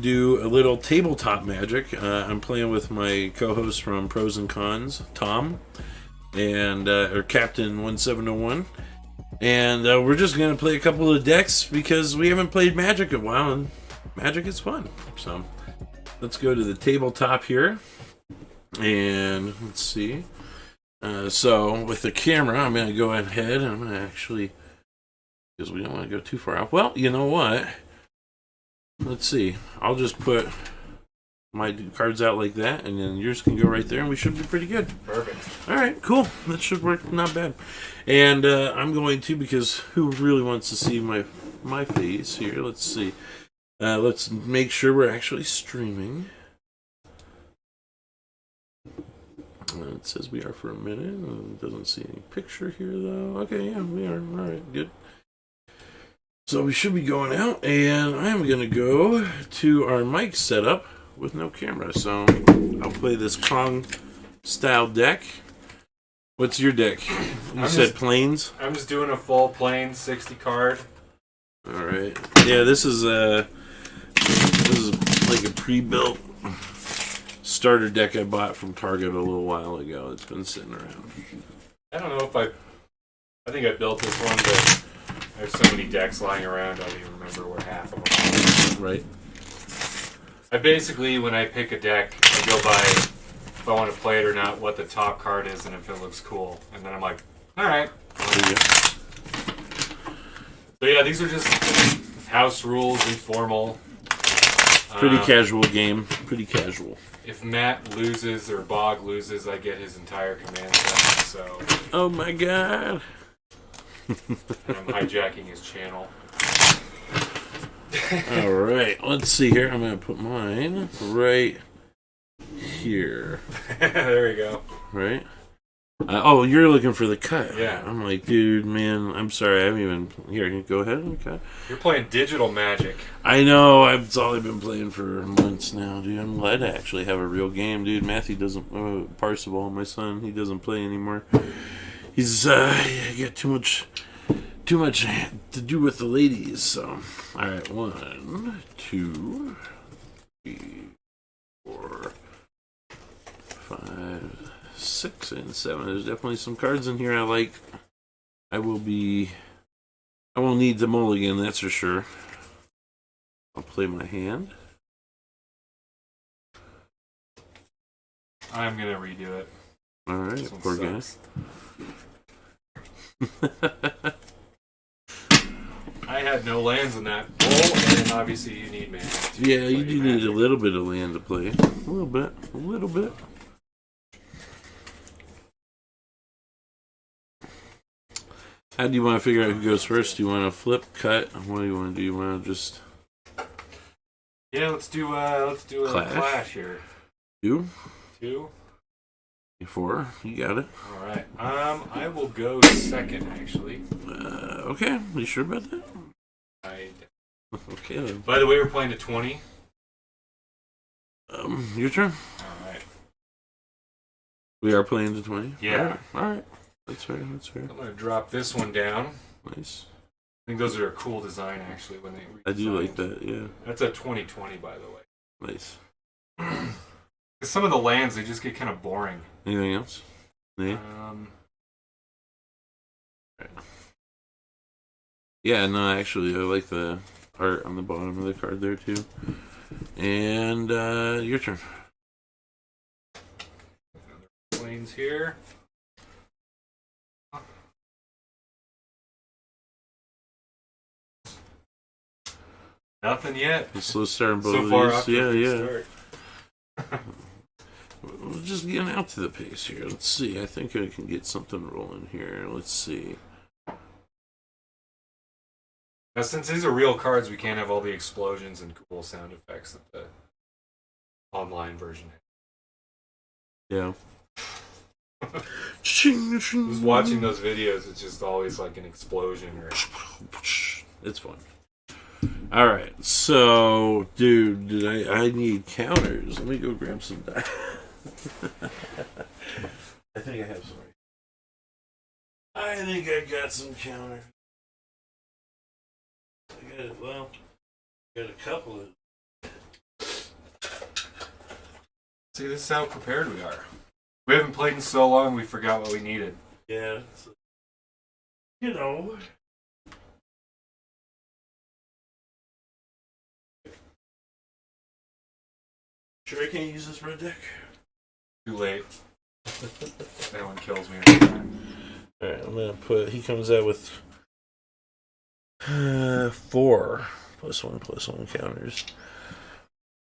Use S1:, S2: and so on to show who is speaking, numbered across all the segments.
S1: do a little tabletop magic. I'm playing with my co-host from Pros and Cons, Tom, and or Captain 1701, and we're just gonna play a couple of decks because we haven't played Magic in a while, and Magic is fun. So let's go to the tabletop here, and let's see. So with the camera, I'm gonna go ahead and I'm gonna actually, because we don't want to go too far off. Well, you know what? Let's see. I'll just put my cards out like that, and then yours can go right there, and we should be pretty good.
S2: Perfect.
S1: All right, cool. That should work not bad. And I'm going to, because who really wants to see my face here? Let's see. Let's make sure we're actually streaming. It says we are for a minute. It doesn't see any picture here, though. Okay, yeah, we are. All right, good. So we should be going out, and I'm going to go to our mic setup with no camera. So I'll play this Kong style deck. What's your deck? You said planes?
S2: I'm just doing a full plain 60 card.
S1: All right. Yeah, this is like a pre-built starter deck I bought from Target a little while ago. It's been sitting around.
S2: I don't know if I think I built this one, but there's so many decks lying around, I don't even remember where half of them are.
S1: Right.
S2: I basically, when I pick a deck, I go by if I want to play it or not, what the top card is, and if it looks cool. And then I'm like, alright. So yeah, these are just house rules, informal.
S1: Pretty casual game. Pretty casual.
S2: If Matt loses or Bog loses, I get his entire command set, so...
S1: Oh my god.
S2: And I'm hijacking his channel.
S1: Alright, let's see here. I'm going to put mine right here.
S2: There we go.
S1: Right? Oh, you're looking for the cut.
S2: Yeah.
S1: I'm like, dude, man, I'm sorry. I haven't even... Here, go ahead. Okay.
S2: You're playing digital Magic.
S1: I know. It's all I've been playing for months now, dude. I'm glad to actually have a real game, dude. Matthew doesn't... Parsival, my son, he doesn't play anymore. He's got too much to do with the ladies. So, all right, 1, 2, 3, 4, 5, 6, and 7. There's definitely some cards in here I like. I won't need the mulligan, that's for sure. I'll play my hand.
S2: I'm gonna redo it.
S1: All right, poor guy.
S2: I had no lands in that bowl, and obviously you need mana.
S1: Yeah, you do need a little bit of land to play. A little bit. How do you want to figure out who goes first? Do you want to flip, cut? What do you want to do? You want to just...
S2: Yeah, let's do a clash here.
S1: 2?
S2: 2?
S1: 4. You got it.
S2: All right. I will go second, actually.
S1: Okay. You sure about that? Okay then.
S2: By the way, we're playing to 20.
S1: Your turn.
S2: All right.
S1: We are playing to 20.
S2: Yeah.
S1: All right. That's fair.
S2: I'm gonna drop this one down.
S1: Nice.
S2: I think those are a cool design, actually. When they
S1: I do like that. Yeah.
S2: That's a 2020, by the way.
S1: Nice.
S2: Some of the lands, they just get kind of boring.
S1: Anything else? Yeah. Yeah, no, actually, I like the art on the bottom of the card there, too. And, your turn.
S2: Planes here. Nothing yet.
S1: A slow start on both
S2: So far
S1: of
S2: off
S1: these.
S2: to a good
S1: Yeah. We're just getting out to the pace here. Let's see. I think I can get something rolling here. Let's see.
S2: Now, since these are real cards, we can't have all the explosions and cool sound effects that the online version has.
S1: Yeah.
S2: Just watching those videos, it's just always like an explosion or...
S1: It's fun. All right, so, dude, I need counters. Let me go grab some die. I think I have some. I think I got some counters. I got a couple of
S2: See, this is how prepared we are. We haven't played in so long, we forgot what we needed.
S1: Yeah. You know. Sure I can't use this red deck?
S2: Too late. That one kills me every time.
S1: Alright, I'm gonna put... He comes out with 4 +1/+1 counters.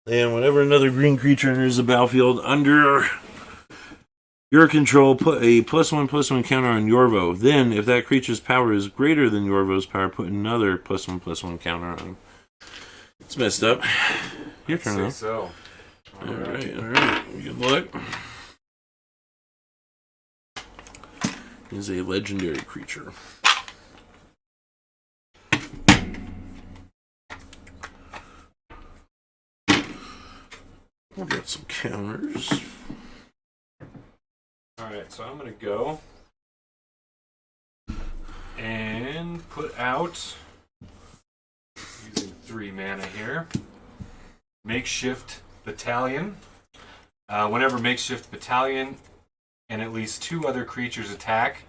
S1: And whenever another green creature enters the battlefield under your control, put a +1/+1 counter on Yorvo. Then, if that creature's power is greater than Yorvo's power, put another +1/+1 counter on him. It's messed up. Your turn, though.
S2: So.
S1: Alright. Good luck. Is a legendary creature. I've got some counters.
S2: Alright, so I'm going to go and put out, using 3 mana here, Makeshift Battalion. Whenever Makeshift Battalion and at least 2 other creatures attack,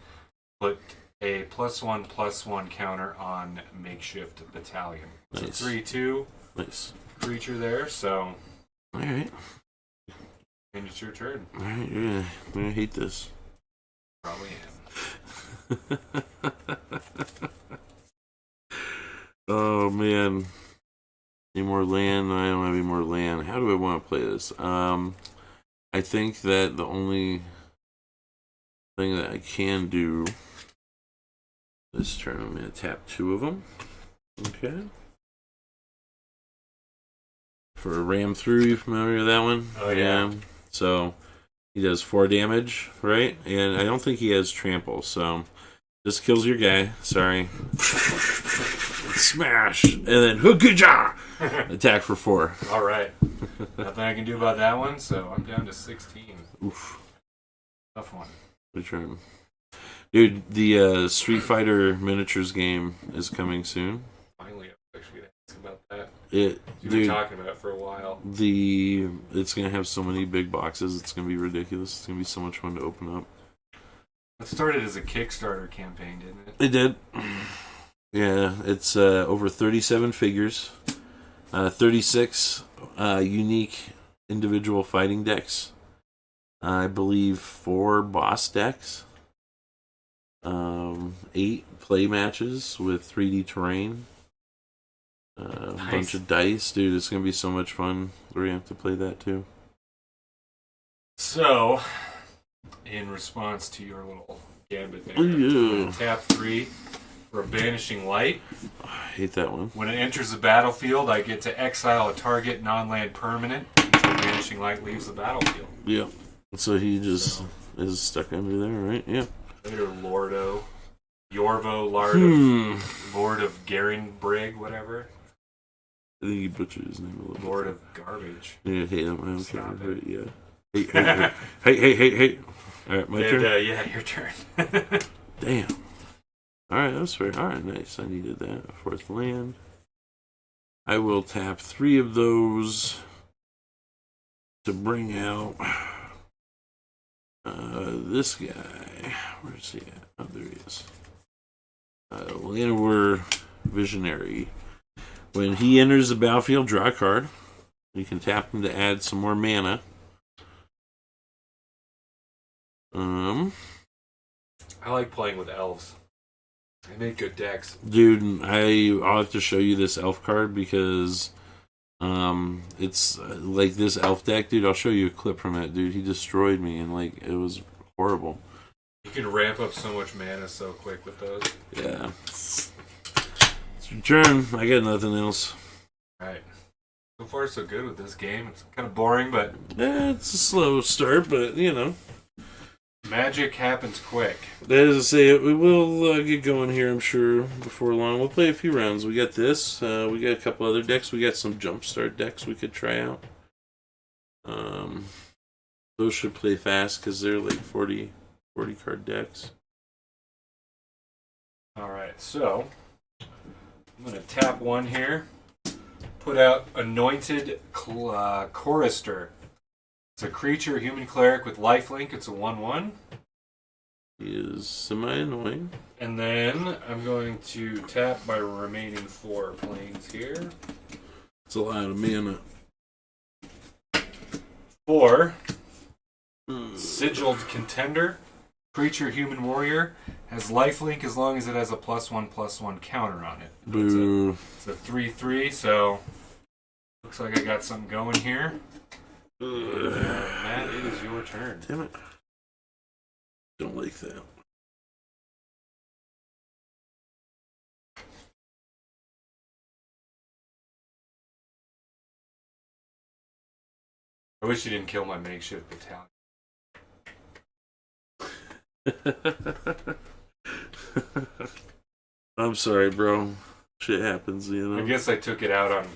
S2: put a +1/+1 counter on Makeshift Battalion.
S1: Nice.
S2: So 3/2
S1: Nice.
S2: creature there, so...
S1: Alright.
S2: And it's your turn.
S1: Alright, you're gonna hate this.
S2: Probably am.
S1: Oh man. Any more land? I don't have any more land. How do I want to play this? I think that the only thing that I can do this turn, I'm going to tap 2 of them. Okay. For a ram through, you familiar with that one?
S2: Oh, yeah.
S1: So he does 4 damage, right? And I don't think he has trample, so this kills your guy. Sorry. Smash! And then Hookuja! Attack for 4.
S2: Alright. Nothing I can do about that one, so I'm down to 16.
S1: Oof.
S2: Tough one.
S1: Good turn. Dude, the Street Fighter miniatures game is coming soon.
S2: Finally, I was actually going to ask about that.
S1: You've
S2: been talking about it for a while.
S1: It's going to have so many big boxes, it's going to be ridiculous. It's going to be so much fun to open up.
S2: It started as a Kickstarter campaign, didn't it?
S1: It did. Yeah, it's over 37 figures, 36 unique individual fighting decks, I believe 4 boss decks, 8 play matches with 3D terrain, a bunch of dice. Dude, it's going to be so much fun. We're going to have to play that too.
S2: So, in response to your little gambit there,
S1: Yeah.
S2: tap 3 for Banishing Light.
S1: I hate that one.
S2: When it enters the battlefield, I get to exile a target non-land permanent until Banishing Light leaves the battlefield.
S1: Yeah. So he just is stuck under there, right? Yeah.
S2: Later, Lordo. Yorvo, Lord of Garingbrigg, whatever.
S1: I think he butchered his name a little bit.
S2: Lord of Garbage.
S1: Yeah, I hate him. I don't
S2: Stop
S1: care.
S2: it.
S1: But yeah. Hey. Alright, my turn?
S2: Yeah, your turn.
S1: Damn. Alright, that was fair. Alright, nice. I needed that. A 4th land. I will tap 3 of those to bring out this guy. Where's he at? Oh, there he is. Llanowar Visionary. When he enters the battlefield, draw a card. You can tap him to add some more mana.
S2: I like playing with elves. They make good decks.
S1: Dude, I'll have to show you this elf card because it's like this elf deck, dude. I'll show you a clip from it, dude. He destroyed me and like it was horrible.
S2: You can ramp up so much mana so quick with those.
S1: Yeah. It's your turn. I got nothing else.
S2: Alright. So far so good with this game. It's kind of boring, but
S1: Yeah, it's a slow start, but you know.
S2: magic happens quick.
S1: As I say, we will get going here, I'm sure, before long. We'll play a few rounds. We got this. We got a couple other decks. We got some jumpstart decks we could try out. Those should play fast because they're like 40 card decks.
S2: Alright, so I'm going to tap 1 here. Put out Anointed Chorister. It's a creature, human cleric with lifelink. It's a 1/1.
S1: He is semi-annoying.
S2: And then I'm going to tap my remaining 4 planes here.
S1: It's a lot of mana.
S2: 4. Sigiled Contender. Creature, human warrior. Has lifelink as long as it has a +1/+1 counter on it.
S1: Boo.
S2: It's a 3/3, so looks like I got something going here. Matt, it is your turn.
S1: Damn it. Don't like that.
S2: I wish you didn't kill my makeshift battalion.
S1: I'm sorry, bro. Shit happens, you know.
S2: I guess I took it out on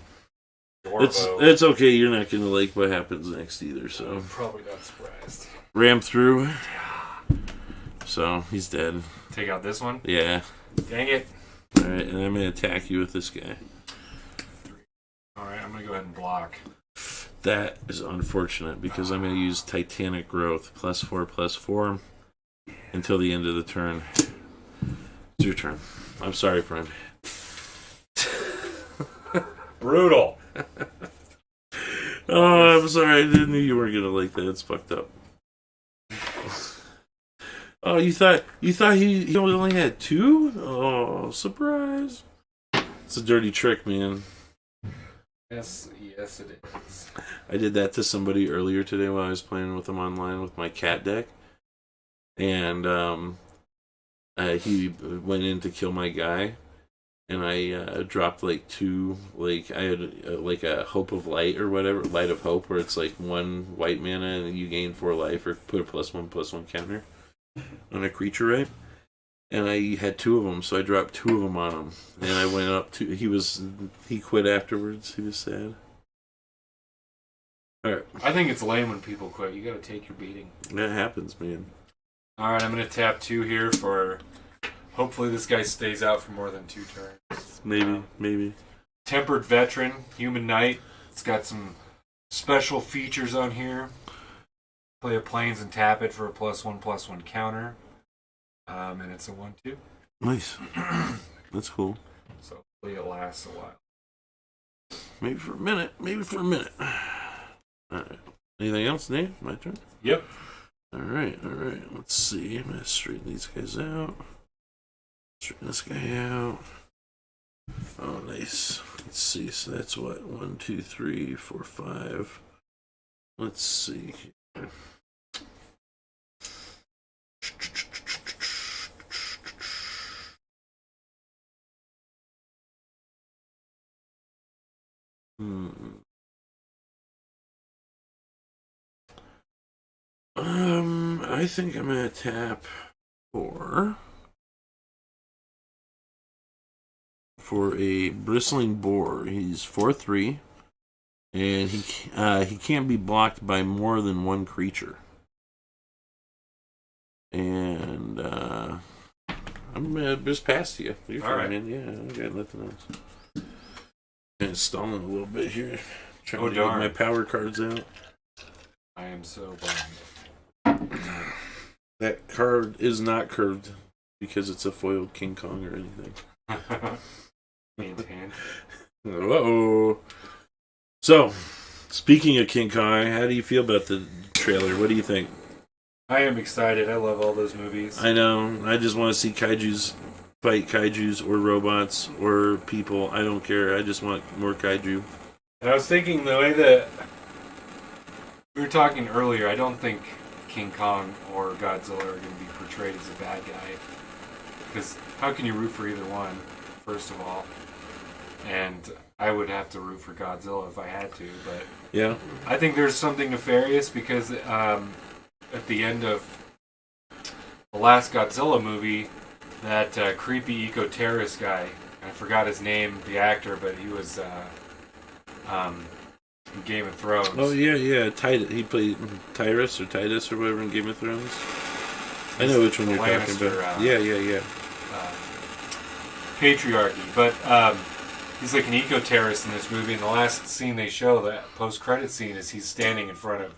S2: Dorvo.
S1: It's okay. You're not gonna like what happens next either. So
S2: I'm probably not surprised.
S1: ram through. So he's dead.
S2: Take out this one?
S1: Yeah.
S2: Dang it.
S1: All right, and I'm gonna attack you with this guy.
S2: Alright, I'm gonna go ahead and block.
S1: That is unfortunate because I'm gonna use Titanic Growth +4/+4 until the end of the turn. It's your turn. I'm sorry, friend.
S2: Brutal.
S1: Oh, I'm sorry. I didn't know you weren't gonna like that. It's fucked up. Oh, you thought he only had 2? Oh, surprise! It's a dirty trick, man.
S2: Yes, it is.
S1: I did that to somebody earlier today while I was playing with them online with my cat deck, and he went in to kill my guy, and I dropped like 2, like I had like a Hope of Light or whatever, Light of Hope, where it's like 1 white mana and you gain 4 life or put a +1/+1 counter on a creature, right? And I had 2 of them, so I dropped 2 of them on him, and I went up to. He quit afterwards. He was sad. All right,
S2: I think it's lame when people quit. You gotta take your beating.
S1: that happens, man.
S2: Alright, I'm gonna tap 2 here for. Hopefully, this guy stays out for more than 2 turns.
S1: Maybe.
S2: Tempered Veteran, Human Knight. It's got some special features on here. Play a planes and tap it for a +1/+1 counter. And it's a 1/2.
S1: Nice. That's cool.
S2: So hopefully it lasts a while.
S1: Maybe for a minute. Alright. Anything else, Nate? My turn?
S2: Yep.
S1: Alright. Let's see. I'm gonna straighten these guys out. Straighten this guy out. Oh, nice. Let's see. So that's what? 1, 2, 3, 4, 5. Let's see here. I think I'm gonna tap for a bristling boar. He's 4/3, and he can't be blocked by more than 1 creature. And I'm gonna just pass to you. You're fine, man. Yeah, I got nothing else. Kind of stalling a little bit here, trying to get my power cards out.
S2: I am so bummed.
S1: That card is not curved because it's a foiled King Kong or anything. Uh-oh. So, speaking of King Kong, how do you feel about the trailer? What do you think?
S2: I am excited. I love all those movies.
S1: I know. I just want to see kaijus fight kaijus or robots or people. I don't care. I just want more kaiju.
S2: And I was thinking the way that we were talking earlier, I don't think King Kong or Godzilla are going to be portrayed as a bad guy. Because how can you root for either one, first of all? And I would have to root for Godzilla if I had to, but
S1: yeah,
S2: I think there's something nefarious because at the end of the last Godzilla movie, that creepy eco-terrorist guy, I forgot his name, the actor, but he was in Game of Thrones.
S1: Oh, yeah. He played Titus or whatever in Game of Thrones. I know which one you're talking about. Yeah.
S2: Patriarchy. But he's like an eco-terrorist in this movie, and the last scene they show, that post-credit scene, is he's standing in front of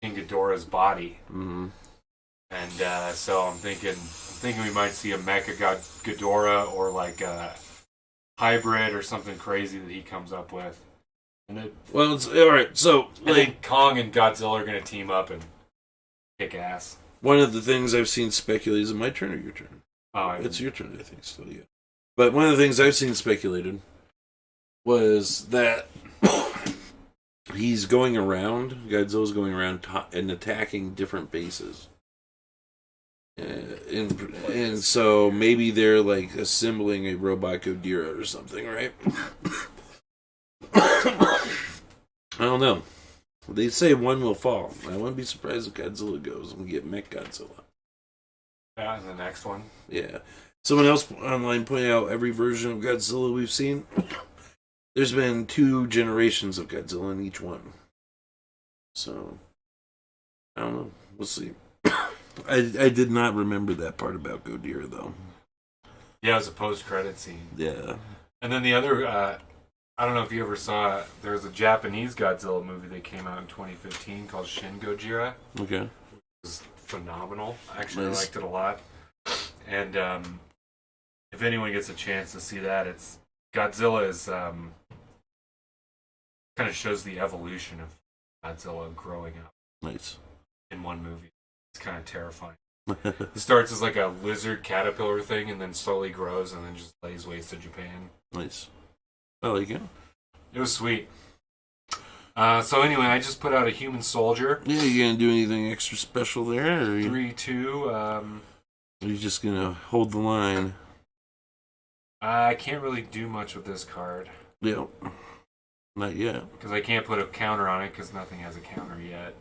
S2: King Ghidorah's body.
S1: Mm-hmm.
S2: And so I'm thinking we might see a Mecha Ghidorah or like a hybrid or something crazy that he comes up with. And
S1: well, it's all right. So
S2: I think Kong and Godzilla are going to team up and kick ass.
S1: One of the things I've seen speculated, is it my turn or your turn?
S2: Oh,
S1: it's your turn, I think. Still, yeah. But one of the things I've seen speculated was that he's going around. Godzilla's going around and attacking different bases. And so maybe they're like assembling a robot Gojira or something, right? I don't know. They say one will fall. I wouldn't be surprised if Godzilla goes and we get Mech Godzilla.
S2: Yeah, and the next one.
S1: Yeah. Someone else online pointed out every version of Godzilla we've seen. There's been 2 generations of Godzilla in each one. So, I don't know. We'll see. I did not remember that part about Gojira, though.
S2: Yeah, it was a post-credit scene.
S1: Yeah.
S2: And then the other, I don't know if you ever saw, there was a Japanese Godzilla movie that came out in 2015 called Shin Gojira.
S1: Okay.
S2: It was phenomenal. I actually
S1: Nice.
S2: liked it a lot. And if anyone gets a chance to see that, it's Godzilla is kind of shows the evolution of Godzilla growing up
S1: Nice.
S2: in one movie. It's kind of terrifying. He starts as like a lizard caterpillar thing and then slowly grows and then just lays waste to Japan.
S1: Nice. I like it.
S2: It was sweet. So anyway, I just put out a human soldier.
S1: Yeah, you gonna do anything extra special there? Or
S2: 3-2.
S1: are you just gonna hold the line?
S2: I can't really do much with this card.
S1: Yeah. Not yet.
S2: Because I can't put a counter on it because nothing has a counter yet.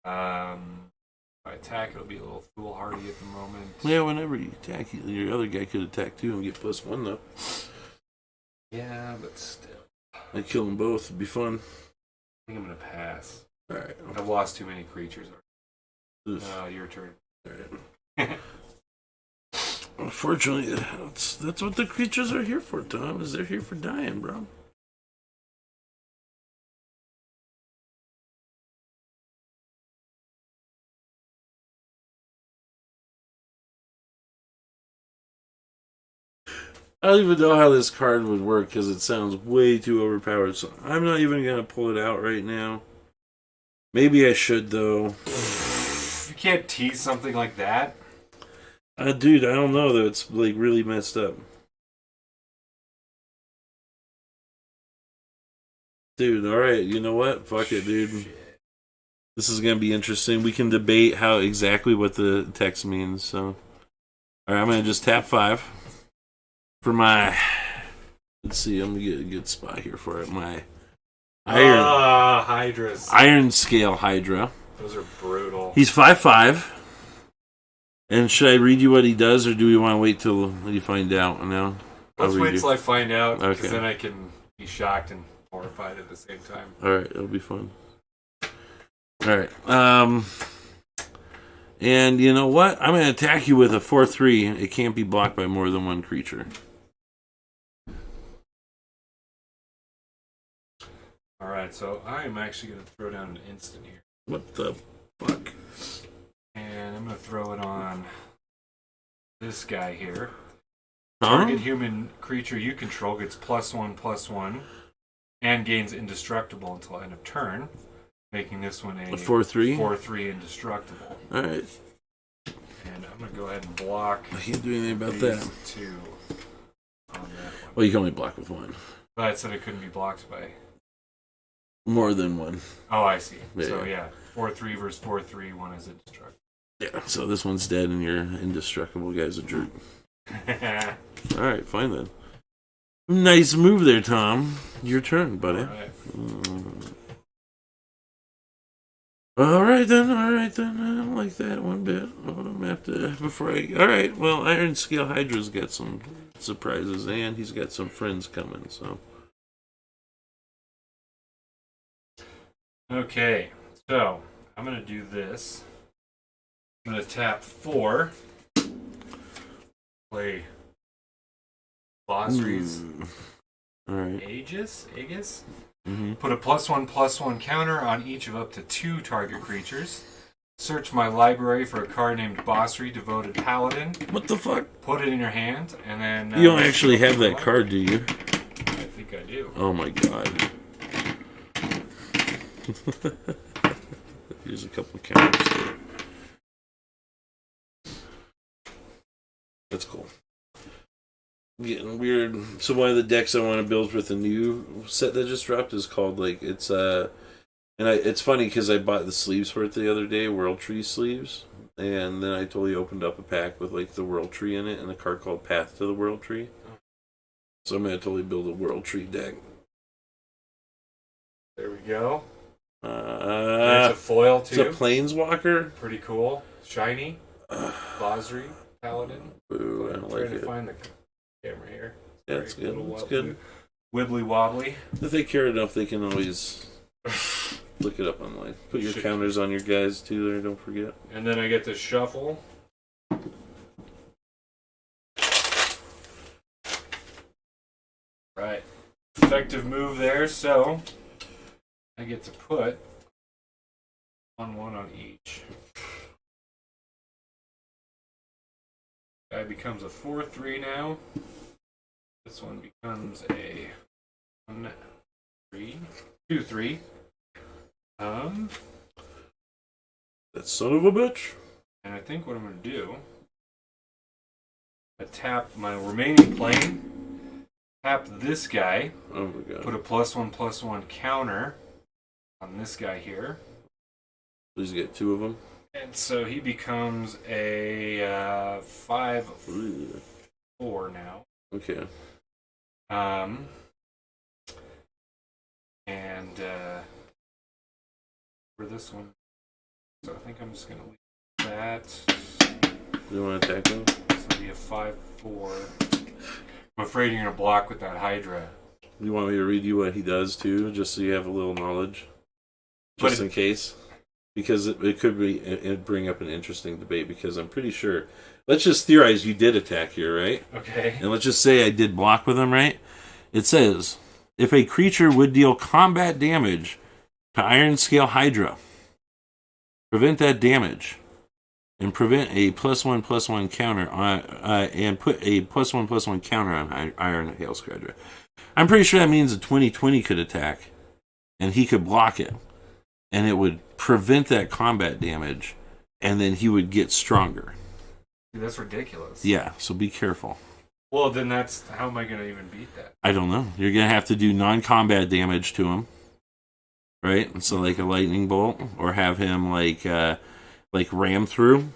S2: If I attack, it'll be a little foolhardy at the moment.
S1: Yeah, whenever you attack, your other guy could attack too and get +1 though.
S2: Yeah, but still.
S1: I'd kill them both. It'd be fun.
S2: I think I'm going to pass.
S1: Alright.
S2: I've lost too many creatures.
S1: Oof.
S2: Your turn.
S1: Alright. Unfortunately, that's what the creatures are here for, Tom, is they're here for dying, bro. I don't even know how this card would work because it sounds way too overpowered. So I'm not even going to pull it out right now. Maybe I should, though.
S2: You can't tease something like that.
S1: Dude, I don't know, though. It's like really messed up. Dude, alright. You know what? Fuck it, dude.
S2: Shit.
S1: This is going to be interesting. We can debate how exactly what the text means. So, alright, I'm going to just tap 5. For my, let's see, I'm gonna get a good spot here for it. My
S2: Hydras.
S1: Iron Scale Hydra.
S2: Those are brutal.
S1: He's 5'5". And should I read you what he does, or do we want to wait till you find out? No,
S2: Let's wait till I find out, because
S1: Okay.
S2: then I can be shocked and horrified at the same time.
S1: All right, it'll be fun. All right. And you know what? I'm gonna attack you with a 4/3. It can't be blocked by more than one creature.
S2: Alright, so I am actually going to throw down an instant here.
S1: What the fuck?
S2: And I'm going to throw it on this guy here.
S1: Huh?
S2: Target human creature you control gets +1/+1 and gains indestructible until end of turn, making this one a
S1: 4/3?
S2: 4/3 indestructible.
S1: Alright.
S2: And I'm going to go ahead and block
S1: I can't do anything about
S2: these
S1: that.
S2: 2 on that one.
S1: Well, you can only block with one.
S2: But I said it couldn't be blocked by...
S1: More than one.
S2: Oh, I see.
S1: Yeah,
S2: So,
S1: yeah.
S2: 4/3 versus 4/3, one is indestructible.
S1: Yeah, so this one's dead and your indestructible guy's a jerk. Alright, fine then. Nice move there, Tom. Your turn, buddy. Alright then. I don't like that one bit. I'm gonna have to, before I... Alright, well, Iron Scale Hydra's got some surprises, and he's got some friends coming, so...
S2: Okay, so I'm going to do this. I'm going to tap 4. Play Boss Reed's
S1: Alright.
S2: Aegis?
S1: Mm-hmm.
S2: Put a +1/+1 counter on each of up to 2 target creatures. Search my library for a card named Bossry, Devoted Paladin.
S1: What the fuck?
S2: Put it in your hand, and then...
S1: You don't actually have that card, do you?
S2: I think I do.
S1: Oh my god. Here's a couple of counters. That's cool. Getting weird. So one of the decks I want to build with the new set that just dropped is called it's it's funny because I bought the sleeves for it the other day, World Tree sleeves, and then I totally opened up a pack with like the World Tree in it and a card called Path to the World Tree. So I'm gonna totally build a World Tree deck.
S2: There we go. There's a foil too.
S1: It's a Planeswalker.
S2: Pretty cool. Shiny. Bossry Paladin.
S1: Boo, I don't like
S2: trying
S1: it.
S2: to find the camera here.
S1: Yeah, it's good. It's good.
S2: Wibbly wobbly.
S1: If they care enough, they can always look it up online. Put your counters on your guys too there, don't forget.
S2: And then I get to shuffle. Right. Effective move there, so I get to put one on each. Guy becomes a 4/3 now. This one becomes a 1/3, 2/3.
S1: That son of a bitch.
S2: And I think what I'm going to do, I tap my remaining plane, tap this guy,
S1: Oh my god.
S2: put a +1/+1 counter on this guy here.
S1: Please get 2 of them.
S2: And so he becomes a 5/4 now.
S1: Okay.
S2: And for this one, so I think I'm just going to leave that.
S1: You want to attack them?
S2: This will be a 5/4. I'm afraid you're going to block with that Hydra.
S1: You want me to read you what he does too, just so you have a little knowledge? Just in case? Because it could bring up an interesting debate, because I'm pretty sure... Let's just theorize you did attack here, right?
S2: Okay.
S1: And let's just say I did block with him, right? It says, if a creature would deal combat damage to Iron Scale Hydra, prevent that damage, and prevent a +1/+1 counter on, and put a +1/+1 counter on Iron Hail Hydra. I'm pretty sure that means a 20/20 could attack, and he could block it, and it would prevent that combat damage, and then he would get stronger.
S2: Dude, that's ridiculous.
S1: Yeah, so be careful.
S2: Well, then how am I going to even beat that?
S1: I don't know. You're going to have to do non-combat damage to him, right? So like a lightning bolt, or have him like ram through,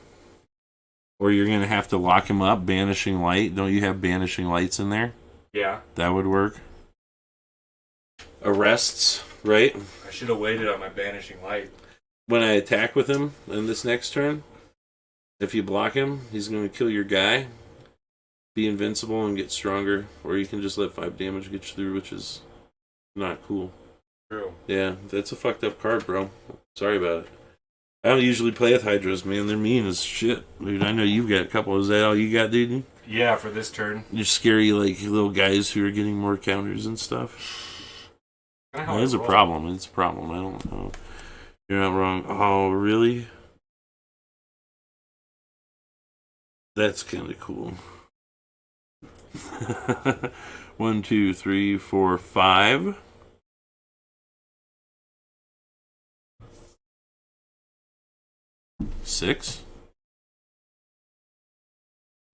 S1: or you're going to have to lock him up, banishing light. Don't you have banishing lights in there?
S2: Yeah.
S1: That would work. Arrests, right?
S2: I should have waited on my banishing light.
S1: When I attack with him in this next turn, if you block him, he's going to kill your guy, be invincible, and get stronger. Or you can just let 5 damage get you through, which is not cool.
S2: True.
S1: Yeah, that's a fucked up card, bro. Sorry about it. I don't usually play with Hydras, man. They're mean as shit. Dude, I know you've got a couple. Is that all you got, dude?
S2: Yeah, for this turn.
S1: You're scary, like, little guys who are getting more counters and stuff. It's a problem. It's a problem. I don't know. You're not wrong. Oh, really? That's kind of cool. 1, 2, 3, 4, 5. Six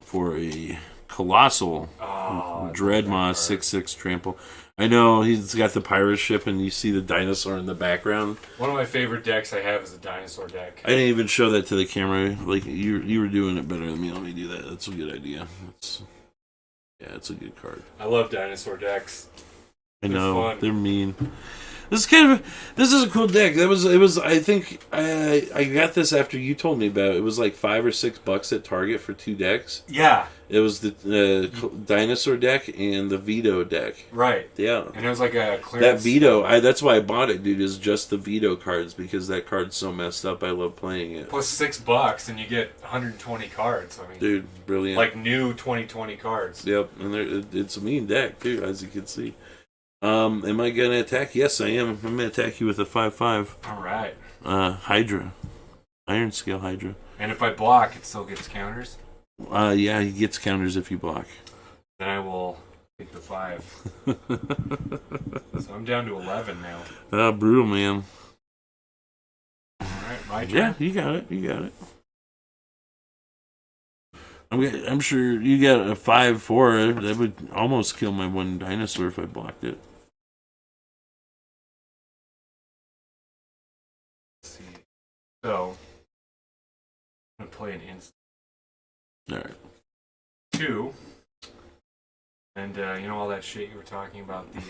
S1: for a colossal Dreadmaw 6/6 trample. I know he's got the pirate ship, and you see the dinosaur in the background.
S2: One of my favorite decks I have is a dinosaur deck.
S1: I didn't even show that to the camera. Like you were doing it better than me. Let me do that. That's a good idea. It's a good card.
S2: I love dinosaur decks.
S1: I know they're mean. This is a cool deck. It was. I think I got this after you told me about it. It was like $5 or $6 at Target for 2 decks.
S2: Yeah.
S1: It was the dinosaur deck and the Veto deck.
S2: Right.
S1: Yeah.
S2: And it was like a clearance.
S1: That Veto, that's why I bought it, dude. Is just the Veto cards, because that card's so messed up. I love playing it.
S2: Plus $6, and you get 120 cards. I mean,
S1: dude, brilliant.
S2: Like new 2020 cards.
S1: Yep, and it's a mean deck too, as you can see. Am I gonna attack? Yes, I am. I'm gonna attack you with a 5/5.
S2: All right.
S1: Hydra, Iron Scale Hydra.
S2: And if I block, it still gets counters.
S1: Yeah, he gets counters if you block.
S2: Then I will take the 5. So I'm down to 11 now.
S1: Brutal, man.
S2: All right, my turn.
S1: Yeah, you got it. You got it. I'm sure you got a 5/4. That would almost kill my one dinosaur if I blocked it.
S2: Let's see. So I'm gonna play an instant.
S1: All right.
S2: 2. And you know all that shit you were talking about, the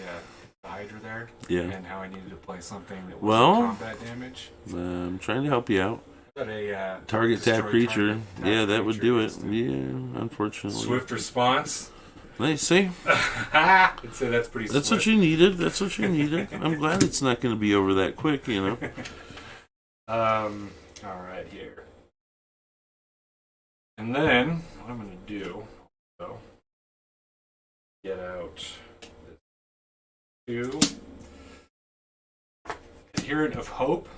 S2: Hydra there?
S1: Yeah.
S2: And how I needed to play something that
S1: Well,
S2: wasn't combat damage?
S1: I'm trying to help you out.
S2: Got a
S1: Target tap creature. Yeah, that would do it.
S2: instant.
S1: Yeah, unfortunately.
S2: Swift response.
S1: Let's see.
S2: I'd say that's pretty
S1: That's
S2: swift.
S1: what you needed. That's what you needed. I'm glad it's not going to be over that quick, you know.
S2: All right, here. And then, what I'm going to do, so, get out this 2. Adherent of Hope.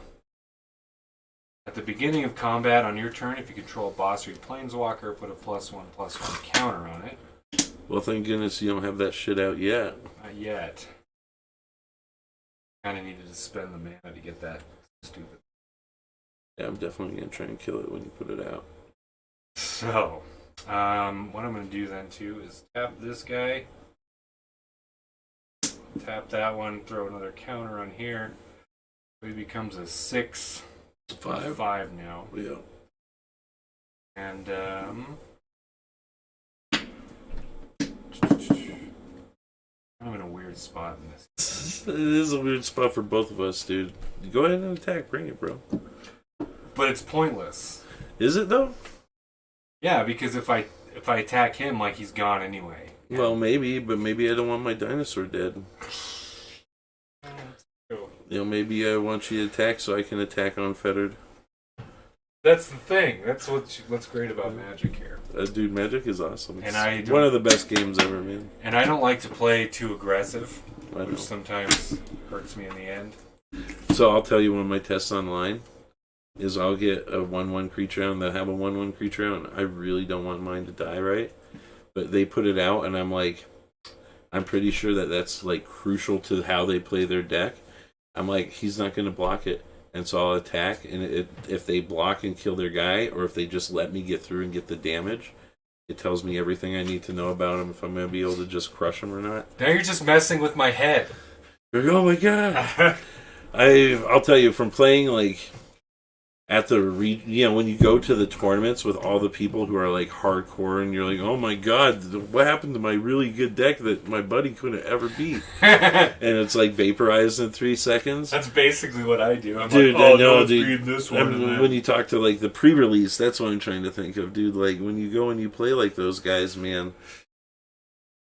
S2: At the beginning of combat on your turn, if you control a boss or your planeswalker, put a +1/+1 counter on it.
S1: Well, thank goodness you don't have that shit out yet.
S2: Not yet. Kind of needed to spend the mana to get that stupid.
S1: Yeah, I'm definitely going to try and kill it when you put it out.
S2: So, what I'm going to do then too is tap this guy, tap that one, throw another counter on here. So he becomes a 6/5 now.
S1: Yeah.
S2: And I'm in a weird spot in this.
S1: It is a weird spot for both of us, dude. Go ahead and attack. Bring it, bro.
S2: But it's pointless.
S1: Is it, though?
S2: Yeah, because if I attack him, like, he's gone anyway.
S1: Well, maybe, but maybe I don't want my dinosaur dead. You know, maybe I want you to attack so I can attack unfettered.
S2: That's the thing. That's what's great about Magic here.
S1: Dude, Magic is awesome. It's
S2: And
S1: one of the best games ever, man.
S2: And I don't like to play too aggressive,
S1: I know.
S2: which sometimes hurts me in the end.
S1: So I'll tell you one of my tests online is I'll get a 1/1 creature out and they'll have a 1/1 creature out, and I really don't want mine to die, right? But they put it out, and I'm like, I'm pretty sure that that's like crucial to how they play their deck. I'm like, he's not going to block it, and so I'll attack, and if they block and kill their guy, or if they just let me get through and get the damage, it tells me everything I need to know about him, if I'm going to be able to just crush him or not.
S2: Now you're just messing with my head.
S1: You're like, oh my god. I'll tell you, from playing like at the when you go to the tournaments with all the people who are like hardcore, and you're like, oh my god, what happened to my really good deck that my buddy couldn't ever beat? And it's like vaporized in 3 seconds.
S2: That's basically what I do. I'm
S1: Dude,
S2: like, oh,
S1: I know,
S2: no,
S1: dude.
S2: read this one.
S1: When you talk to like the pre-release, that's what I'm trying to think of, dude. Like when you go and you play like those guys, man,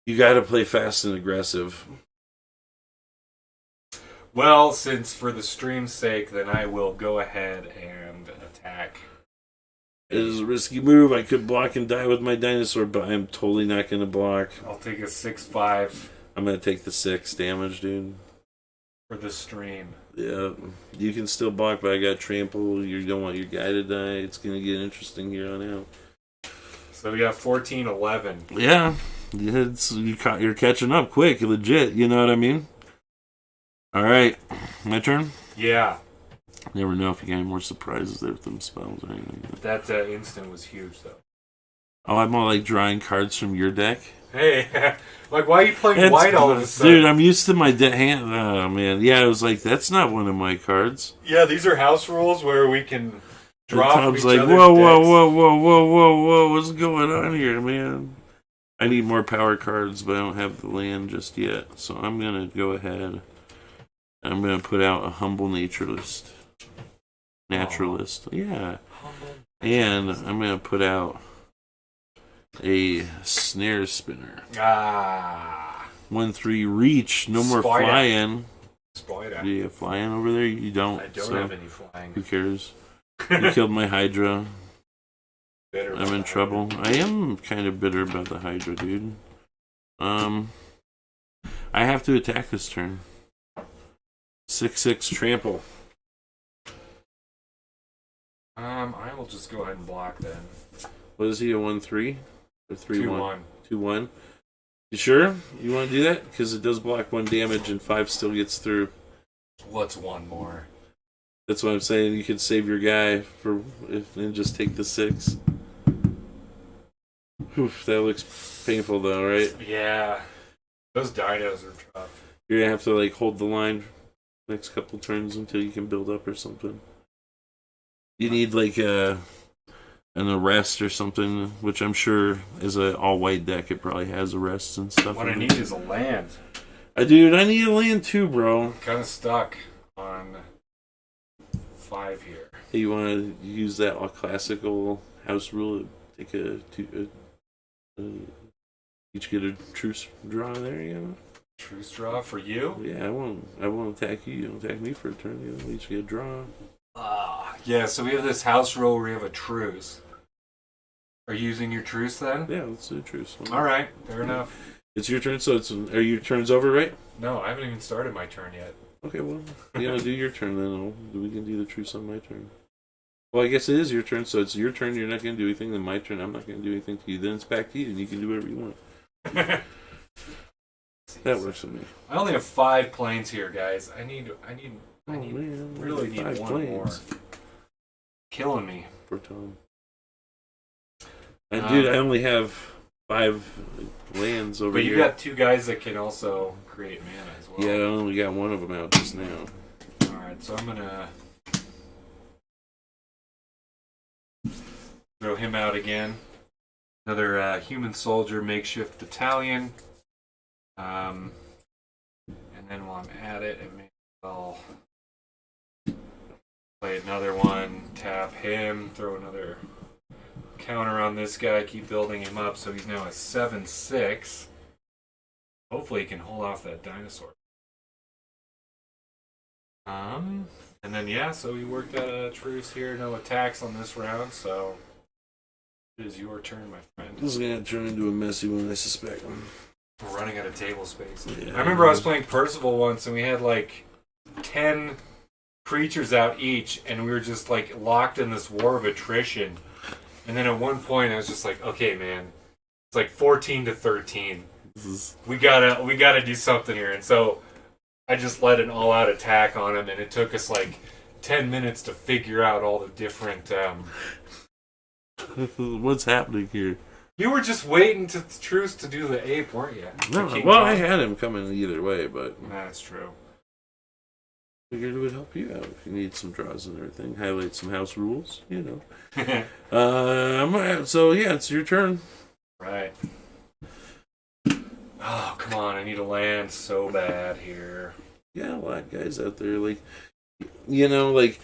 S1: you got to play fast and aggressive.
S2: Well, since for the stream's sake, then I will go ahead and attack.
S1: It is a risky move. I could block and die with my dinosaur, but I'm totally not going to block.
S2: I'll take a 6/5
S1: I'm going to take the 6 damage, dude.
S2: for the stream.
S1: Yeah, you can still block, but I got trample. You don't want your guy to die. It's going to get interesting here on out.
S2: So we got 14/11.
S1: Yeah, you're catching up quick, legit. You know what I mean? All right, my turn.
S2: Yeah.
S1: Never know if you get any more surprises there with them spells or anything.
S2: That instant was huge, though.
S1: Oh, I'm all like drawing cards from your deck.
S2: Hey, like, why are you playing white all of a sudden?
S1: Dude, I'm used to my hand. Oh, man. Yeah, I was like, that's not one of my cards.
S2: Yeah, these are house rules where we can draw from
S1: Tom's
S2: each
S1: like,
S2: other's
S1: whoa, whoa,
S2: decks.
S1: whoa, whoa, whoa, whoa, whoa. What's going on here, man? I need more power cards, but I don't have the land just yet. So I'm going to go ahead. I'm going to put out a humble naturalist. Yeah. And I'm going to put out a snare spinner. 1/3 reach. No more
S2: Spider.
S1: flying.
S2: Spider.
S1: Do you have flying over there? You don't.
S2: I don't
S1: so
S2: have any flying.
S1: who cares? You killed my Hydra.
S2: Bitter
S1: I'm in trouble. I am kind of bitter about the Hydra, dude. I have to attack this turn. 6/6 trample.
S2: I will just go ahead and block then.
S1: What is he, a 1/3? Or 3/1?
S2: 2/1.
S1: 2/1. You sure? You want to do that? Because it does block 1 damage and 5 still gets through.
S2: What's one more?
S1: That's what I'm saying. You could save your guy and just take the 6. Oof, that looks painful though, right?
S2: Yeah. Those dinos are tough.
S1: You're gonna have to like hold the line next couple turns until you can build up or something. You need like an arrest or something, which I'm sure is an all-white deck. It probably has arrests and stuff.
S2: What I need is a land.
S1: I need a land too, bro.
S2: I'm kind of stuck on 5 here.
S1: Hey, you want to use that all classical house rule? Take each get a truce draw there, you know?
S2: Truce draw for you?
S1: Yeah, I won't attack you. You don't attack me for a turn. You know, each get a draw.
S2: Yeah, so we have this house rule where we have a truce. Are you using your truce then?
S1: Yeah, let's do a truce.
S2: Alright, fair enough.
S1: It's your turn, so are your turns over, right?
S2: No, I haven't even started my turn yet.
S1: Okay, well, you want to do your turn then. We can do the truce on my turn. Well, I guess it is your turn, so it's your turn. You're not going to do anything. Then my turn, I'm not going to do anything to you. Then it's back to you, and you can do whatever you want. That works for me.
S2: I only have 5 planes here, guys. I need
S1: Man,
S2: really need
S1: 5
S2: one
S1: planes.
S2: more. Killing me.
S1: For Tom. Dude, I only have 5 lands over
S2: but
S1: here.
S2: you got 2 guys that can also create mana as well.
S1: Yeah, I only got one of them out just now.
S2: Alright, so I'm gonna throw him out again. Another human soldier makeshift battalion. And then while I'm at it, I'll play another one, tap him, throw another counter on this guy, keep building him up so he's now a 7/6. Hopefully he can hold off that dinosaur. And then yeah, so we worked out a truce here, no attacks on this round, so it is your turn, my friend.
S1: This is going to turn into a messy one, I suspect.
S2: We're running out of table space.
S1: Yeah,
S2: I remember I was playing Percival once and we had like 10 creatures out each and we were just like locked in this war of attrition. And then at one point I was just like, okay man, it's like 14-13. We gotta do something here. And so I just led an all-out attack on him and it took us like 10 minutes to figure out all the different
S1: What's happening here?
S2: You were just waiting to truce to do the ape, weren't you?
S1: No, well, I had him coming either way, but
S2: That's true.
S1: figured it would help you out if you need some draws and everything. Highlight some house rules, you know. So yeah, it's your turn.
S2: Right. Oh, come on, I need a land so bad here.
S1: Yeah, a lot of guys out there, like, you know, like,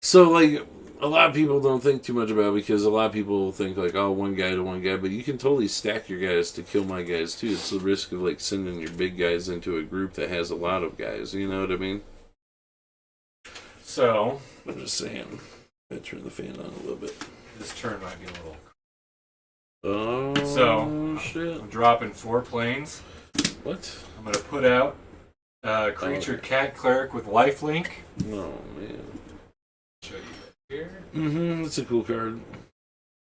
S1: so, like, a lot of people don't think too much about it because a lot of people think, like, oh, one guy to one guy, but you can totally stack your guys to kill my guys, too. It's the risk of, like, sending your big guys into a group that has a lot of guys, you know what I mean?
S2: So,
S1: I'm just saying. I turn the fan on a little bit.
S2: this turn might be a little...
S1: Oh,
S2: So,
S1: shit.
S2: I'm dropping 4 planes.
S1: What?
S2: I'm going to put out creature cat cleric with lifelink.
S1: Oh, man.
S2: Show you here.
S1: Mm-hmm, that's a cool card.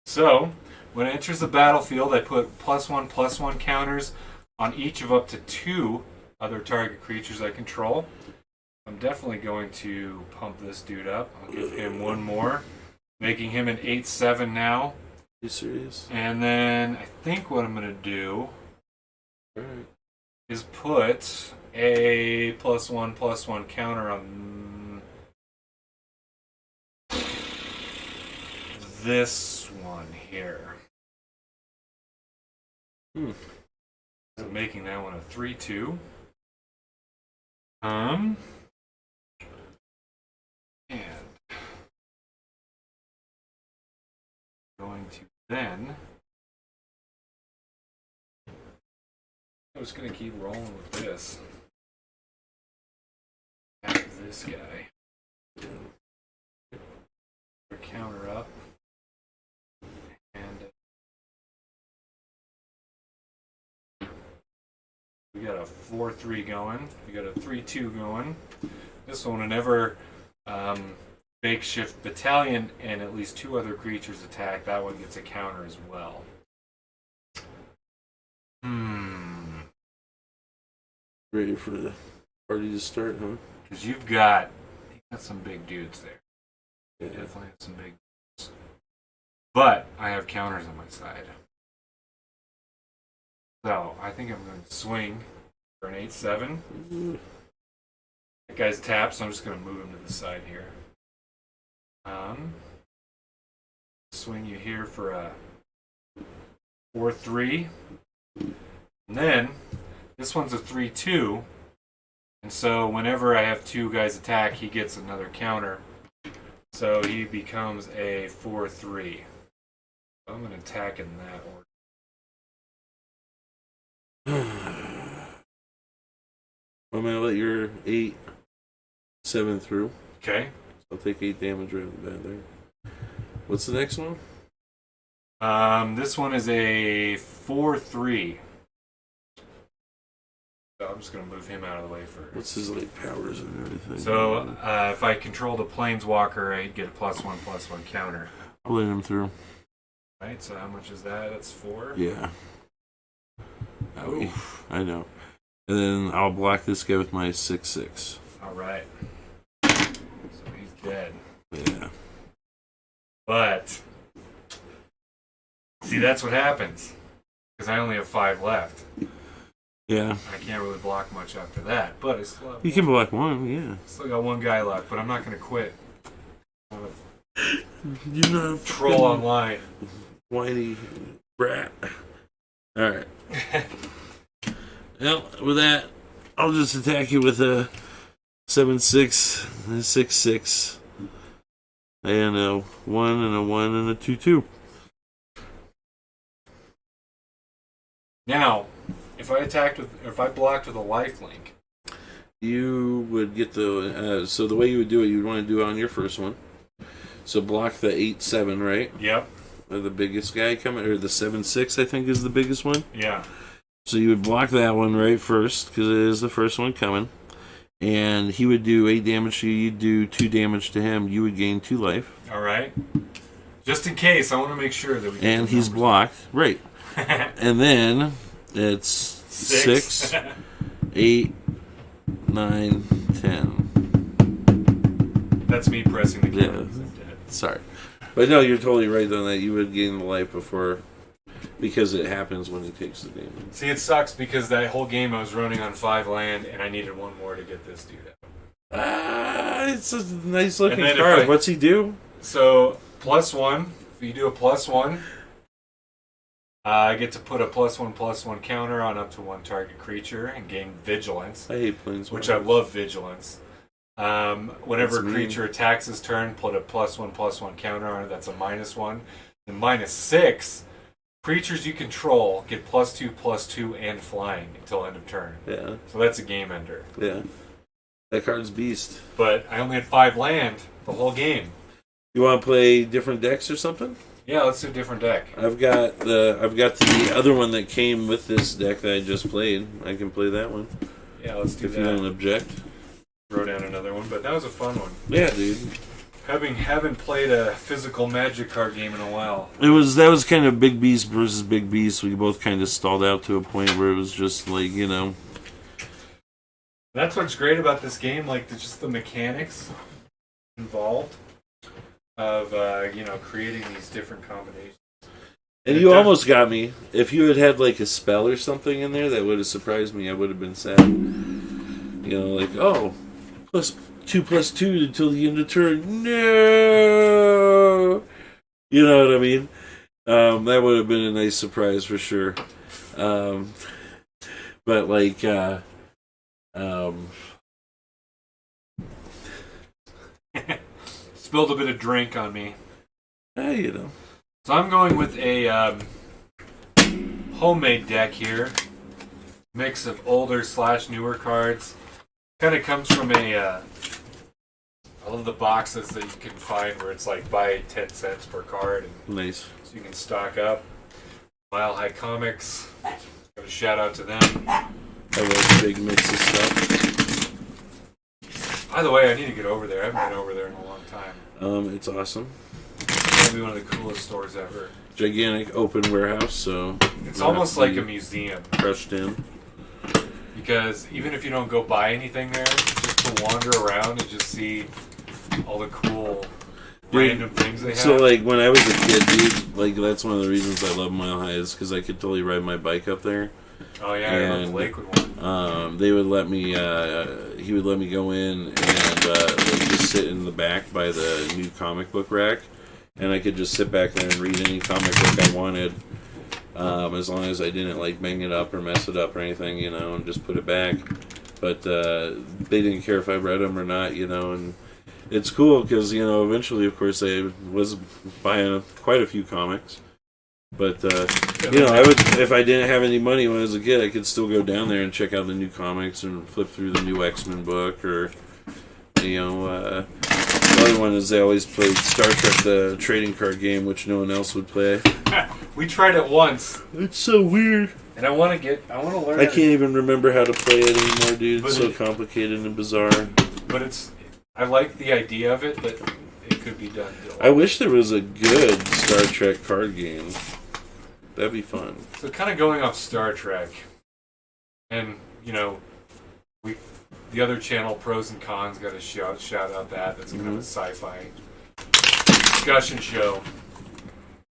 S2: So, when it enters the battlefield, I put +1/+1 counters on each of up to 2 other target creatures I control. I'm definitely going to pump this dude up. I'll give him 1 more, making him an 8/7 now.
S1: Are you serious?
S2: And then I think what I'm going to do
S1: Alright.
S2: is put a +1/+1 counter on this one here. So making that one a 3/2. And going to then I'm just gonna keep rolling with this. Add this guy. Counter up. And We got a 4-3 going. We got a 3-2 going. This one, whenever makeshift battalion and at least 2 other creatures attack, that one gets a counter as well.
S1: Ready for the party to start, huh?
S2: Because you got some big dudes there.
S1: Yeah.
S2: Definitely have some big dudes. But I have counters on my side. So I think I'm going to swing for an 8-7. That guy's tapped, so I'm just going to move him to the side here. Swing you here for a 4-3. And then this one's a 3-2. And so whenever I have 2 guys attack, he gets another counter. So he becomes a 4-3. So I'm going to attack in that order.
S1: I'm going to let your 8-7 through.
S2: Okay.
S1: So I'll take 8 damage right off the bat there. What's the next one?
S2: This one is a 4-3. So I'm just going to move him out of the way first.
S1: What's his powers and everything?
S2: So if I control the planeswalker, I'd get a +1/+1 counter.
S1: I'll let him through.
S2: Right, so how much is that? That's 4?
S1: Yeah. I know. And then I'll block this guy with my 6/6.
S2: Alright. So he's dead.
S1: Yeah.
S2: But, see, that's what happens. Because I only have 5 left.
S1: Yeah.
S2: I can't really block much after that. But I still have
S1: You can block one, yeah.
S2: Still got 1 guy left, but I'm not going to quit.
S1: You're not a
S2: troll online.
S1: Whiny brat. Alright. Well, with that, I'll just attack you with a 7/6, a 6/6, and a 1 and a 1 and a 2/2.
S2: Now, if I blocked with a lifelink,
S1: you would get the so the way you would do it, you would want to do it on your first one. So block the 8/7, right?
S2: Yep.
S1: Or the biggest guy coming, or the 7/6, I think is the biggest one.
S2: Yeah.
S1: So you would block that one right first, because it is the first one coming. And he would do 8 damage to you, you'd do 2 damage to him, you would gain 2 life.
S2: Alright. Just in case, I want to make sure that we get
S1: and he's blocked. Right. And then it's 6, 8, 9, 10.
S2: That's me pressing the
S1: Yeah.
S2: key.
S1: Sorry. But no, you're totally right on that. You would gain the life before, because it happens when he takes the damage.
S2: See, it sucks because that whole game I was running on 5 land and I needed 1 more to get this dude out.
S1: It's a nice looking
S2: And then
S1: card. What's he do?
S2: So, +1. If you do a +1, I get to put a +1/+1 counter on up to 1 target creature and gain vigilance.
S1: I hate Planeswalkers.
S2: Which I love vigilance. Whenever a
S1: That's
S2: creature attacks his turn, put a +1/+1 counter on it. That's a -1. And -6, creatures you control get +2/+2 and flying until end of turn.
S1: Yeah.
S2: So that's a game ender.
S1: Yeah. That card's beast.
S2: But I only had 5 land the whole game.
S1: You want to play different decks or something?
S2: Yeah, let's do a different deck.
S1: I've got the other one that came with this deck that I just played. I can play that one.
S2: Yeah, let's do
S1: if
S2: that.
S1: you don't object.
S2: Throw down another one, but that was a fun one.
S1: Yeah, dude.
S2: Haven't played a physical Magic card game in a while.
S1: That was kind of Big Beast versus Big Beast. We both kind of stalled out to a point where it was just like, you know.
S2: That's what's great about this game, like just the mechanics involved of creating these different combinations.
S1: And you almost got me. If you had like a spell or something in there, that would have surprised me. I would have been sad. You know, like, oh, +2/+2 until the end of turn. No! You know what I mean? That would have been a nice surprise for sure. But like,
S2: spilled a bit of drink on me.
S1: you know.
S2: So I'm going with a homemade deck here. Mix of older / newer cards. Kind of comes from I love the boxes that you can find where it's like buy 10 cents per card. And
S1: Nice.
S2: so you can stock up. Mile High Comics. Got a shout out to them.
S1: have a big mix of stuff.
S2: By the way, I need to get over there. I haven't been over there in a long time.
S1: It's awesome.
S2: It's gonna be one of the coolest stores ever.
S1: Gigantic open warehouse, so
S2: it's almost like a museum.
S1: Crushed in.
S2: Because even if you don't go buy anything there, just to wander around and just see all the cool random things they have.
S1: So, like, when I was a kid, dude, like, that's one of the reasons I love Mile High is because I could totally ride my bike up there.
S2: Oh, yeah, I love the Lakewood one.
S1: They would let me, he would let me go in and like, just sit in the back by the new comic book rack. And I could just sit back there and read any comic book I wanted. As long as I didn't, like, bang it up or mess it up or anything, you know, and just put it back. But they didn't care if I read them or not, you know, and it's cool because, you know, eventually, of course, I was buying quite a few comics. But, you know, I would, if I didn't have any money when I was a kid, I could still go down there and check out the new comics and flip through the new X-Men book or, you know, the other one is they always played Star Trek, the trading card game, which no one else would play.
S2: We tried it once.
S1: It's so weird.
S2: And I want to learn.
S1: I can't even remember how to play it anymore, dude. It's so complicated and bizarre.
S2: But I like the idea of it, but it could be done.
S1: I wish there was a good Star Trek card game. That'd be fun.
S2: So kind of going off Star Trek, and, you know, the other channel, Pros and Cons, got a shout out that's kind of a sci-fi discussion show.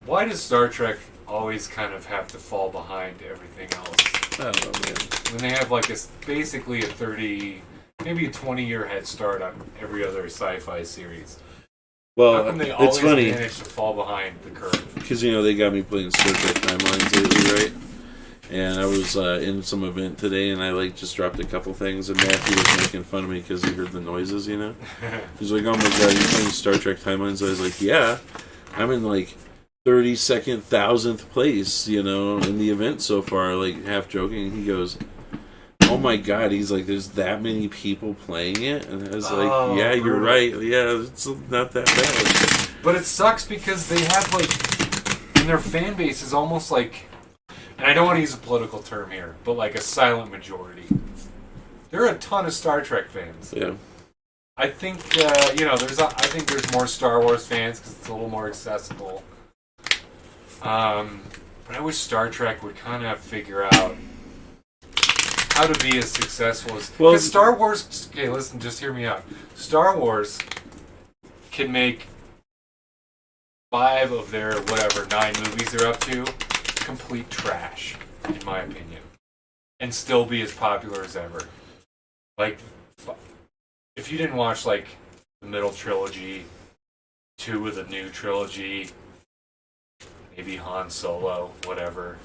S2: Why does Star Trek always kind of have to fall behind everything else?
S1: I don't know, man.
S2: When they have like basically a 30, maybe a 20-year head start on every other sci-fi series.
S1: Well,
S2: how come they always
S1: it's funny
S2: manage to fall behind the curve?
S1: because, you know, they got me playing Star Trek Timelines lately, right? And I was in some event today, and I like just dropped a couple things, and Matthew was making fun of me because he heard the noises, you know? He's like, "Oh my god, you're playing Star Trek Timelines?" I was like, "Yeah, I'm in like 32nd, 1000th place, you know, in the event so far," like half joking. He goes, "Oh my god," he's like, "there's that many people playing it?" And I was like, "Yeah, you're right. Yeah, it's not that bad."
S2: But it sucks because they have like, and their fan base is almost like, and I don't want to use a political term here, but like a silent majority. There are a ton of Star Trek fans.
S1: Yeah.
S2: I think you know, I think there's more Star Wars fans because it's a little more accessible. But I wish Star Trek would kind of figure out how to be as successful as. Because Star Wars. Okay, listen, just hear me out. Star Wars can make 5 of their 9 movies they're up to complete trash, in my opinion, and still be as popular as ever. Like, if you didn't watch like the middle trilogy, 2 of the new trilogy, maybe Han Solo, whatever,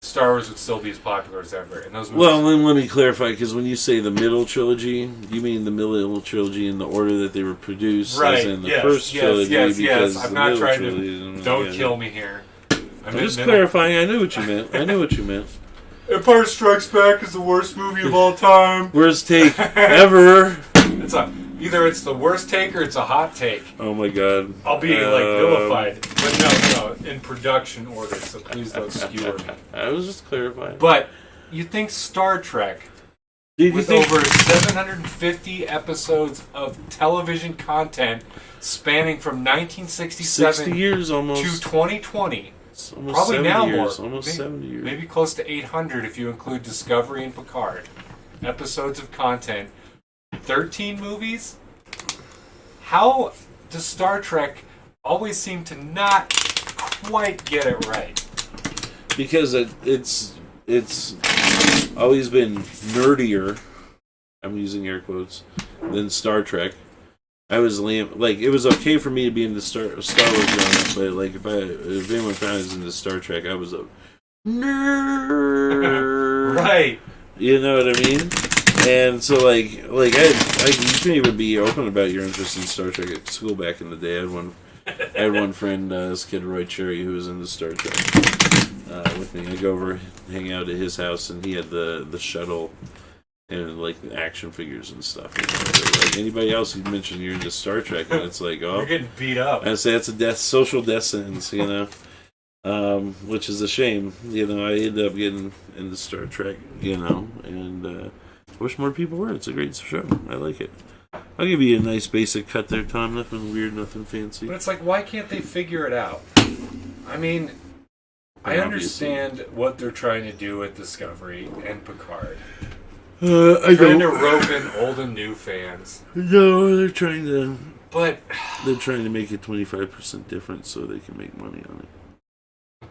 S2: Star Wars would still be as popular as ever. And those movies.
S1: Well, then let me clarify, because when you say the middle trilogy, you mean the middle trilogy in the order that they were produced,
S2: right?
S1: As in the first trilogy.
S2: Yes. I'm not trying to. Don't kill me here.
S1: I'm just clarifying. I knew what you meant.
S2: Empire Strikes Back is the worst movie of all time.
S1: Worst take ever.
S2: Either it's the worst take or it's a hot take.
S1: Oh my god.
S2: I'll be like vilified. But no, in production order, so please don't skewer me.
S1: I was just clarifying.
S2: But you think Star Trek, with over 750 episodes of television content spanning from 1967
S1: 60 years almost
S2: to 2020,
S1: almost
S2: probably now
S1: years,
S2: more,
S1: almost 70 years,
S2: maybe close to 800 if you include Discovery and Picard, episodes of content, 13 movies. How does Star Trek always seem to not quite get it right?
S1: Because it's always been nerdier, I'm using air quotes, than Star Trek. I was like, it was okay for me to be into Star Wars growing up, but like if anyone found I was into Star Trek, I was a nerd.
S2: Right.
S1: You know what I mean? And so like you couldn't even be open about your interest in Star Trek at school back in the day. I had one friend, this kid Roy Cherry, who was into Star Trek with me. I'd go over, hang out at his house, and he had the shuttle and like the action figures and stuff. You know? Like anybody else, you'd mention you're into Star Trek, and it's like, oh,
S2: you're getting beat up.
S1: I say that's a social death sentence, you know. which is a shame. I ended up getting into Star Trek, and I wish more people were. It's a great show. I like it. I'll give you a nice basic cut there, Tom. Nothing weird, nothing fancy.
S2: But it's like, why can't they figure it out? I mean, I understand what they're trying to do with Discovery and Picard. Trying to rope in old and new fans.
S1: No, they're trying to.
S2: But
S1: they're trying to make it 25% different so they can make money on it.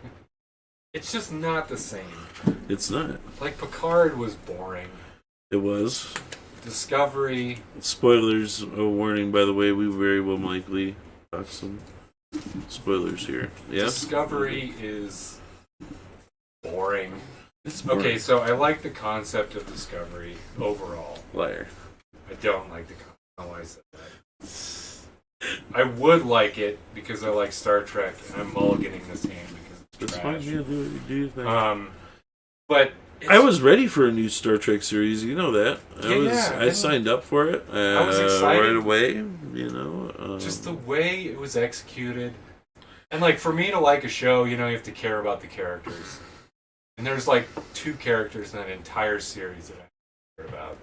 S2: It's just not the same.
S1: It's not.
S2: Like, Picard was boring.
S1: It was.
S2: Discovery.
S1: Spoilers, a warning, by the way. We very well likely talk some spoilers here. Yeah.
S2: Discovery is boring.
S1: It's boring.
S2: Okay, so I like the concept of Discovery overall.
S1: Liar.
S2: I don't like the concept. I don't know why I said that. I would like it because I like Star Trek, and I'm mulliganing this hand because it's
S1: That's
S2: trash.
S1: fine. Yeah, do your thing.
S2: But
S1: I was ready for a new Star Trek series. You know that.
S2: Yeah,
S1: I signed up for it.
S2: I was excited
S1: right away.
S2: Just the way it was executed, and like for me to like a show, you have to care about the characters. And there's like 2 characters in that entire series that I cared about.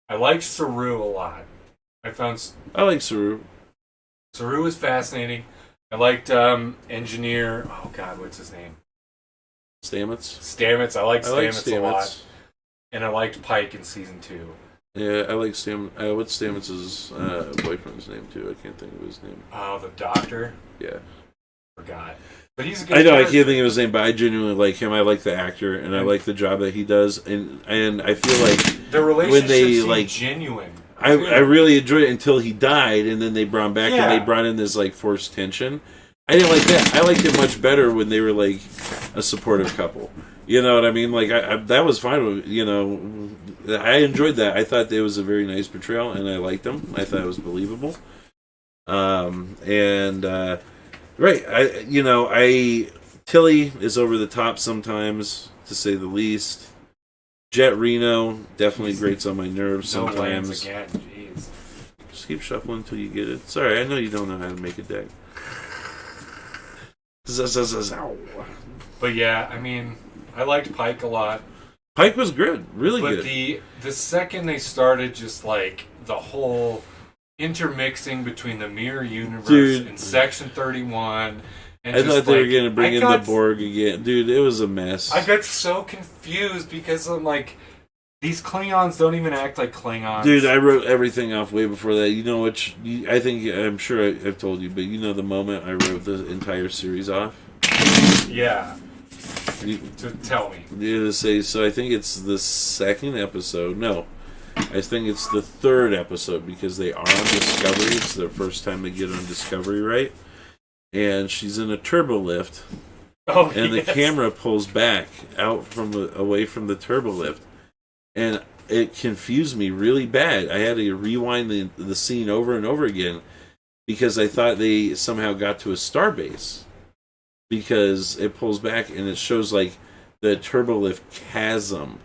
S2: I liked Saru a lot.
S1: I like Saru.
S2: Saru was fascinating. I liked Engineer. Oh God, what's his name?
S1: Stamets.
S2: I liked Stamets a lot.
S1: Stamets.
S2: And I liked Pike in season 2.
S1: Yeah, I like Stamets. What's Stamets' boyfriend's name too? I can't think of his name.
S2: Oh, the Doctor.
S1: Yeah.
S2: Forgot. But he's a good
S1: I know,
S2: character.
S1: I can't think of his name, but I genuinely like him. I like the actor, and I like the job that he does, and I feel like
S2: the relationship
S1: when they
S2: seemed genuine.
S1: I really enjoyed it until he died, and then they brought him back, and they brought in this like forced tension. I didn't like that. I liked it much better when they were like a supportive couple. You know what I mean? Like that was fine with I enjoyed that. I thought it was a very nice portrayal, and I liked him. I thought it was believable. Right. Tilly is over the top sometimes, to say the least. Jet Reno definitely grates on my nerves sometimes.
S2: No again, jeez.
S1: Just keep shuffling until you get it. Sorry, I know you don't know how to make a deck.
S2: But yeah, I mean, I liked Pike a lot.
S1: Pike was good, really good.
S2: But the second they started just like the whole intermixing between the mirror universe and Section 31, and
S1: I thought they were going to bring in the Borg again. Dude, it was a mess.
S2: I got so confused because I'm like, these Klingons don't even act like Klingons.
S1: Dude, I wrote everything off way before that. You know what? I'm sure I've told you, but the moment I wrote the entire series off?
S2: Yeah. To tell me.
S1: To say, so I think it's the second episode. No. I think it's the third episode because they are on Discovery. It's their first time they get on Discovery, right? And she's in a turbo lift.
S2: Oh,
S1: and the camera pulls back out away from the turbo lift. And it confused me really bad. I had to rewind the scene over and over again because I thought they somehow got to a starbase. Because it pulls back and it shows like the turbo lift chasm.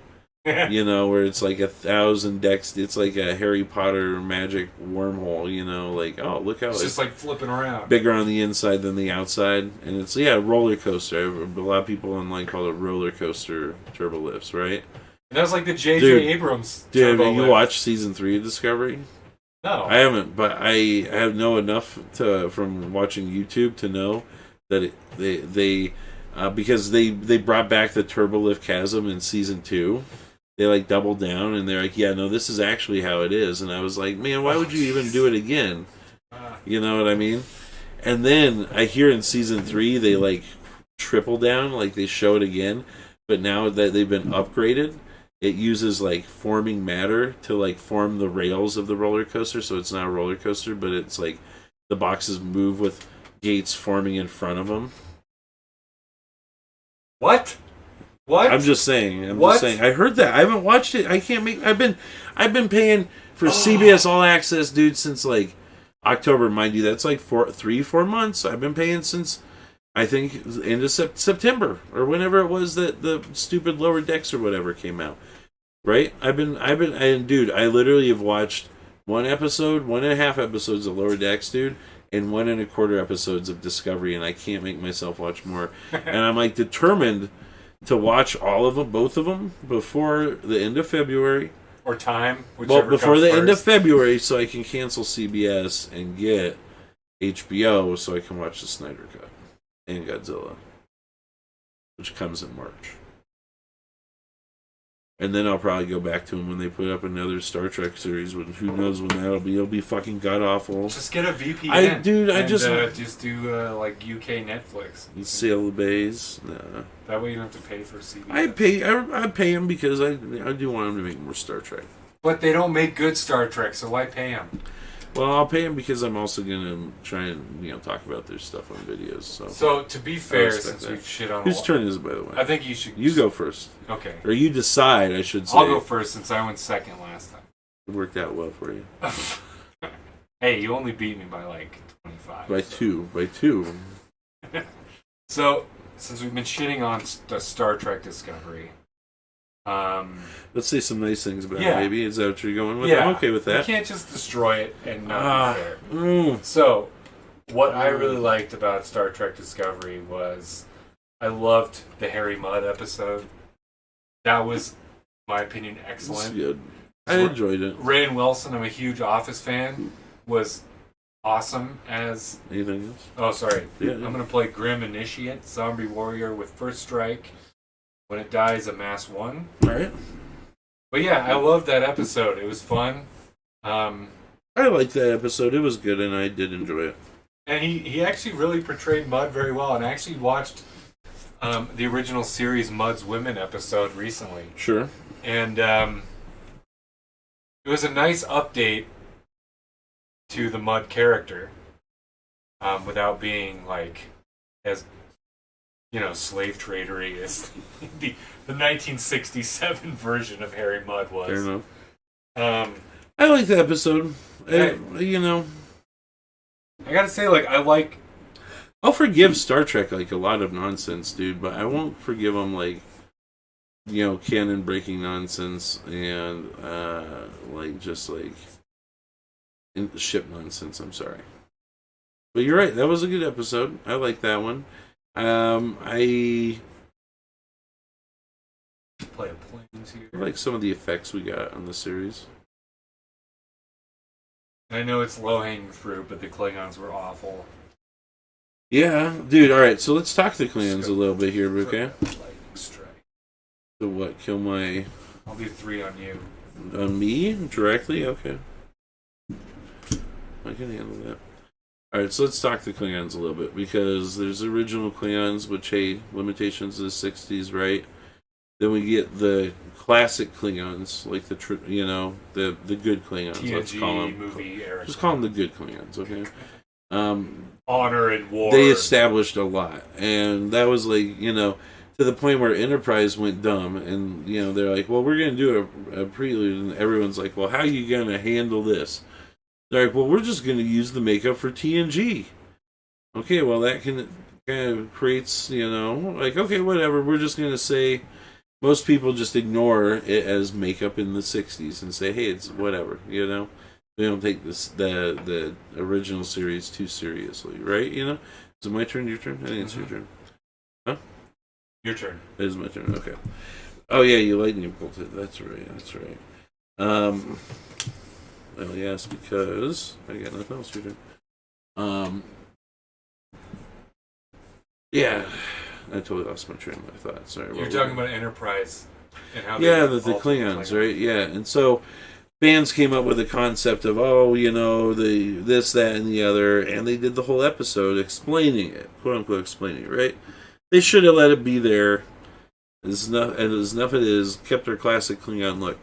S1: Where it's like 1,000 decks. It's like a Harry Potter magic wormhole, like, oh, look how
S2: it's just like flipping around.
S1: Bigger on the inside than the outside. And it's, a roller coaster. A lot of people online call it roller coaster turbo lifts, right?
S2: And that was like the J.J. Abrams turbo
S1: have you
S2: lift.
S1: watched season 3 of Discovery?
S2: No.
S1: I haven't, but I have know enough from watching YouTube to know that they because they brought back the turbo lift chasm in season 2. They like doubled down and they're like, yeah, no, this is actually how it is. And I was like, man, why would you even do it again? You know what I mean? And then I hear in season 3 they like triple down, like they show it again. But now that they've been upgraded, it uses like forming matter to like form the rails of the roller coaster. So it's not a roller coaster, but it's like the boxes move with gates forming in front of them.
S2: What?
S1: I'm just saying. I heard that. I haven't watched it. I can't make. I've been paying for CBS All Access, dude, since like October. Mind you, that's like 4 months. I've been paying since I think end of September or whenever it was that the stupid Lower Decks or whatever came out. Right? I've been, and dude, I literally have watched 1 episode, 1.5 episodes of Lower Decks, dude, and 1.25 episodes of Discovery, and I can't make myself watch more. And I'm like determined to watch all of them, both of them, before the end of February.
S2: Or time,
S1: Well,
S2: whichever
S1: before
S2: comes
S1: the
S2: first.
S1: end of February, so I can cancel CBS and get HBO, so I can watch the Snyder Cut and Godzilla, which comes in March. And then I'll probably go back to them when they put up another Star Trek series. When who knows when that'll be? It'll be fucking god awful.
S2: Just get a VPN.
S1: I
S2: just do like UK Netflix.
S1: You sail the bays. Nah.
S2: That way you don't have to pay for CBS.
S1: I pay them because I do want them to make more Star Trek.
S2: But they don't make good Star Trek, so why pay them?
S1: Well, I'll pay them because I'm also gonna try and talk about their stuff on videos.
S2: So to be fair, since we've shit on
S1: whose turn is it, by the way?
S2: I think you should.
S1: You go first.
S2: Okay.
S1: Or you decide, I should say.
S2: I'll go first since I went second last time.
S1: It worked out well for you.
S2: Hey, you only beat me by like 25.
S1: By two.
S2: So, since we've been shitting on the Star Trek Discovery,
S1: let's say some nice things about
S2: yeah.
S1: it, maybe. Is that what you're going with?
S2: Yeah.
S1: I'm okay with that.
S2: You can't just destroy it and not be fair. So, what I really liked about Star Trek Discovery was I loved the Harry Mudd episode. That was, in my opinion, excellent.
S1: It's good. I enjoyed it.
S2: Rainn Wilson, I'm a huge Office fan, was awesome as...
S1: Anything else?
S2: Oh, sorry.
S1: Yeah.
S2: I'm going to play Grim Initiate, Zombie Warrior with First Strike. When it dies, amass 1.
S1: Alright.
S2: But yeah, I loved that episode. It was fun.
S1: I liked that episode. It was good, and I did enjoy it.
S2: And he actually really portrayed Mudd very well. And I actually watched the original series Mudd's Women episode recently.
S1: Sure.
S2: And it was a nice update to the Mudd character without being like as slave tradery as the 1967 version of Harry Mudd was.
S1: Fair enough. I like the episode. I
S2: gotta say,
S1: I'll forgive Star Trek a lot of nonsense, dude, but I won't forgive them canon breaking nonsense and ship nonsense. I'm sorry, but you're right. That was a good episode. I like that one. I
S2: play planes here.
S1: I like some of the effects we got on the series.
S2: I know it's low-hanging fruit, but the Klingons were awful.
S1: Yeah, dude. All right, so let's talk to Klingons a little bit here, okay?
S2: Lightning strike.
S1: So what? Kill my...
S2: I'll do 3 on you.
S1: On me? Directly? Okay. I can handle that. Alright, so let's talk to Klingons a little bit, because there's original Klingons, which, hey, limitations of the 60s, right? Then we get the classic Klingons, like the good Klingons, let's call them.
S2: Movie era.
S1: Just call them the good Klingons, okay?
S2: Honor and war.
S1: They established a lot, and that was to the point where Enterprise went dumb, and they're like, well, we're going to do a prelude, and everyone's like, well, how are you going to handle this? They're like, well, we're just going to use the makeup for TNG. Okay, well, that kind of creates, okay, whatever, we're just going to say, most people just ignore it as makeup in the 60s and say, hey, it's whatever, They don't take the original series too seriously, right? Is it my turn, your turn? I think it's your turn. Huh?
S2: Your turn.
S1: It is my turn, okay. Oh, yeah, you lightning bolted. That's right. Well, yes, because I got nothing else, your turn. Yeah, I totally lost my train of thought. Sorry.
S2: You're talking about Enterprise and how
S1: the Klingons, right? Yeah, and so fans came up with the concept of the this, that, and the other, and they did the whole episode explaining it, quote unquote, explaining it, right? They should have let it be there. As enough it is, kept their classic Klingon look.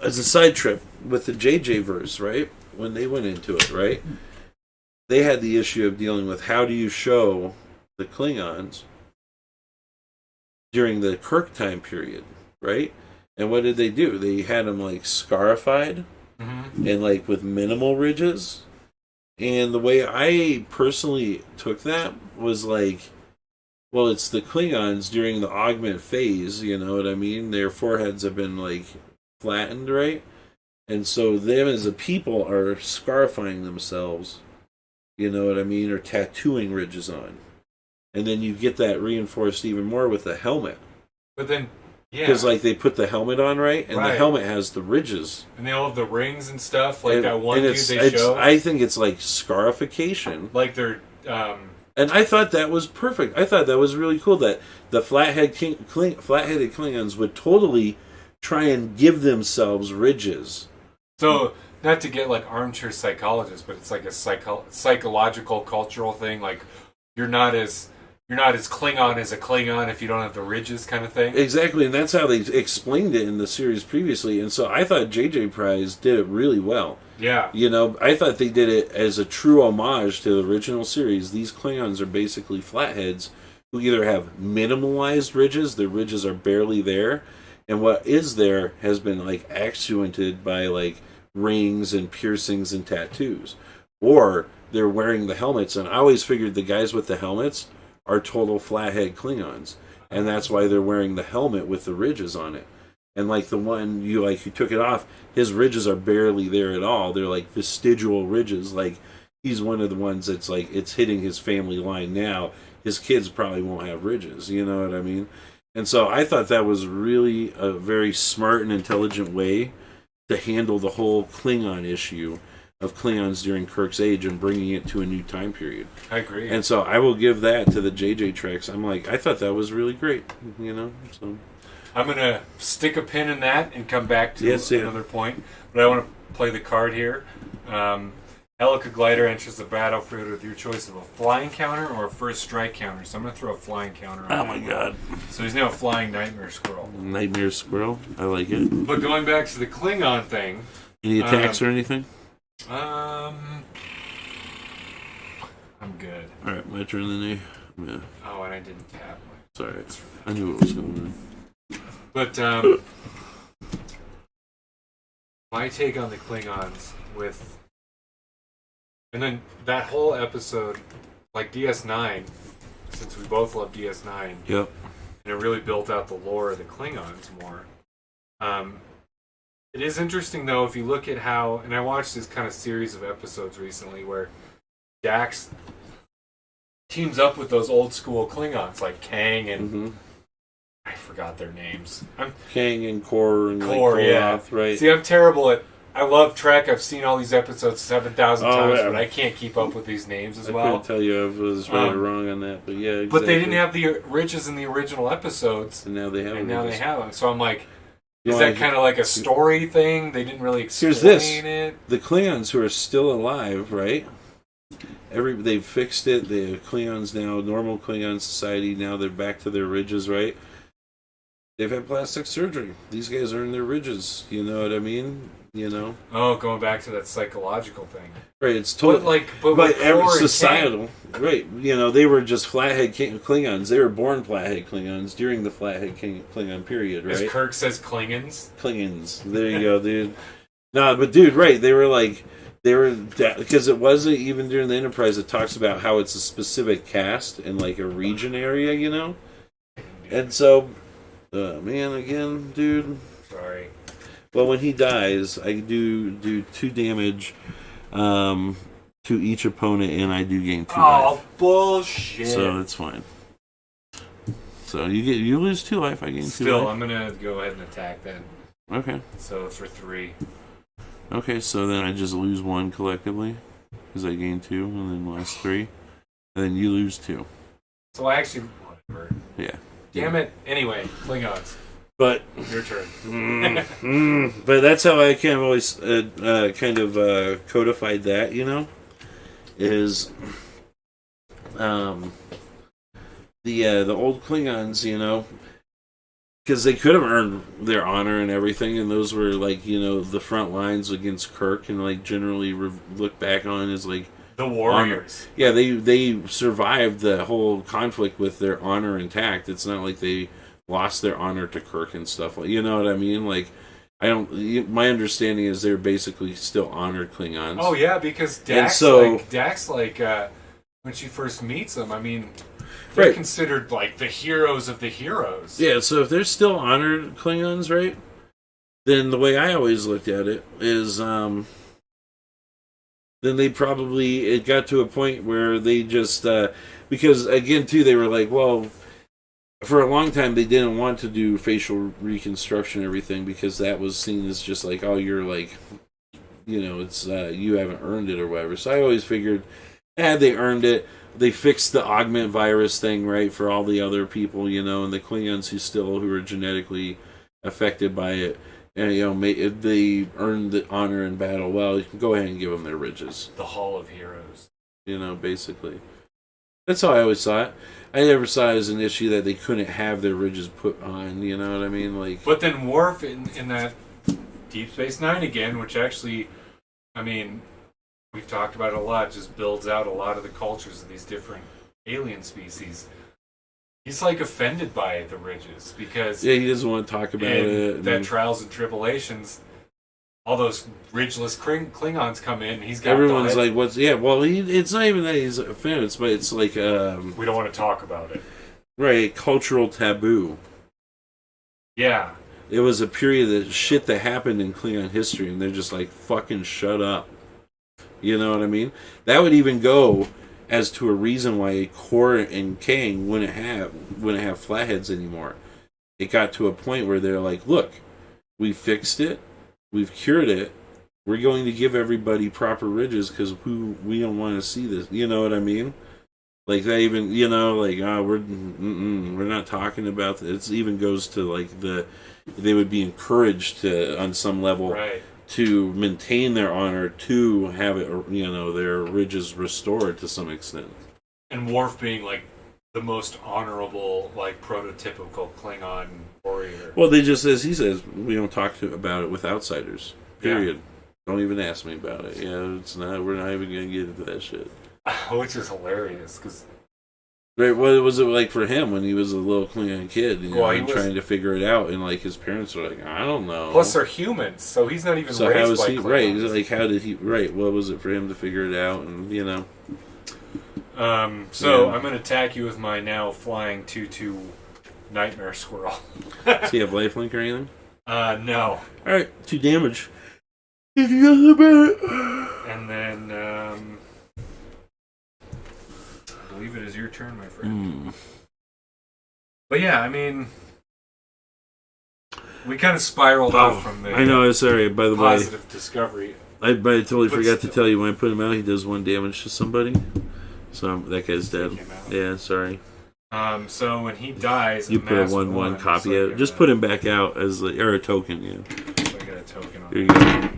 S1: As a side trip with the JJ verse, right? When they went into it, right? They had the issue of dealing with how do you show the Klingons during the Kirk time period, right? And what did they do? They had them scarified and with minimal ridges. And the way I personally took that was well, it's the Klingons during the augment phase, you know what I mean? Their foreheads have been flattened, right? And so them as a people are scarifying themselves, you know what I mean, or tattooing ridges on. And then you get that reinforced even more with the helmet.
S2: But then, yeah.
S1: Because, like, they put the helmet on, right? And
S2: Right.
S1: the helmet has the ridges.
S2: And they all have the rings and stuff. Like
S1: And-
S2: that one
S1: and
S2: dude they
S1: it's,
S2: show.
S1: I think it's like scarification.
S2: Like they're...
S1: And I thought that was perfect. I thought that was really cool that the flatheaded Klingons would totally try and give themselves ridges.
S2: So, not to get like armchair psychologists, but it's like a psychological, cultural thing. Like you're not as Klingon as a Klingon if you don't have the ridges, kind of thing.
S1: Exactly, and that's how they explained it in the series previously. And so I thought J.J. Price did it really well.
S2: Yeah.
S1: You know, I thought they did it as a true homage to the original series. These Klingons are basically flatheads who either have minimalized ridges, their ridges are barely there, and what is there has been like accentuated by like rings and piercings and tattoos. Or they're wearing the helmets, and I always figured the guys with the helmets are total flathead Klingons. And that's why they're wearing the helmet with the ridges on it. And like the one you took it off, his ridges are barely there at all. They're like vestigial ridges. Like he's one of the ones that's like it's hitting his family line now. His kids probably won't have ridges. You know what I mean? And so I thought that was really a very smart and intelligent way to handle the whole Klingon issue of Klingons during Kirk's age and bringing it to a new time period.
S2: I agree.
S1: And so I will give that to the JJ Treks. I'm like, I thought that was really great. You know, so
S2: I'm going to stick a pin in that and come back to another point. But I want to play the card here. Helica Glider enters the battlefield with your choice of a flying counter or a first strike counter. So I'm going to throw a flying counter on
S1: oh my god.
S2: So he's now a flying Nightmare Squirrel.
S1: Nightmare Squirrel. I like it.
S2: But going back to the Klingon thing.
S1: Any attacks or anything?
S2: I'm good.
S1: Alright, my turn then. Yeah.
S2: Oh, and I didn't tap.
S1: Sorry. I knew what was going on.
S2: But my take on the Klingons with... And then that whole episode, like DS9, since we both love DS9,
S1: Yep.
S2: and it really built out the lore of the Klingons more. It is interesting, though, if you look at how... And I watched this kind of series of episodes recently where Dax teams up with those old school Klingons, like Kang and...
S1: Mm-hmm.
S2: I forgot their names.
S1: Kang and Kor and
S2: Kor, yeah.
S1: Right.
S2: See, I'm terrible at... I love Trek. I've seen all these episodes 7,000 times,
S1: yeah.
S2: but I can't keep up with these names as
S1: I
S2: well.
S1: couldn't tell you I was right or wrong on that, but yeah, exactly.
S2: But they didn't have the ridges in the original episodes,
S1: And now they have
S2: and now
S1: ridges.
S2: they have them. So I'm like,
S1: You
S2: is
S1: wanna-
S2: that kind of like a story thing? They didn't really explain
S1: Here's this.
S2: it.
S1: The Klingons who are still alive, right? They've fixed it. The Klingons now, normal Klingon society, now they're back to their ridges, right? They've had plastic surgery. These guys are in their ridges. You know what I mean? You know?
S2: Oh, going back to that psychological thing.
S1: Right, it's totally...
S2: But
S1: But
S2: Kor and
S1: societal, right? You know, they were just flathead Klingons. They were born flathead Klingons during the flathead Klingon period,
S2: Kang,
S1: right?
S2: as Kirk says, Klingons.
S1: Klingons. There you go, dude. No, but dude, right? They were because it wasn't even during the Enterprise. It talks about how it's a specific caste in like a region area, you know. And so, man, again, dude.
S2: Sorry.
S1: Well, when he dies, I do 2 damage to each opponent, and I do gain 2
S2: Oh,
S1: life.
S2: bullshit.
S1: So it's fine. So you lose 2 life. I gain 2
S2: Still,
S1: life.
S2: I'm gonna go ahead and attack then.
S1: Okay.
S2: So for 3.
S1: Okay, so then I just lose 1 collectively because I gain 2, and then last 3, and then you lose 2.
S2: So I actually whatever.
S1: Yeah.
S2: Damn it. Anyway, Klingons.
S1: But
S2: Your turn.
S1: but that's how I kind of always codified that, you know, is the old Klingons, you know, because they could have earned their honor and everything, and those were like, you know, the front lines against Kirk, and like generally look back on as like
S2: The Warriors.
S1: honor. Yeah, they survived the whole conflict with their honor intact. It's not like they lost their honor to Kirk and stuff. Like, you know what I mean? Like, my understanding is they're basically still honored Klingons.
S2: Oh yeah, because Dax, when she first meets them, I mean, they're
S1: Right.
S2: considered like the heroes of the heroes.
S1: Yeah, so if they're still honored Klingons, right? then the way I always looked at it is, then they probably, it got to a point where they just, because again, too, they were like, well, for a long time they didn't want to do facial reconstruction and everything because that was seen as just like, oh, you're like, it's, you haven't earned it or whatever. So I always figured, they earned it. They fixed the augment virus thing, right, for all the other people, and the Klingons who are genetically affected by it. And, they earned the honor in battle. Well, you can go ahead and give them their ridges.
S2: The Hall of Heroes.
S1: Basically. That's how I always saw it. I never saw it as an issue that they couldn't have their ridges put on, you know what I mean? Like,
S2: but then Worf in that Deep Space Nine again, which actually, I mean, we've talked about it a lot, just builds out a lot of the cultures of these different alien species. He's like offended by the ridges because
S1: he doesn't want to talk about it.
S2: That Trials and Tribulations, all those ridgeless Klingons come in. And he's got
S1: everyone's like, "What's?" Yeah, well, it's not even that he's offended, but it's like
S2: we don't want to talk about it.
S1: Right, cultural taboo.
S2: Yeah,
S1: it was a period of shit that happened in Klingon history, and they're just like, "Fucking shut up." You know what I mean? That would even go as to a reason why Kor and Kang wouldn't have flatheads anymore. It got to a point where they're like, "Look, we fixed it, we've cured it. We're going to give everybody proper ridges because we don't want to see this." You know what I mean? Like they even, we're not talking about this. It even goes to like they would be encouraged to on some level.
S2: Right.
S1: To maintain their honor, to have it, their ridges restored to some extent.
S2: And Worf being like the most honorable, like prototypical Klingon warrior.
S1: Well, he says, we don't talk about it with outsiders. Period. Yeah. Don't even ask me about it. It's not. We're not even going to get into that shit.
S2: Which is hilarious because.
S1: Right, what was it like for him when he was a little Klingon kid? Trying to figure it out, and like his parents were like, "I don't know."
S2: Plus, they're humans, so he's not even.
S1: So
S2: raised
S1: how was he?
S2: Klingons.
S1: Right, like how did he? Right, what was it for him to figure it out? And
S2: So I'm going to attack you with my now flying 2/2 nightmare squirrel.
S1: Does he have lifelink or anything?
S2: No.
S1: All right, 2 damage. If you got the bit.
S2: And then. I believe it is your turn, my friend. But yeah, I mean, we kind of spiraled off from the.
S1: I know. Sorry. By the way,
S2: positive discovery.
S1: I totally forgot to tell you when I put him out, he does 1 damage to somebody. So that guy's dead. Yeah, sorry.
S2: So when he dies,
S1: you put a 1/1 copy out. Just put him back out as a token. Yeah.
S2: So I got a token on.
S1: Here you go.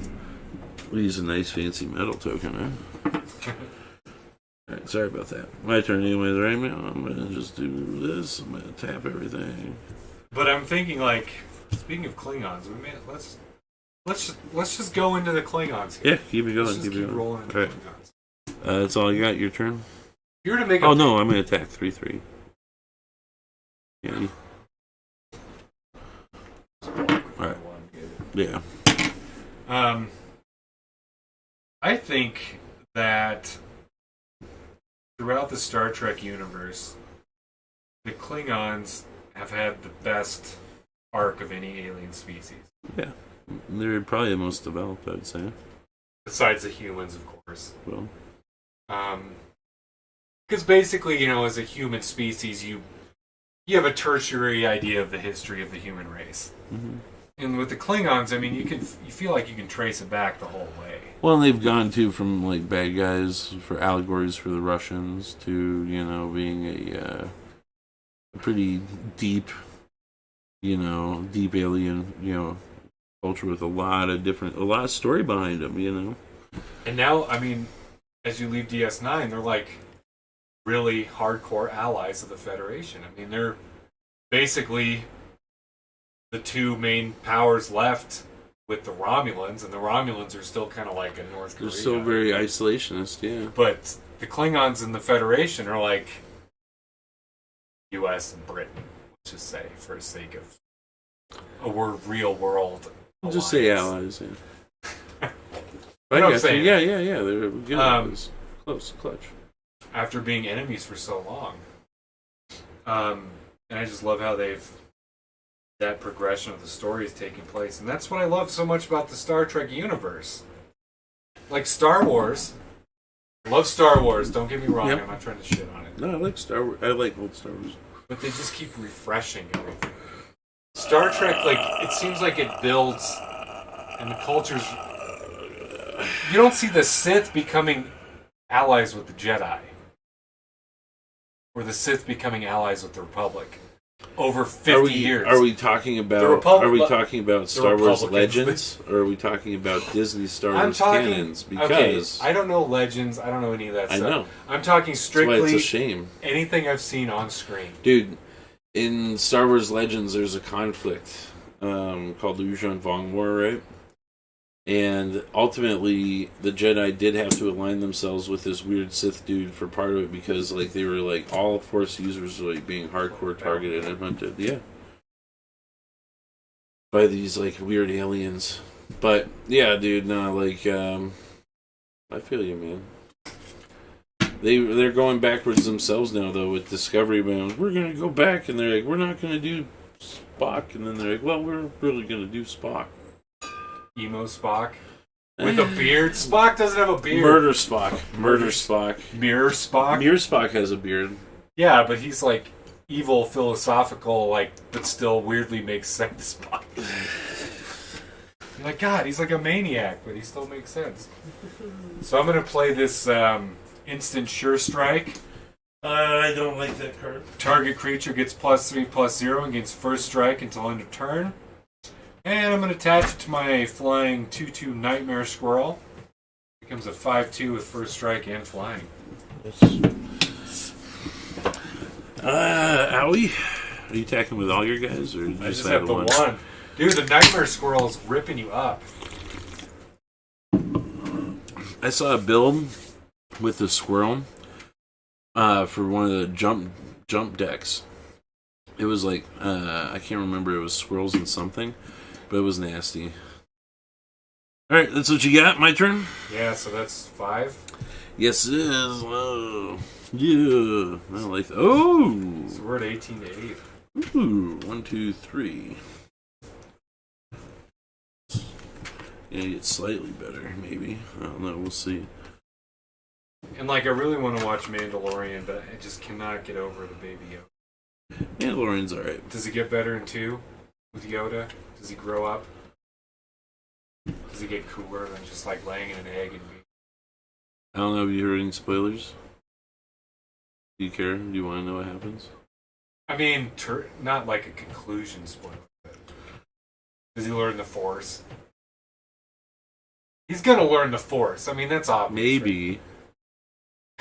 S1: We'll use a nice fancy metal token, huh? Alright, sorry about that. My turn anyways, right now. I'm gonna just do this. I'm gonna tap everything.
S2: But I'm thinking, like, speaking of Klingons, let's just go into the Klingons here.
S1: Yeah, keep it going.
S2: Let's just keep rolling into Klingons.
S1: That's all you got. Your turn.
S2: If you were to make
S1: no, I'm gonna attack 3/3. Yeah. Alright. Yeah.
S2: I think that throughout the Star Trek universe, the Klingons have had the best arc of any alien species.
S1: Yeah. They're probably the most developed, I'd say.
S2: Besides the humans, of course.
S1: Well.
S2: Because basically, as a human species, you have a tertiary idea of the history of the human race.
S1: Mm-hmm.
S2: And with the Klingons, I mean, you feel like you can trace it back the whole way.
S1: Well, and they've gone from like bad guys for allegories for the Russians to being a pretty deep alien culture with a lot of story behind them.
S2: And now, I mean, as you leave DS9, they're like really hardcore allies of the Federation. I mean, they're basically the 2 main powers left with the Romulans, and the Romulans are still kind of like a North Korea.
S1: They're still very isolationist, yeah.
S2: But the Klingons and the Federation are like U.S. and Britain, let's just say, for the sake of a real world alliance.
S1: Just say allies, yeah. I
S2: I'm saying.
S1: Yeah. They're good allies. Close, clutch.
S2: After being enemies for so long. And I just love how they've that progression of the story is taking place. And that's what I love so much about the Star Trek universe. Like Star Wars. Love Star Wars, don't get me wrong,
S1: Yep.
S2: I'm not trying to shit on it.
S1: No, I like Star Wars. I like old Star Wars.
S2: But they just keep refreshing everything. Star Trek, like, it seems like it builds, and the cultures... You don't see the Sith becoming allies with the Jedi. Or the Sith becoming allies with the Republic. Over 50 years.
S1: Are we talking about? Are we talking about Star Wars Legends, or are we talking about Disney Star Wars canons? Because
S2: I don't know Legends. I don't know any of that stuff.
S1: I know.
S2: I'm talking strictly.
S1: That's why it's a shame.
S2: Anything I've seen on screen,
S1: dude. In Star Wars Legends, there's a conflict called the Yuuzhan Vong War, right? And ultimately, the Jedi did have to align themselves with this weird Sith dude for part of it because, like, they were like all Force users were like being hardcore targeted and hunted. Yeah, by these like weird aliens. But yeah, dude, no, like, I feel you, man. They're going backwards themselves now, though, with Discovery. Man, we're gonna go back, and they're like, we're not gonna do Spock, and then they're like, well, we're really gonna do Spock.
S2: Emo Spock with a beard. Spock doesn't have a beard.
S1: Murder Spock. Murder Spock.
S2: Mirror Spock.
S1: Mirror Spock has a beard.
S2: Yeah, but he's like evil, philosophical, like, but still weirdly makes sense. Spock. You're like, God, he's like a maniac, but he still makes sense. So I'm gonna play this instant sure strike.
S1: I don't like that card.
S2: Target creature gets +3/+0 against first strike until end of turn. And I'm going to attach it to my flying 2/2 Nightmare Squirrel. Becomes a 5/2 with first strike and flying.
S1: Owie? Are you attacking with all your guys, or
S2: I just have the one? Dude, the Nightmare Squirrel is ripping you up.
S1: I saw a build with the squirrel for one of the jump decks. It was like, I can't remember, it was squirrels and something. But it was nasty. Alright, that's what you got. My turn?
S2: Yeah, so that's 5.
S1: Yes, it is. Oh, yeah. I like that. Oh!
S2: So we're at 18 to 8.
S1: Ooh, 1, 2, 3. Yeah, get slightly better, maybe. I don't know. We'll see.
S2: And, like, I really want to watch Mandalorian, but I just cannot get over the Baby Yoda.
S1: Mandalorian's alright.
S2: Does it get better in 2 with Yoda? Does he grow up? Does he get cooler than just like laying in an egg and being...
S1: I don't know. Have you heard any spoilers? Do you care? Do you want to know what happens?
S2: I mean, not like a conclusion spoiler. But does he learn the Force? He's gonna learn the Force. I mean, that's obvious.
S1: Maybe.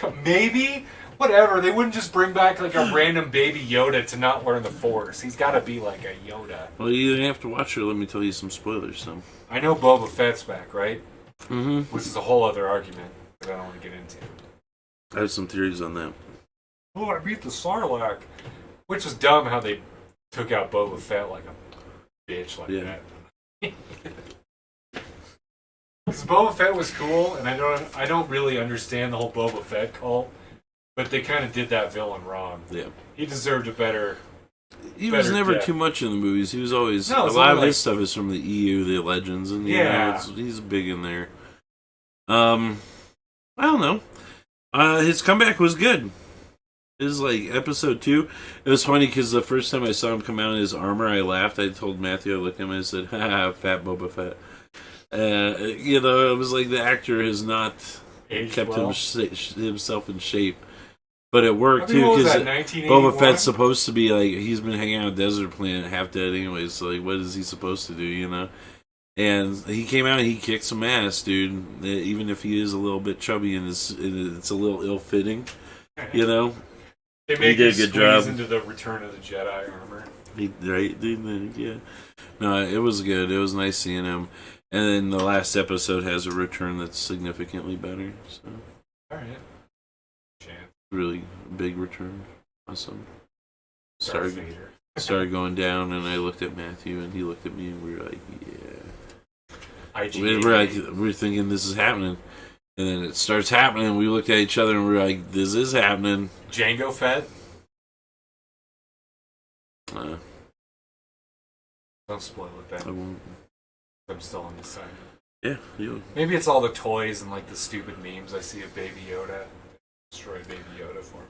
S2: Right? Maybe? Whatever. They wouldn't just bring back like a random baby Yoda to not learn the Force. He's got to be like a Yoda.
S1: Well, you didn't have to watch it. Let me tell you some spoilers, so.
S2: I know Boba Fett's back, right?
S1: Mm-hmm.
S2: Which is a whole other argument that I don't want to get into.
S1: I have some theories on that.
S2: Oh, I beat the Sarlacc. Which was dumb how they took out Boba Fett like a bitch like that. Because Boba Fett was cool, and I don't really understand the whole Boba Fett cult, but they kind of did that villain wrong.
S1: Yeah.
S2: He deserved a better...
S1: He was never too much in the movies. He was always... a lot of his stuff is from the EU, the Legends, and he's big in there. I don't know. His comeback was good. It was like episode 2. It was funny because the first time I saw him come out in his armor, I laughed. I told Matthew, I looked at him and I said, haha, fat Boba Fett. It was like the actor has not kept himself in shape. But it worked too, because Boba Fett's supposed to be like, he's been hanging out on Desert Planet half dead anyways, so like, what is he supposed to do, you know? And he came out and he kicked some ass, dude. Even if he is a little bit chubby and it's a little ill-fitting, you know?
S2: They make him squeeze into the Return of the Jedi armor.
S1: Right, dude? Yeah. No, it was good. It was nice seeing him. And then the last episode has a return that's significantly better, so.
S2: Alright.
S1: Really big return. Awesome. Started going down, and I looked at Matthew, and he looked at me, and we were like, yeah. We're thinking this is happening. And then it starts happening, we looked at each other, and we were like, this is happening.
S2: Jango Fett? Don't spoil it
S1: I
S2: then.
S1: won't.
S2: I'm still undecided.
S1: Yeah, you.
S2: Maybe it's all the toys and like the stupid memes I see of Baby Yoda. Destroy Baby Yoda for me.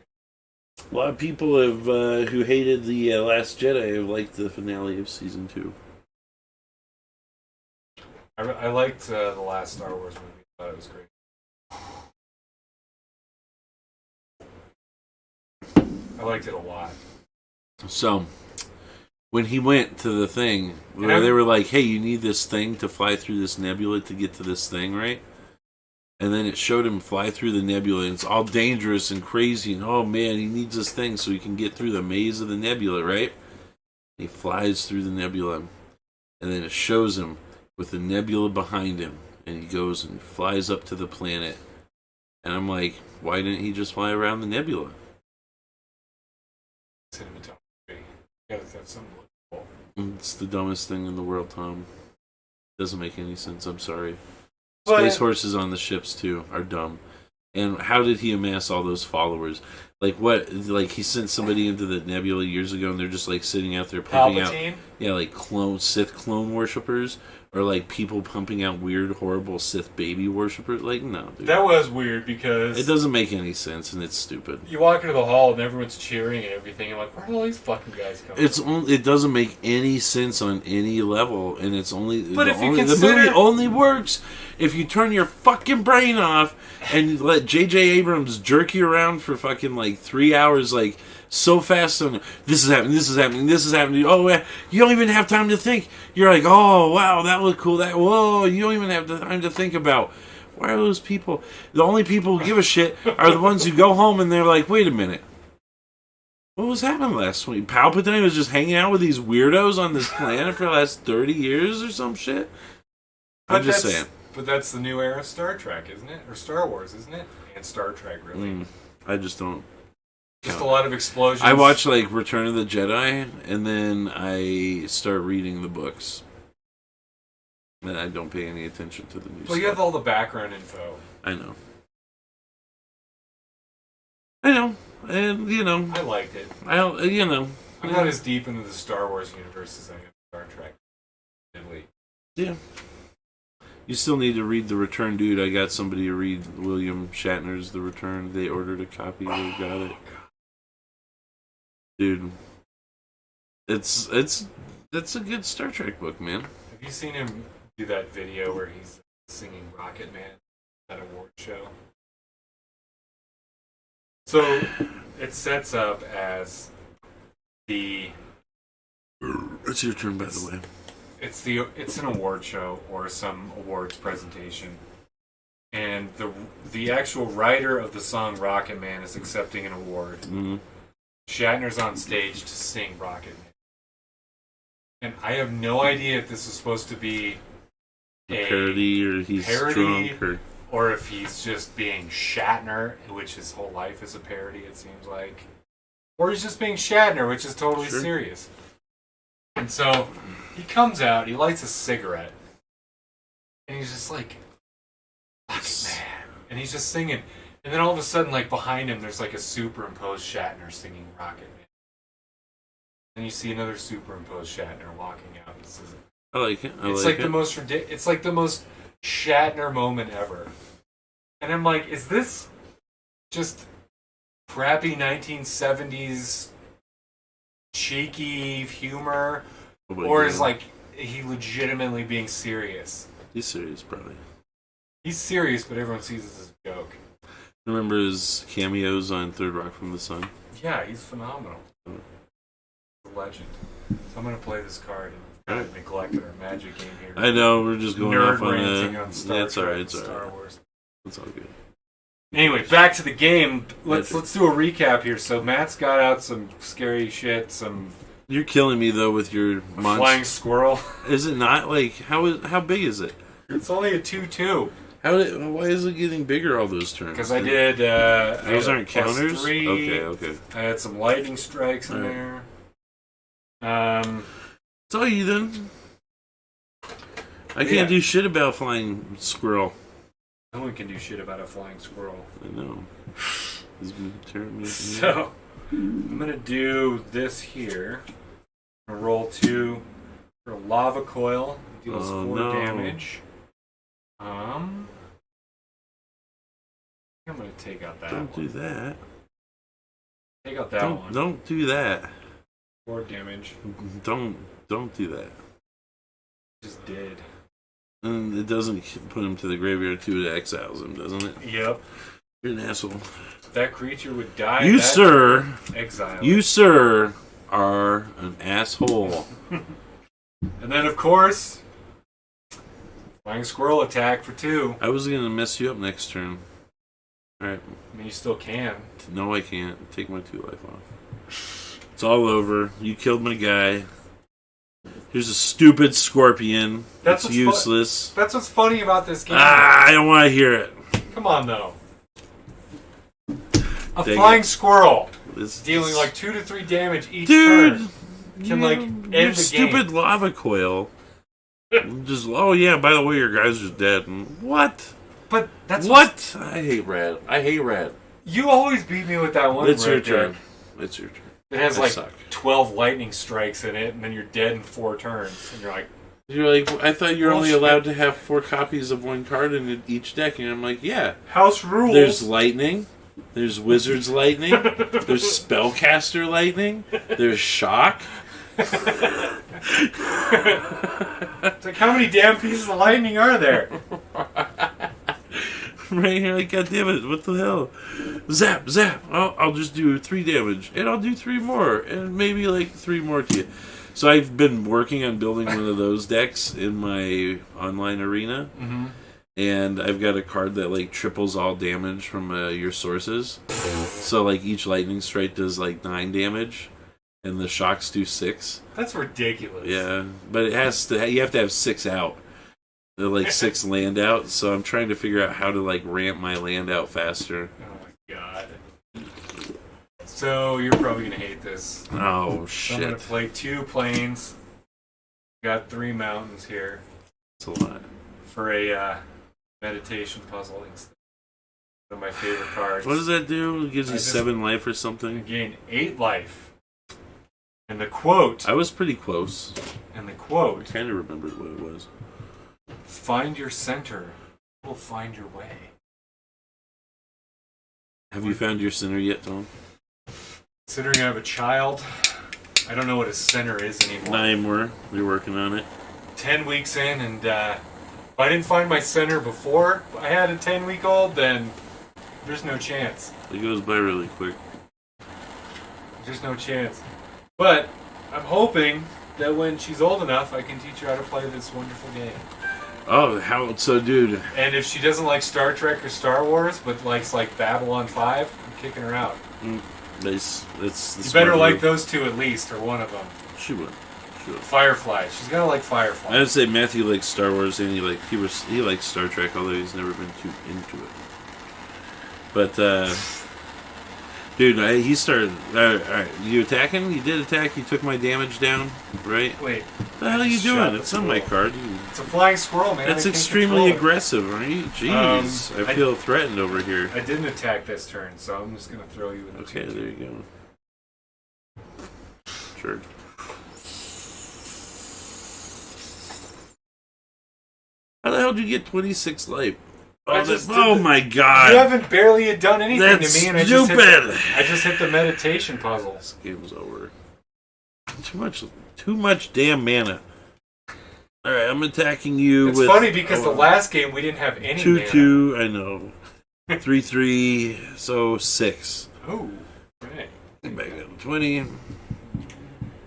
S1: A lot of people have who hated the Last Jedi have liked the finale of season 2.
S2: I liked the last Star Wars movie. I thought it was great. I liked it a lot.
S1: So, when he went to the thing where they were like, "Hey, you need this thing to fly through this nebula to get to this thing, right?" And then it showed him fly through the nebula, and it's all dangerous and crazy, and oh man, he needs this thing so he can get through the maze of the nebula, right? He flies through the nebula, and then it shows him with the nebula behind him, and he goes and flies up to the planet. And I'm like, why didn't he just fly around the nebula?
S2: Cinematography. You gotta have some look.
S1: It's the dumbest thing in the world, Tom. Doesn't make any sense, I'm sorry.
S2: But
S1: Space horses on the ships, too, are dumb. And how did he amass all those followers? Like, what? Like, he sent somebody into the nebula years ago, and they're just, like, sitting out there pumping
S2: Palpatine?
S1: out... Yeah, like, Sith clone worshippers. Or, like, people pumping out weird, horrible Sith baby worshippers. Like, no, dude.
S2: That was weird because
S1: It doesn't make any sense, and it's stupid.
S2: you walk into the hall and everyone's cheering and everything. You're like, where are all these fucking guys coming from?
S1: It doesn't make any sense on any level, and it's only...
S2: But if you
S1: the
S2: consider...
S1: movie only works if you turn your fucking brain off and let J.J. Abrams jerk you around for fucking, like, 3 hours, like... So fast on this is happening, this is happening, this is happening. Oh, you don't even have time to think. You're like, oh wow, that looked cool. That whoa, you don't even have the time to think about. Why are those people? The only people who give a shit are the ones who go home and they're like, wait a minute, what was happening last week? Palpatine was just hanging out with these weirdos on this planet for the last 30 years or some shit. I'm just saying.
S2: But that's the new era of Star Trek, isn't it? Or Star Wars, isn't it? And Star Trek, really.
S1: I just don't.
S2: Just a lot of explosions.
S1: I watch like Return of the Jedi, and then I start reading the books, and I don't pay any attention to the new stuff.
S2: Well, you have all the background info.
S1: I know, and you know,
S2: I liked it.
S1: I'm
S2: not as deep into the Star Wars universe as I am Star Trek. Really.
S1: Yeah. You still need to read The Return, dude. I got somebody to read William Shatner's The Return. They ordered a copy. They got it. Dude, that's a good Star Trek book, man.
S2: Have you seen him do that video where he's singing Rocket Man at an award show? So it sets up as the.
S1: It's your turn, by the way.
S2: It's an award show or some awards presentation, and the actual writer of the song Rocket Man is accepting an award.
S1: Mm-hmm.
S2: Shatner's on stage to sing Rocket Man. And I have no idea if this is supposed to be
S1: a parody or he's drunk
S2: or if he's just being Shatner, which his whole life is a parody, it seems like. Or he's just being Shatner, which is totally serious. And so he comes out, he lights a cigarette, and he's just like, Rocket Man. And he's just singing. And then all of a sudden, like, behind him, there's, like, a superimposed Shatner singing Rocket Man. And you see another superimposed Shatner walking out.
S1: I like it.
S2: It's like the most Shatner moment ever. And I'm like, is this just crappy 1970s cheeky humor? Or is, like, he legitimately being serious?
S1: He's serious, probably.
S2: He's serious, but everyone sees this as a joke.
S1: Remember his cameos on Third Rock from the Sun?
S2: Yeah, he's phenomenal. He's a legend. So I'm going to play this card and kind of neglected our magic game here.
S1: I know, we're just going off on
S2: on Star Trek, Star Wars.
S1: It's all good.
S2: Anyway, back to the game. Let's do a recap here. So Matt's got out some scary shit, some...
S1: You're killing me, though, with your
S2: flying squirrel.
S1: Is it not? Like, how big is it?
S2: It's only a 2/2.
S1: Why is it getting bigger all those turns?
S2: Because I did...
S1: those aren't counters?
S2: +3.
S1: Okay.
S2: I had some lightning strikes in there.
S1: It's all you then. I can't do shit about flying squirrel.
S2: No one can do shit about a flying squirrel.
S1: I know. He's been tearing me.
S2: So, I'm going to do this here. I'm going to roll 2 For a lava coil, deals 4
S1: no.
S2: damage. I'm gonna take out that
S1: Don't
S2: one.
S1: do that.
S2: Take out that one.
S1: Don't do that.
S2: 4 damage.
S1: Don't do that.
S2: Just did.
S1: And it doesn't put him to the graveyard too. It exiles him, doesn't it?
S2: Yep.
S1: You're an asshole.
S2: That creature would die.
S1: You, sir.
S2: Exile.
S1: You, sir, are an asshole.
S2: And then, of course, flying squirrel attack for 2.
S1: I was gonna mess you up next turn. Alright.
S2: I mean, you still can.
S1: No, I can't. Take my 2 life off. It's all over. You killed my guy. Here's a stupid scorpion. That's useless.
S2: That's what's funny about this game.
S1: I don't want to hear it.
S2: Come on, though. A flying squirrel dealing like 2 to 3 damage each turn. Can like end the game.
S1: Stupid lava coil. Just yeah. By the way, your guys are dead. What?
S2: But that's
S1: what? I hate red. I hate red.
S2: You always beat me with that one.
S1: It's your turn. It's your turn.
S2: It has like 12 lightning strikes in it, and then you're dead in 4 turns, and you're like,
S1: I thought you're only allowed to have 4 copies of one card in each deck, and I'm like, yeah.
S2: House rules.
S1: There's lightning. There's wizard's lightning. There's spellcaster lightning. There's shock.
S2: It's like, how many damn pieces of lightning are there?
S1: Right here, like, God damn it, what the hell? Zap, zap. I'll just do 3 damage, and I'll do 3 more, and maybe like 3 more to you. So I've been working on building one of those decks in my online arena, and I've got a card that like triples all damage from your sources. So like each lightning strike does like 9 damage, and the shocks do 6.
S2: That's ridiculous.
S1: Yeah, but it has to. You have to have 6 out. Like 6 land out, so I'm trying to figure out how to like ramp my land out faster.
S2: Oh my god. So you're probably gonna hate this.
S1: Oh shit.
S2: I'm gonna play 2 plains. Got 3 mountains here.
S1: That's a lot.
S2: For a meditation puzzle instead. One of my favorite cards.
S1: What does that do? It gives you 7 life or something?
S2: You gain 8 life. And the quote.
S1: I was pretty close.
S2: And the quote.
S1: I kind of remembered what it was.
S2: Find your center. You'll find your way.
S1: Have you found your center yet, Tom?
S2: Considering I have a child, I don't know what a center is anymore.
S1: 9 more. We're working on it.
S2: 10 weeks in, and if I didn't find my center before I had a 10-week-old, then there's no chance.
S1: It goes by really quick.
S2: There's no chance. But I'm hoping that when she's old enough, I can teach her how to play this wonderful game.
S1: Oh, how so, dude?
S2: And if she doesn't like Star Trek or Star Wars, but likes like Babylon 5, I'm kicking her out.
S1: It's
S2: you better like those 2 at least, or one of them.
S1: She would.
S2: Firefly. She's gotta like Firefly.
S1: I'd say Matthew likes Star Wars, and he likes Star Trek, although he's never been too into it. But dude, he started. Alright, you attacking? You did attack. You took my damage down, right?
S2: Wait.
S1: What the hell are you doing? It's on my card.
S2: It's a flying squirrel, man.
S1: That's extremely aggressive, right? Jeez, I feel threatened over here.
S2: I didn't attack this turn, so I'm just gonna throw you in the
S1: Okay, there you go. Sure. How the hell did you get 26 life? Oh my god!
S2: You haven't barely done anything
S1: That's
S2: to me, and
S1: stupid.
S2: I just hit the meditation puzzle.
S1: This game's over. Too much damn mana. All right, I'm attacking you.
S2: It's funny because the last game we didn't have any
S1: 2/2. I know. 3/3. So 6.
S2: Oh, right.
S1: Back up 20.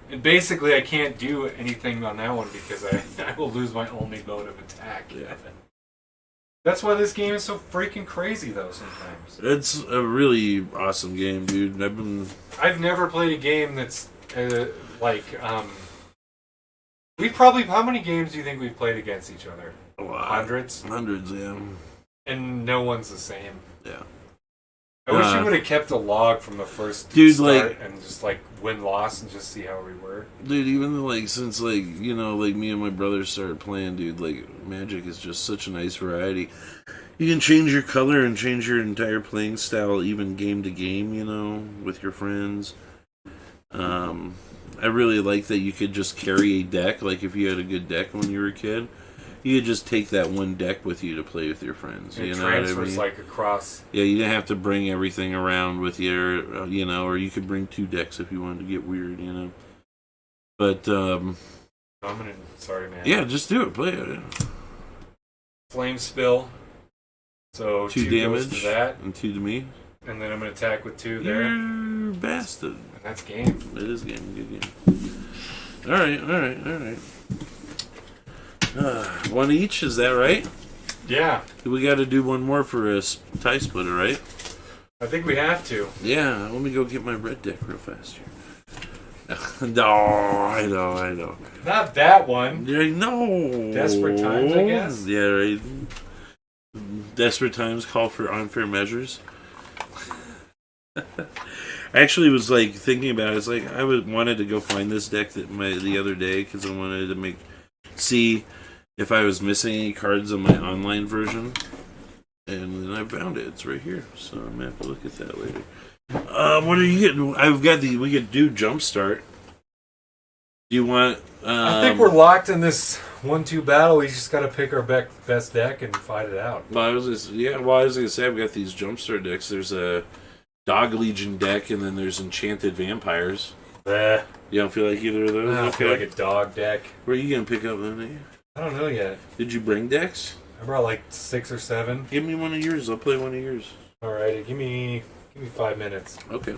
S2: And basically, I can't do anything on that one because I will lose my only mode of attack.
S1: Yeah.
S2: That's why this game is so freaking crazy, though. Sometimes
S1: it's a really awesome game, dude.
S2: I've never played a game that's we've probably. How many games do you think we've played against each other?
S1: A lot.
S2: Hundreds,
S1: yeah.
S2: And no one's the same.
S1: Yeah.
S2: I wish you would have kept a log from the first
S1: start
S2: and just win-loss and just see how we were.
S1: Dude, even since me and my brother started playing, dude, Magic is just such a nice variety. You can change your color and change your entire playing style, even game to game, with your friends. I I really like that you could just carry a deck. Like if you had a good deck when you were a kid, you could just take that one deck with you to play with your friends.
S2: It
S1: you know
S2: transfers
S1: what I mean?
S2: like across.
S1: Yeah, you didn't have to bring everything around with you, or you could bring 2 decks if you wanted to get weird, But
S2: Sorry, man.
S1: yeah, just do it. Play it.
S2: Flame spill. So
S1: 2
S2: 2
S1: damage
S2: goes to that,
S1: and 2 to me.
S2: and then I'm gonna attack with 2 there.
S1: You're a bastard.
S2: And that's game.
S1: It is game. Good game. All right. One each, is that right?
S2: Yeah,
S1: We got to do one more for a tie splitter, right?
S2: I think we have to.
S1: Yeah, let me go get my red deck real fast here. No, I know.
S2: Not that one.
S1: Yeah, no.
S2: Desperate times, I guess?
S1: Yeah, right. Desperate times call for unfair measures. I actually was like thinking about it. It's like wanted to go find this deck the other day because I wanted to see if I was missing any cards on my online version, and then I found it. It's right here, so I'm gonna have to look at that later. What are you getting? We could do Jumpstart. Do you want?
S2: I think we're locked in this 1-2 battle. We just got to pick our best deck and fight it out.
S1: Well, I was gonna say I've got these Jumpstart decks. There's a Dog Legion deck, and then there's Enchanted Vampires.
S2: Bleh.
S1: You don't feel like either of those?
S2: I feel like a dog deck.
S1: Where are you gonna pick up then?
S2: I don't know yet.
S1: Did you bring decks?
S2: I brought like 6 or 7.
S1: Give me one of yours. I'll play one of yours.
S2: Alrighty, give me 5 minutes.
S1: Okay.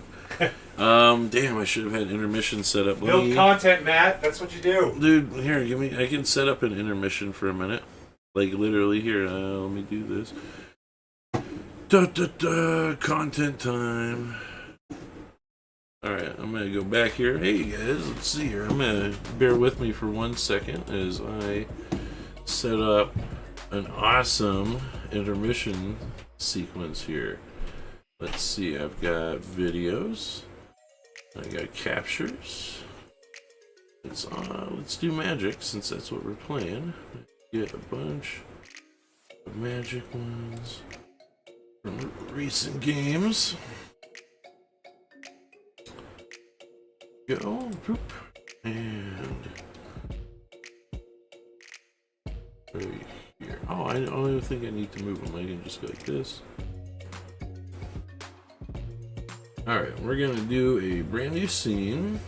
S1: Damn, I should have had intermission set up.
S2: Build content, Matt. That's what you do.
S1: Dude, here, I can set up an intermission for a minute. Like, literally, here, let me do this. Content time. Alright, I'm gonna go back here. Hey, guys, let's see here. I'm gonna bear with me for 1 second as I set up an awesome intermission sequence here. Let's see, I've got videos. I got captures. Let's do magic since that's what we're playing. Get a bunch of magic ones from recent games. Go, poop, and right here. Oh, I don't even think I need to move them. I can just go like this. Alright, we're gonna do a brand new scene.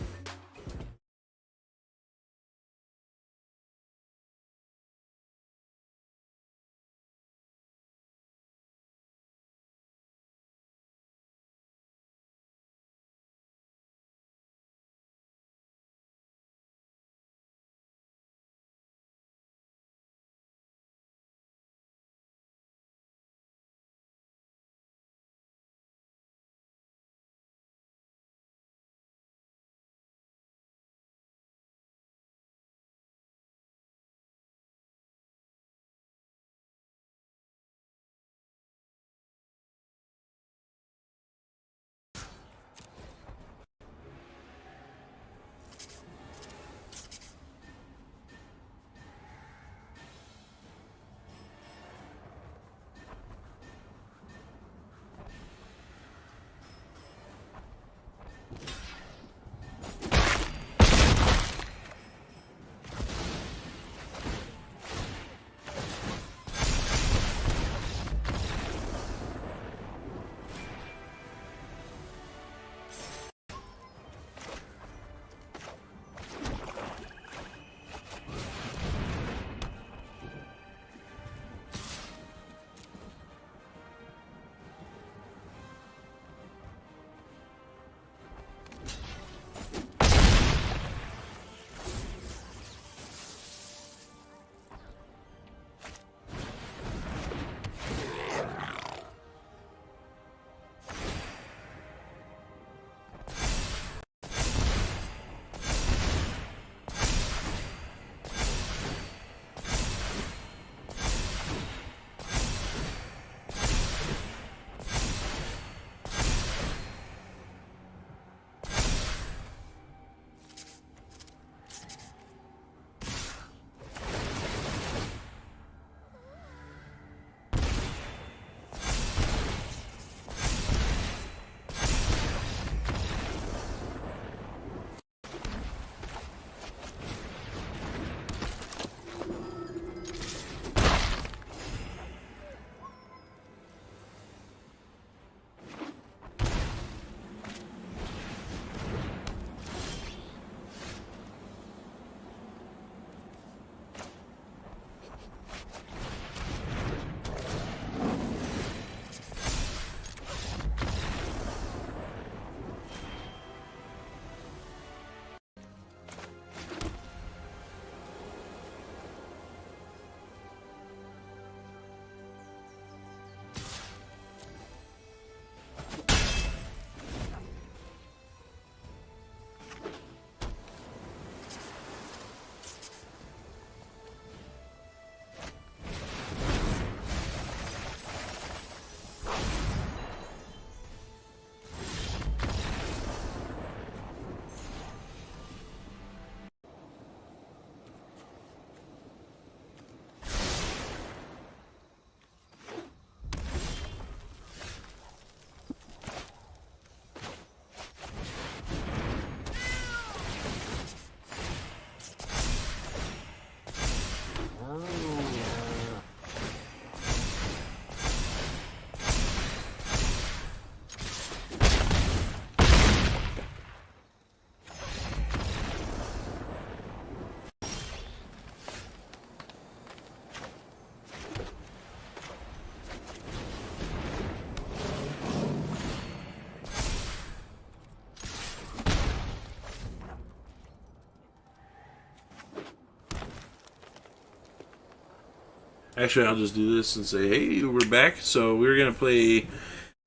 S1: Actually, I'll just do this and say, hey, we're back. So we're going to play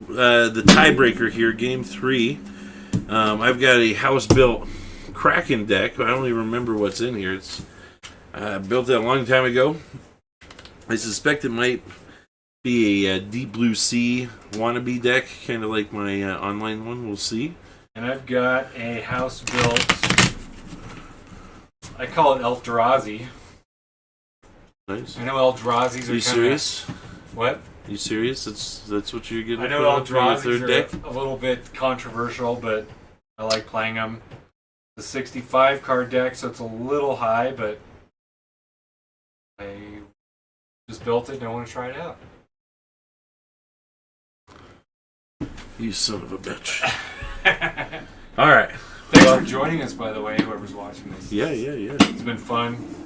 S1: the tiebreaker here, Game 3. I've got a house-built Kraken deck. I don't even remember what's in here. It's built it a long time ago. I suspect it might be a Deep Blue Sea wannabe deck, kind of like my online one. We'll see.
S2: And I've got a house-built, I call it Eldrazi.
S1: Nice.
S2: I know Eldrazi's are
S1: you serious?
S2: What?
S1: You serious? That's what you're getting?
S2: I know Eldrazi's are a little bit controversial, but I like playing them. The 65 card deck, so it's a little high, but I just built it and I want to try it out.
S1: You son of a bitch. All right.
S2: Thanks for joining us, by the way, whoever's watching this.
S1: Yeah.
S2: It's been fun.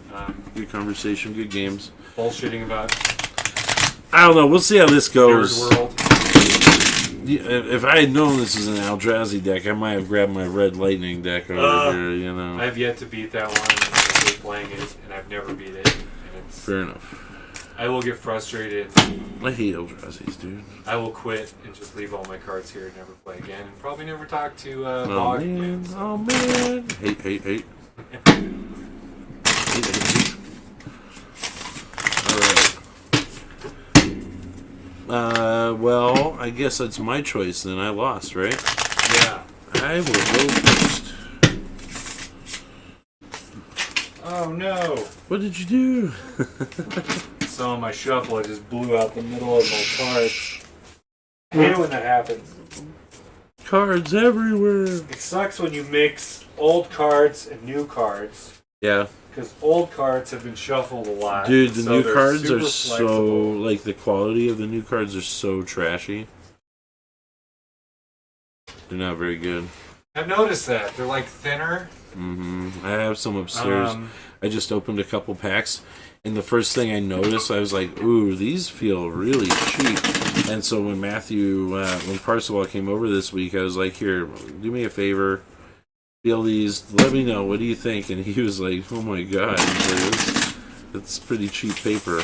S1: Good conversation, good games.
S2: Bullshitting about
S1: I don't know. We'll see how this goes.
S2: Nerd World.
S1: If I had known this is an Eldrazi deck, I might have grabbed my Red Lightning deck over here, you know.
S2: I've yet to beat that one. I've been playing it, and I've never beat it. And it's,
S1: Fair enough.
S2: I will get frustrated.
S1: I hate Eldrazi's, dude.
S2: I will quit and just leave all my cards here and never play again. And probably never talk to
S1: Oh,
S2: Bog.
S1: man. Oh, man. Hate. Alright. Well, I guess that's my choice then. I lost, right?
S2: Yeah.
S1: I will go first.
S2: Oh no.
S1: What did you do?
S2: So on my shuffle, I just blew out the middle of my cards. I hate it when that happens.
S1: Cards everywhere.
S2: It sucks when you mix old cards and new cards.
S1: Yeah.
S2: Because old cards have been shuffled a lot.
S1: Dude, the new cards are
S2: super
S1: so,
S2: flexible.
S1: like, the quality of the new cards are so trashy. They're not very good.
S2: I've noticed that. They're like thinner.
S1: I have some upstairs. I just opened a couple packs, and the first thing I noticed, I was like, ooh, these feel really cheap. And so when when Parcewall came over this week, I was like, here, do me a favor. Feel these, let me know, what do you think? And he was like, oh my god, it's pretty cheap paper.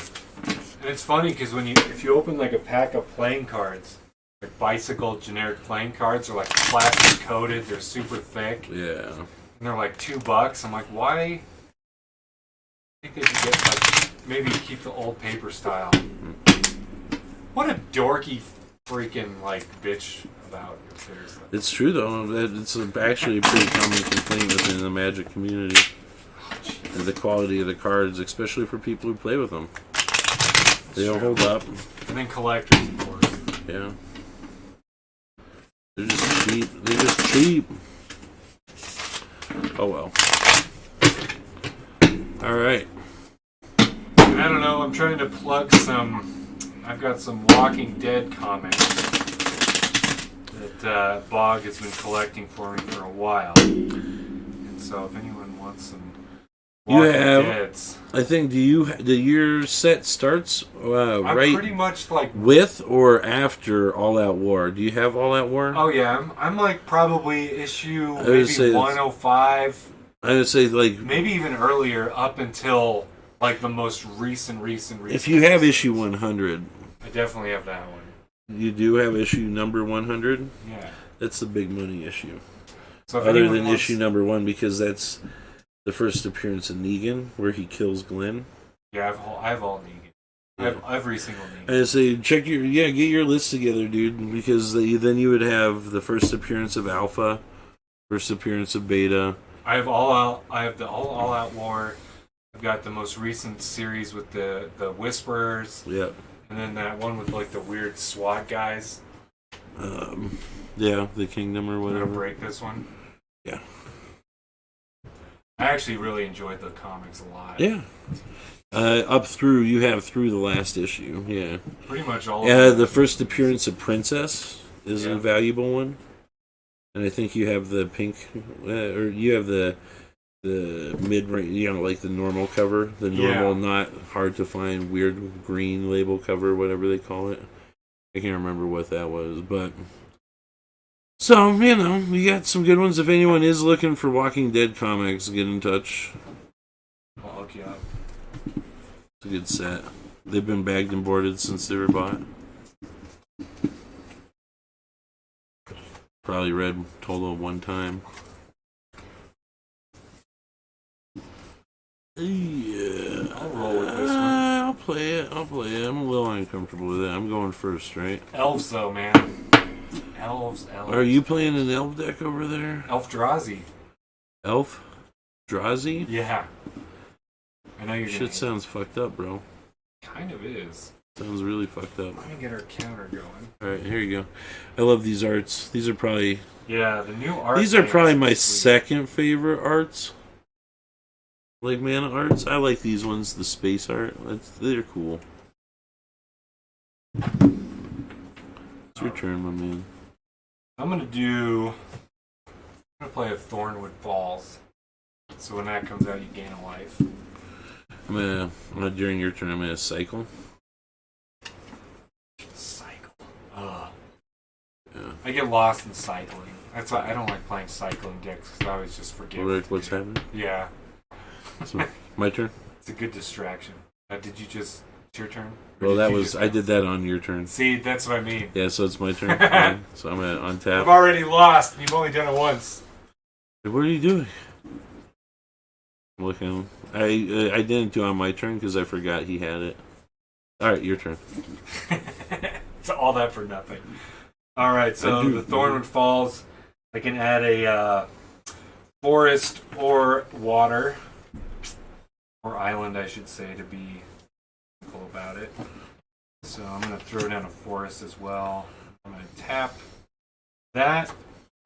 S2: And it's funny because if you open like a pack of playing cards, like bicycle generic playing cards are like plastic coated, they're super thick.
S1: Yeah.
S2: And they're like $2. I'm like, why? I think they should get like, maybe keep the old paper style. What a dorky freaking like bitch about your players.
S1: It's true though. It's actually a pretty common complaint within the Magic community. And the quality of the cards, especially for people who play with them. They don't hold up.
S2: And then collectors, of course.
S1: Yeah. They're just cheap. Oh well. Alright.
S2: I don't know, I'm trying to plug I've got some Walking Dead comics that Bog has been collecting for me for a while. And so if anyone wants some Walking Deads...
S1: I think, your set starts
S2: I'm
S1: right
S2: pretty much like...
S1: with or after All Out War? Do you have All Out War?
S2: Oh yeah, I'm like probably issue maybe 105.
S1: I would say like...
S2: Maybe even earlier up until like the most recent.
S1: If you have issue 100...
S2: I definitely have that one.
S1: You do have issue number 100?
S2: Yeah.
S1: That's the big money issue.
S2: So if
S1: other than issue number 1, because that's the first appearance of Negan, where he kills Glenn.
S2: Yeah, I have all Negan. I have every single Negan.
S1: And say, get your list together, dude, because then you would have the first appearance of Alpha, first appearance of Beta.
S2: I have the All Out War. I've got the most recent series with the Whisperers.
S1: Yep.
S2: And then that one with like the weird SWAT guys.
S1: Yeah, the Kingdom or whatever.
S2: I'm gonna break this one.
S1: Yeah.
S2: I actually really enjoyed the comics a lot.
S1: Yeah. You have through the last issue. Yeah.
S2: Pretty much all of them.
S1: The first appearance of Princess is a valuable one. And I think you have the pink, or you have the mid-range, like the normal cover, the normal, not hard to find, weird green label cover, whatever they call it. I can't remember what that was, but so we got some good ones. If anyone is looking for Walking Dead comics, get in touch.
S2: I'll hook you up.
S1: It's a good set. They've been bagged and boarded since they were bought. Probably read total one time. Yeah.
S2: I'll roll with this one.
S1: I'll play it. I'm a little uncomfortable with it. I'm going first, right?
S2: Elves, though, man. Elves.
S1: Are you playing an elf deck over there?
S2: Elfdrazi.
S1: Elf? Drazi?
S2: Yeah. I know you're gonna
S1: Shit sounds fucked up, bro.
S2: Kind of is.
S1: Sounds really fucked up.
S2: Let me get our counter going.
S1: Alright, here you go. I love these arts. These are probably...
S2: Yeah, the new art.
S1: These are probably my second favorite arts. Like mana arts. I like these ones, the space art. They're cool. It's your turn, my man.
S2: I'm gonna play a Thornwood Falls. So when that comes out, you gain a life.
S1: During your turn, I'm gonna cycle.
S2: Cycle.
S1: Yeah.
S2: I get lost in cycling. That's why I don't like playing cycling decks, because I always just forget.
S1: What's happening?
S2: Yeah.
S1: So, my turn?
S2: It's a good distraction. Did you just... It's your turn?
S1: Well, I did that on your turn.
S2: See, that's what I mean.
S1: Yeah, so it's my turn. Yeah, so I'm gonna untap.
S2: I've already lost. You've only done it once.
S1: What are you doing? I'm looking. I didn't do it on my turn because I forgot he had it. Alright, your turn.
S2: It's all that for nothing. Alright, so the Thornwood Falls, I can add a forest or water. Or island, I should say, to be cool about it. So I'm going to throw down a forest as well. I'm going to tap that,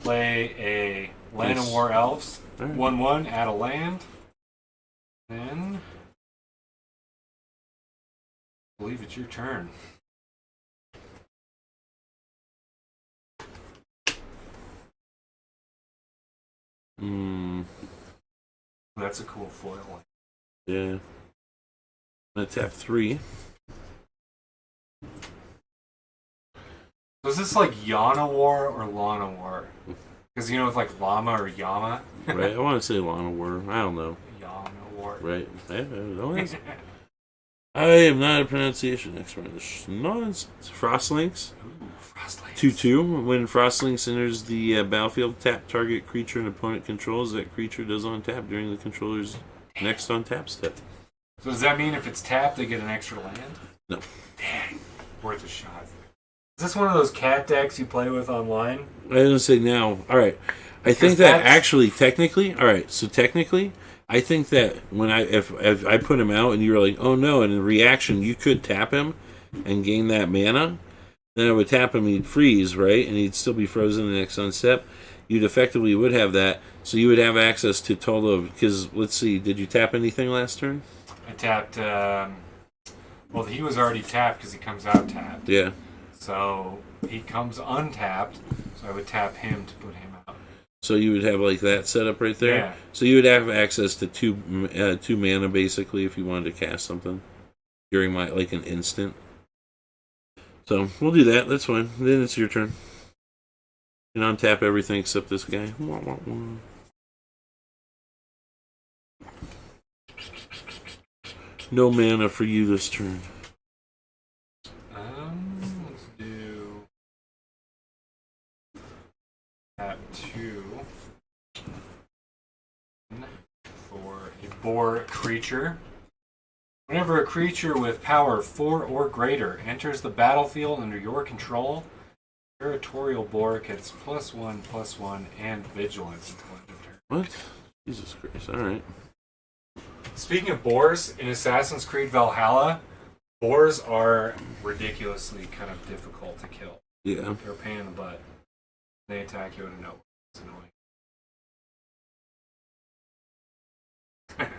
S2: play a Land of War Elves, 1/1, add a land. Then, I believe it's your turn. That's a cool foil one.
S1: Yeah. I'm gonna tap 3.
S2: So is this like Yana War or Lana War? Because you know it's like Llama or Yama.
S1: Right, I want to say Lana War. I don't know.
S2: Yana War.
S1: Right. I am not a pronunciation expert. This is nonsense. Frostlinks.
S2: Ooh, Frostlinks.
S1: 2/2. When Frostlinks enters the battlefield, tap target creature an opponent controls. That creature does untap during the controller's next untap step.
S2: So does that mean if it's tapped, they get an extra land?
S1: No.
S2: Dang. Worth a shot. Is this one of those cat decks you play with online?
S1: I didn't say now. Alright. I think that actually, technically, alright, so technically, I think that when if I put him out and you were like, oh no, and in reaction you could tap him and gain that mana, then I would tap him, he'd freeze, right? And he'd still be frozen the next unstep. You'd effectively would have that, so you would have access to total of, because, let's see, did you tap anything last turn?
S2: I tapped, well, he was already tapped because he comes out tapped.
S1: Yeah.
S2: So he comes untapped, so I would tap him to put him out.
S1: So you would have like that set up right there?
S2: Yeah.
S1: So you would have access to two mana basically if you wanted to cast something during like an instant. So we'll do that, that's fine. Then it's your turn. You can untap everything except this guy. No mana for you this turn.
S2: Let's do tap 2 for a boar creature. Whenever a creature with power 4 or greater enters the battlefield under your control, Territorial Boar gets +1/+1 and Vigilance until end of turn.
S1: What? Jesus Christ! All right.
S2: Speaking of boars, in Assassin's Creed Valhalla, boars are ridiculously kind of difficult to kill.
S1: Yeah.
S2: They're a pain in the butt. They attack you out of nowhere. It's annoying.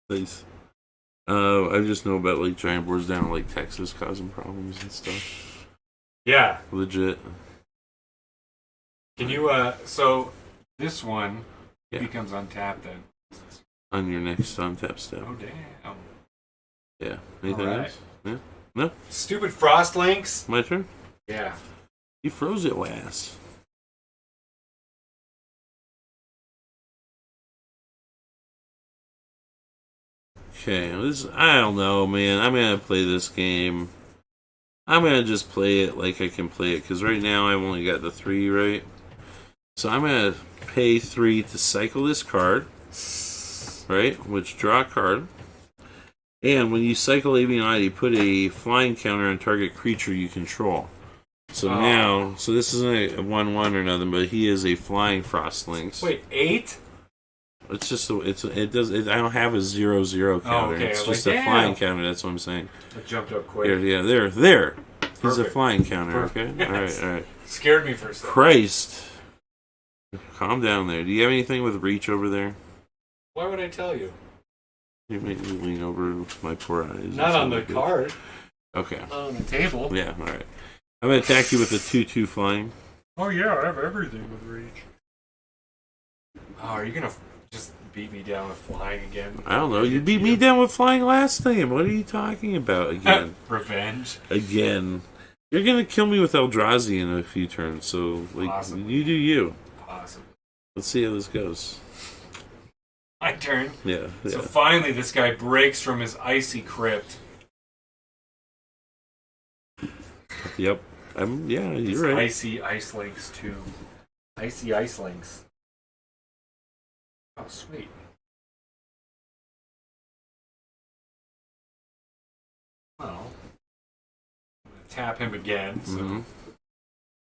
S1: Please. I just know about like giant boars down in like Texas causing problems and stuff.
S2: Yeah.
S1: Legit.
S2: Can you, so this one becomes untapped then.
S1: On your next untap step.
S2: Oh, damn.
S1: Yeah. Anything else? Yeah? No?
S2: Stupid Frostlinks.
S1: My turn?
S2: Yeah.
S1: You froze it, ass. Okay, I don't know, man. I'm gonna play this game. I'm gonna just play it like I can play it, because right now I've only got the 3, right? So I'm gonna pay 3 to cycle this card, right? Which draw a card. And when you cycle Avian, you put a flying counter on target creature you control. So now, so this isn't a 1/1 or nothing, but he is a flying Frost Lynx.
S2: Wait, 8?
S1: It's just I don't have a 0/0 counter.
S2: Okay.
S1: It's just a flying counter. That's what I'm saying.
S2: I jumped up quick.
S1: There. He's a
S2: Perfect.
S1: flying counter.
S2: Perfect.
S1: Okay.
S2: Yes.
S1: All right.
S2: Scared me for a second.
S1: Christ, calm down there. Do you have anything with reach over there?
S2: Why would I tell you?
S1: You make me lean over my poor eyes.
S2: Not on the card.
S1: Okay.
S2: Not on the table.
S1: Yeah. All right. I'm gonna attack you with a 2/2 flying.
S2: Oh yeah, I have everything with reach. Oh, are you gonna just beat me down with flying again?
S1: I don't know. You beat me down with flying last time. What are you talking about again?
S2: Revenge.
S1: Again. You're gonna kill me with Eldrazi in a few turns. So
S2: Possibly.
S1: you do you.
S2: Possibly.
S1: Let's see how this goes.
S2: My turn.
S1: Yeah.
S2: So finally, this guy breaks from his icy crypt.
S1: Yep. Yeah,
S2: His
S1: you're right.
S2: Icy Ice Links too. Icy Ice Links. Oh, sweet. Well, I'm gonna tap him again. So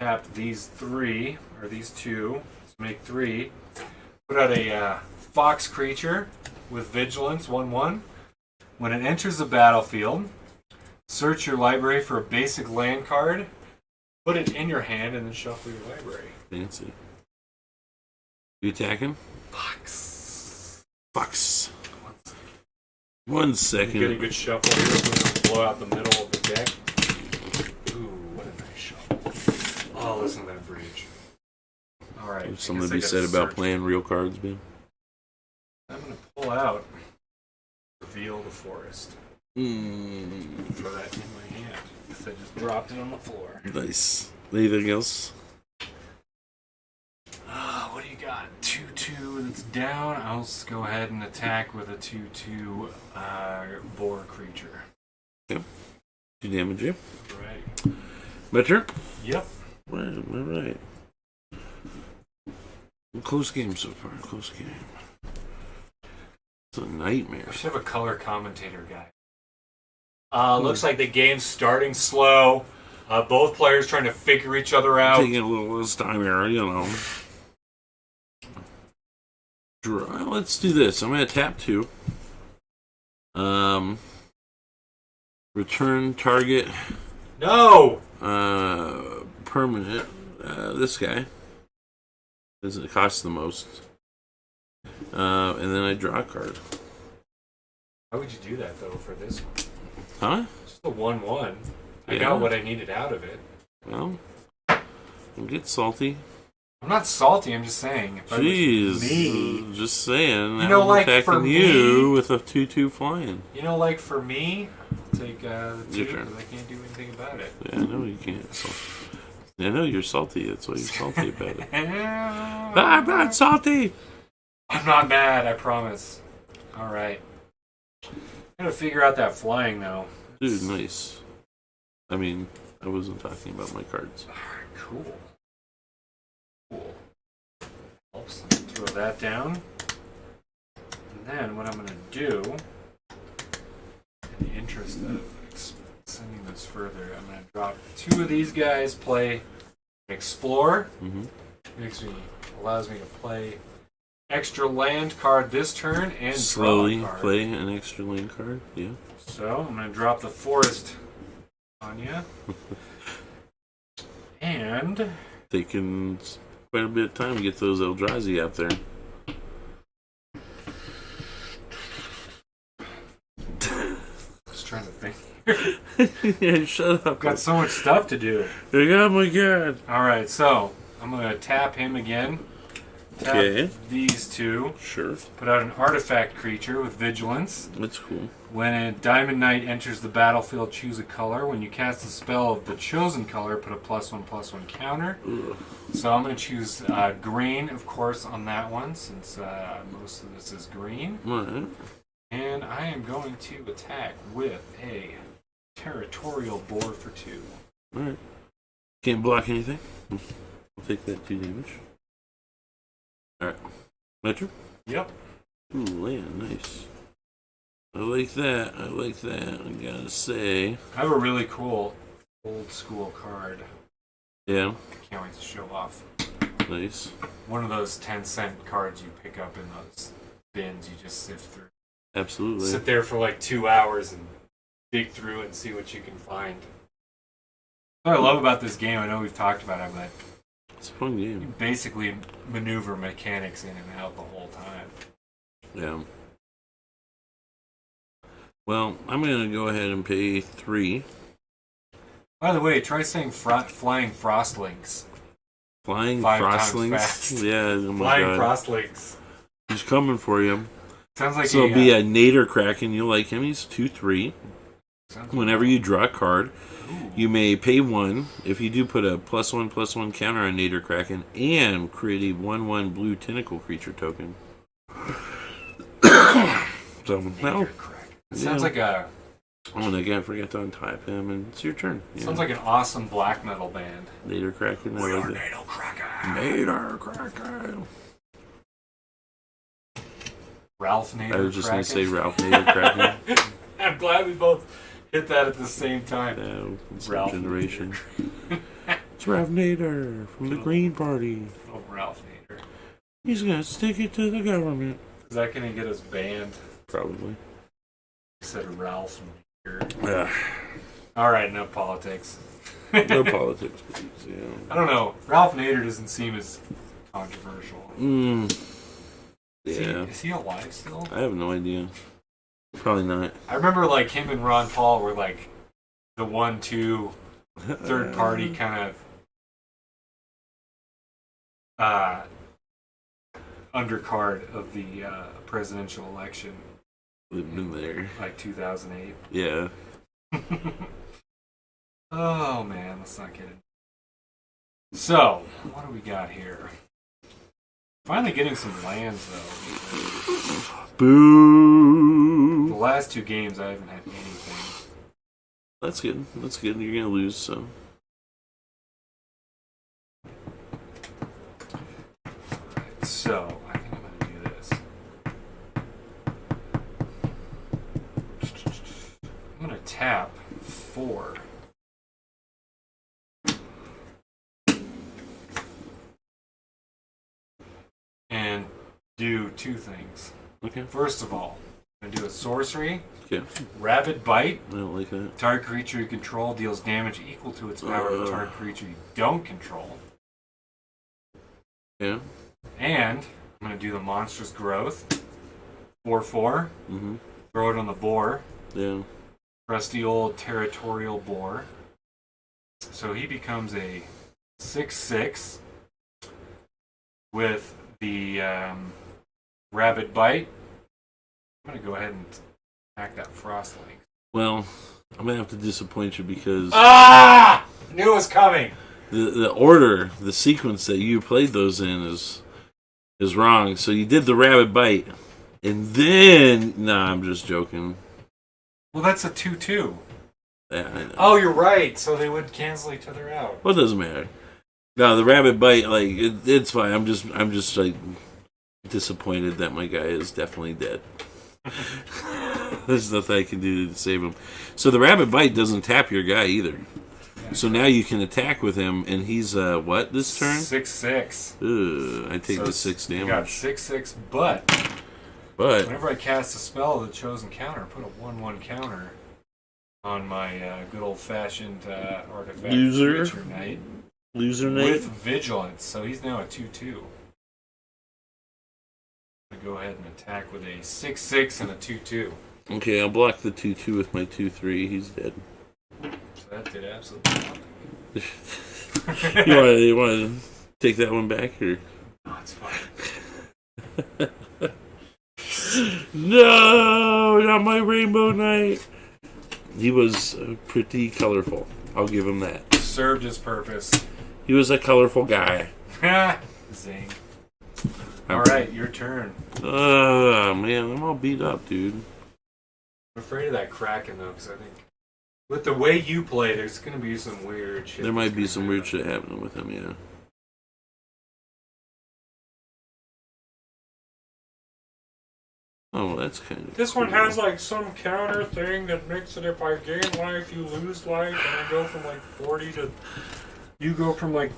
S2: tap these 3 or these 2. Let's make 3. Put out a fox creature with vigilance 1/1. When it enters the battlefield, search your library for a basic land card. Put it in your hand and then shuffle your library.
S1: Fancy. You attacking?
S2: Fox.
S1: 1 second.
S2: Get a good shuffle here. So we don't blow out the middle of the deck. Ooh, what a nice shuffle. Oh, listen to that breach. Alright.
S1: There's something to be said about playing real cards, man.
S2: I'm going to pull out Reveal the Forest. Throw that in my hand. Because I just dropped it on the floor.
S1: Nice. Anything else?
S2: What do you got? 2/2 that's down. I'll just go ahead and attack with a 2/2 boar creature.
S1: Yep. 2 damage you.
S2: Right.
S1: My turn?
S2: Yep.
S1: Alright. Close game so far. Close game. It's a nightmare.
S2: We should have a color commentator guy. Looks like the game's starting slow. Both players trying to figure each other out.
S1: Taking a little less time here, you know. Let's do this. I'm going to tap 2. Return target.
S2: No!
S1: Permanent. This guy. Does it cost the most? And then I draw a card.
S2: Why would you do that, though, for this one?
S1: Huh?
S2: Just a 1/1. I
S1: Yeah.
S2: got what I needed out of it.
S1: Well, don't get salty.
S2: I'm not salty, I'm just saying. If
S1: Jeez.
S2: I was me,
S1: Just saying.
S2: You know,
S1: I'm
S2: like,
S1: attacking
S2: for
S1: you
S2: me-
S1: with a 2/2 flying.
S2: you know, like for me, I'll take the 2
S1: Your turn.
S2: because I can't do anything about it.
S1: Yeah, I know you can't. So. I know you're salty. That's why you're salty about it.
S2: I'm
S1: I'm not salty.
S2: not mad, I promise. Alright. Gotta figure out that flying, though.
S1: Dude, nice. I mean, I wasn't talking about my cards.
S2: Alright, cool. Cool. Oops, throw that down. And then what I'm gonna do, in the interest of sending this further, I'm gonna drop 2 of these guys, play Explore. Allows me to play extra land card this turn and
S1: Slowly
S2: draw a card.
S1: play an extra lane card. Yeah.
S2: So I'm gonna drop the forest on you. And
S1: Taking quite a bit of time to get those Eldrazi out there.
S2: just trying to think.
S1: Yeah, shut up.
S2: Got so much stuff to do.
S1: Oh my god.
S2: Alright, so I'm gonna tap him again. Tap
S1: Okay.
S2: these 2.
S1: Sure.
S2: Put out an artifact creature with vigilance.
S1: That's cool.
S2: When a Diamond Knight enters the battlefield, choose a color. When you cast a spell of the chosen color, put a +1/+1 counter.
S1: Ugh.
S2: So I'm going to choose green, of course, on that one, since most of this is green.
S1: Alright.
S2: And I am going to attack with a territorial boar for 2.
S1: Alright. Can't block anything. I'll take that 2 damage. Alright. Metro?
S2: Yep.
S1: Ooh, land, nice. I like that. I like that. I gotta say.
S2: I have a really cool old school card.
S1: Yeah.
S2: I can't wait to show off.
S1: Nice.
S2: One of those 10-cent cards you pick up in those bins you just sift through.
S1: Absolutely.
S2: Sit there for like 2 hours and dig through it and see what you can find. What I love about this game, I know we've talked about it, but
S1: It's a fun
S2: you
S1: game.
S2: basically maneuver mechanics in and out the whole time.
S1: Yeah. Well, I'm gonna go ahead and pay 3.
S2: By the way, try saying flying frostlings.
S1: Flying
S2: 5 times
S1: frostlings.
S2: fast.
S1: Yeah, oh my
S2: Flying
S1: god.
S2: frostlings.
S1: He's coming for you.
S2: Sounds like
S1: So it'll be a Nader Kraken. You'll like him. He's 2/3. Whenever you draw a card, you may pay 1. If you do, put a +1/+1 counter on Nader Kraken and create a 1/1 blue tentacle creature token. So now,
S2: It sounds like a
S1: oh, and again, I forgot to untype him, and it's your turn. Yeah.
S2: sounds like an awesome black metal band.
S1: Nader Kraken. I like that.
S2: Nader Kraken.
S1: Nader Kraken.
S2: Ralph Nader
S1: I was just going to say
S2: Kraken.
S1: Ralph Nader Kraken.
S2: I'm glad we both hit that at the same time.
S1: It's
S2: Ralph
S1: generation. It's Ralph Nader from the Green Party.
S2: Oh, Ralph Nader.
S1: He's going to stick it to the government.
S2: Is that going to get us banned?
S1: Probably.
S2: Instead of Ralph Nader.
S1: Yeah.
S2: All right, enough politics.
S1: No politics, please. Yeah.
S2: I don't know. Ralph Nader doesn't seem as controversial.
S1: Yeah.
S2: Is he alive still?
S1: I have no idea. Probably not.
S2: I remember like him and Ron Paul were like the 1-2 third party kind of undercard of the presidential election,
S1: Lived in there.
S2: like 2008.
S1: Yeah.
S2: Oh man, let's not get it. So, what do we got here? Finally getting some lands though.
S1: Boo!
S2: The last 2 games I haven't had anything.
S1: That's good. That's good. You're going to lose, so.
S2: Alright, so I think I'm gonna do this. I'm gonna tap 4. And do 2 things.
S1: Okay.
S2: First of all, I'm gonna do a sorcery,
S1: Okay.
S2: Rabid Bite.
S1: I don't like that.
S2: Target creature you control deals damage equal to its power to target creature you don't control.
S1: Yeah.
S2: And I'm going to do the Monstrous Growth. 4/4.
S1: Mm-hmm.
S2: Throw it on the boar.
S1: Yeah.
S2: Rusty old territorial boar. So he becomes a 6/6 with the Rabid Bite. I'm going to go ahead and attack that Frostlink.
S1: Well, I'm going to have to disappoint you because
S2: Ah! Knew it was coming.
S1: the order, the sequence that you played those in is wrong. So you did the Rabbit Bite. And then... Nah, I'm just joking.
S2: Well, that's a 2/2.
S1: Yeah, I know.
S2: Oh, you're right. So they would cancel each other out.
S1: Well, it doesn't matter. No, the Rabbit Bite, like, it's fine. I'm just like, disappointed that my guy is definitely dead. There's nothing I can do to save him. So the Rabbit Bite doesn't tap your guy either. So now you can attack with him, and he's, what, this turn?
S2: 6/6.
S1: Ugh, I take the 6
S2: You got
S1: damage.
S2: 6/6, but
S1: But,
S2: whenever I cast a spell of the chosen counter, I put a 1/1 counter on my good old-fashioned artifact
S1: Loser.
S2: creature knight
S1: loser
S2: with
S1: Nate?
S2: vigilance. So he's now a 2/2. I'm gonna go ahead and attack with a 6/6 and a 2/2.
S1: Okay, I'll block the 2/2 with my 2/3. He's dead.
S2: So that did absolutely nothing.
S1: You want to take that one back, or?
S2: No, it's fine.
S1: No, not my Rainbow Knight. He was pretty colorful. I'll give him that.
S2: Served his purpose.
S1: He was a colorful guy.
S2: Zing. All right, your turn.
S1: Man, I'm all beat up, dude.
S2: I'm afraid of that Kraken though, because I think with the way you play, there's going to be some weird shit.
S1: There might be some weird shit happening with him, yeah. Oh, that's kind of
S2: This
S1: cool.
S2: one has like some counter thing that makes it if I gain life, you lose life, and I go from like 40 to. You go from like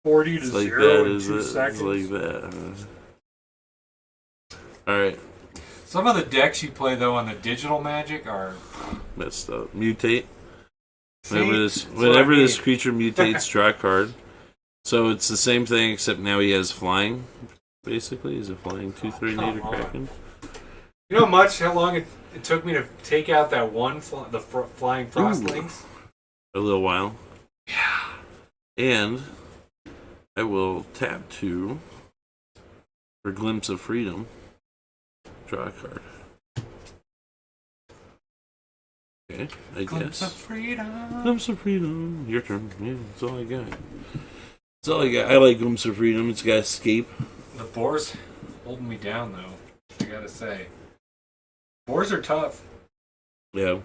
S2: 40 to
S1: It's like
S2: 0
S1: that,
S2: in
S1: is
S2: 2
S1: it?
S2: seconds.
S1: It's like that. Alright.
S2: Some of the decks you play though on the digital Magic are
S1: Messed up. Mutate.
S2: See?
S1: Whenever this creature mutates, draw a card. So it's the same thing, except now he has flying. Basically, he's a flying 2/3 native Kraken.
S2: You know how long it took me to take out that one flying frostlings?
S1: A little while. Yeah. And I will tap 2 for Glimpse of Freedom. Draw a card. Okay, I
S2: Glimpse
S1: guess.
S2: of freedom.
S1: Glimpse of Freedom. Your turn. Yeah, that's all I got. That's all I got. I like Glimpse of Freedom. It's got escape.
S2: The boars holding me down though. I gotta say, boars are tough.
S1: Yeah.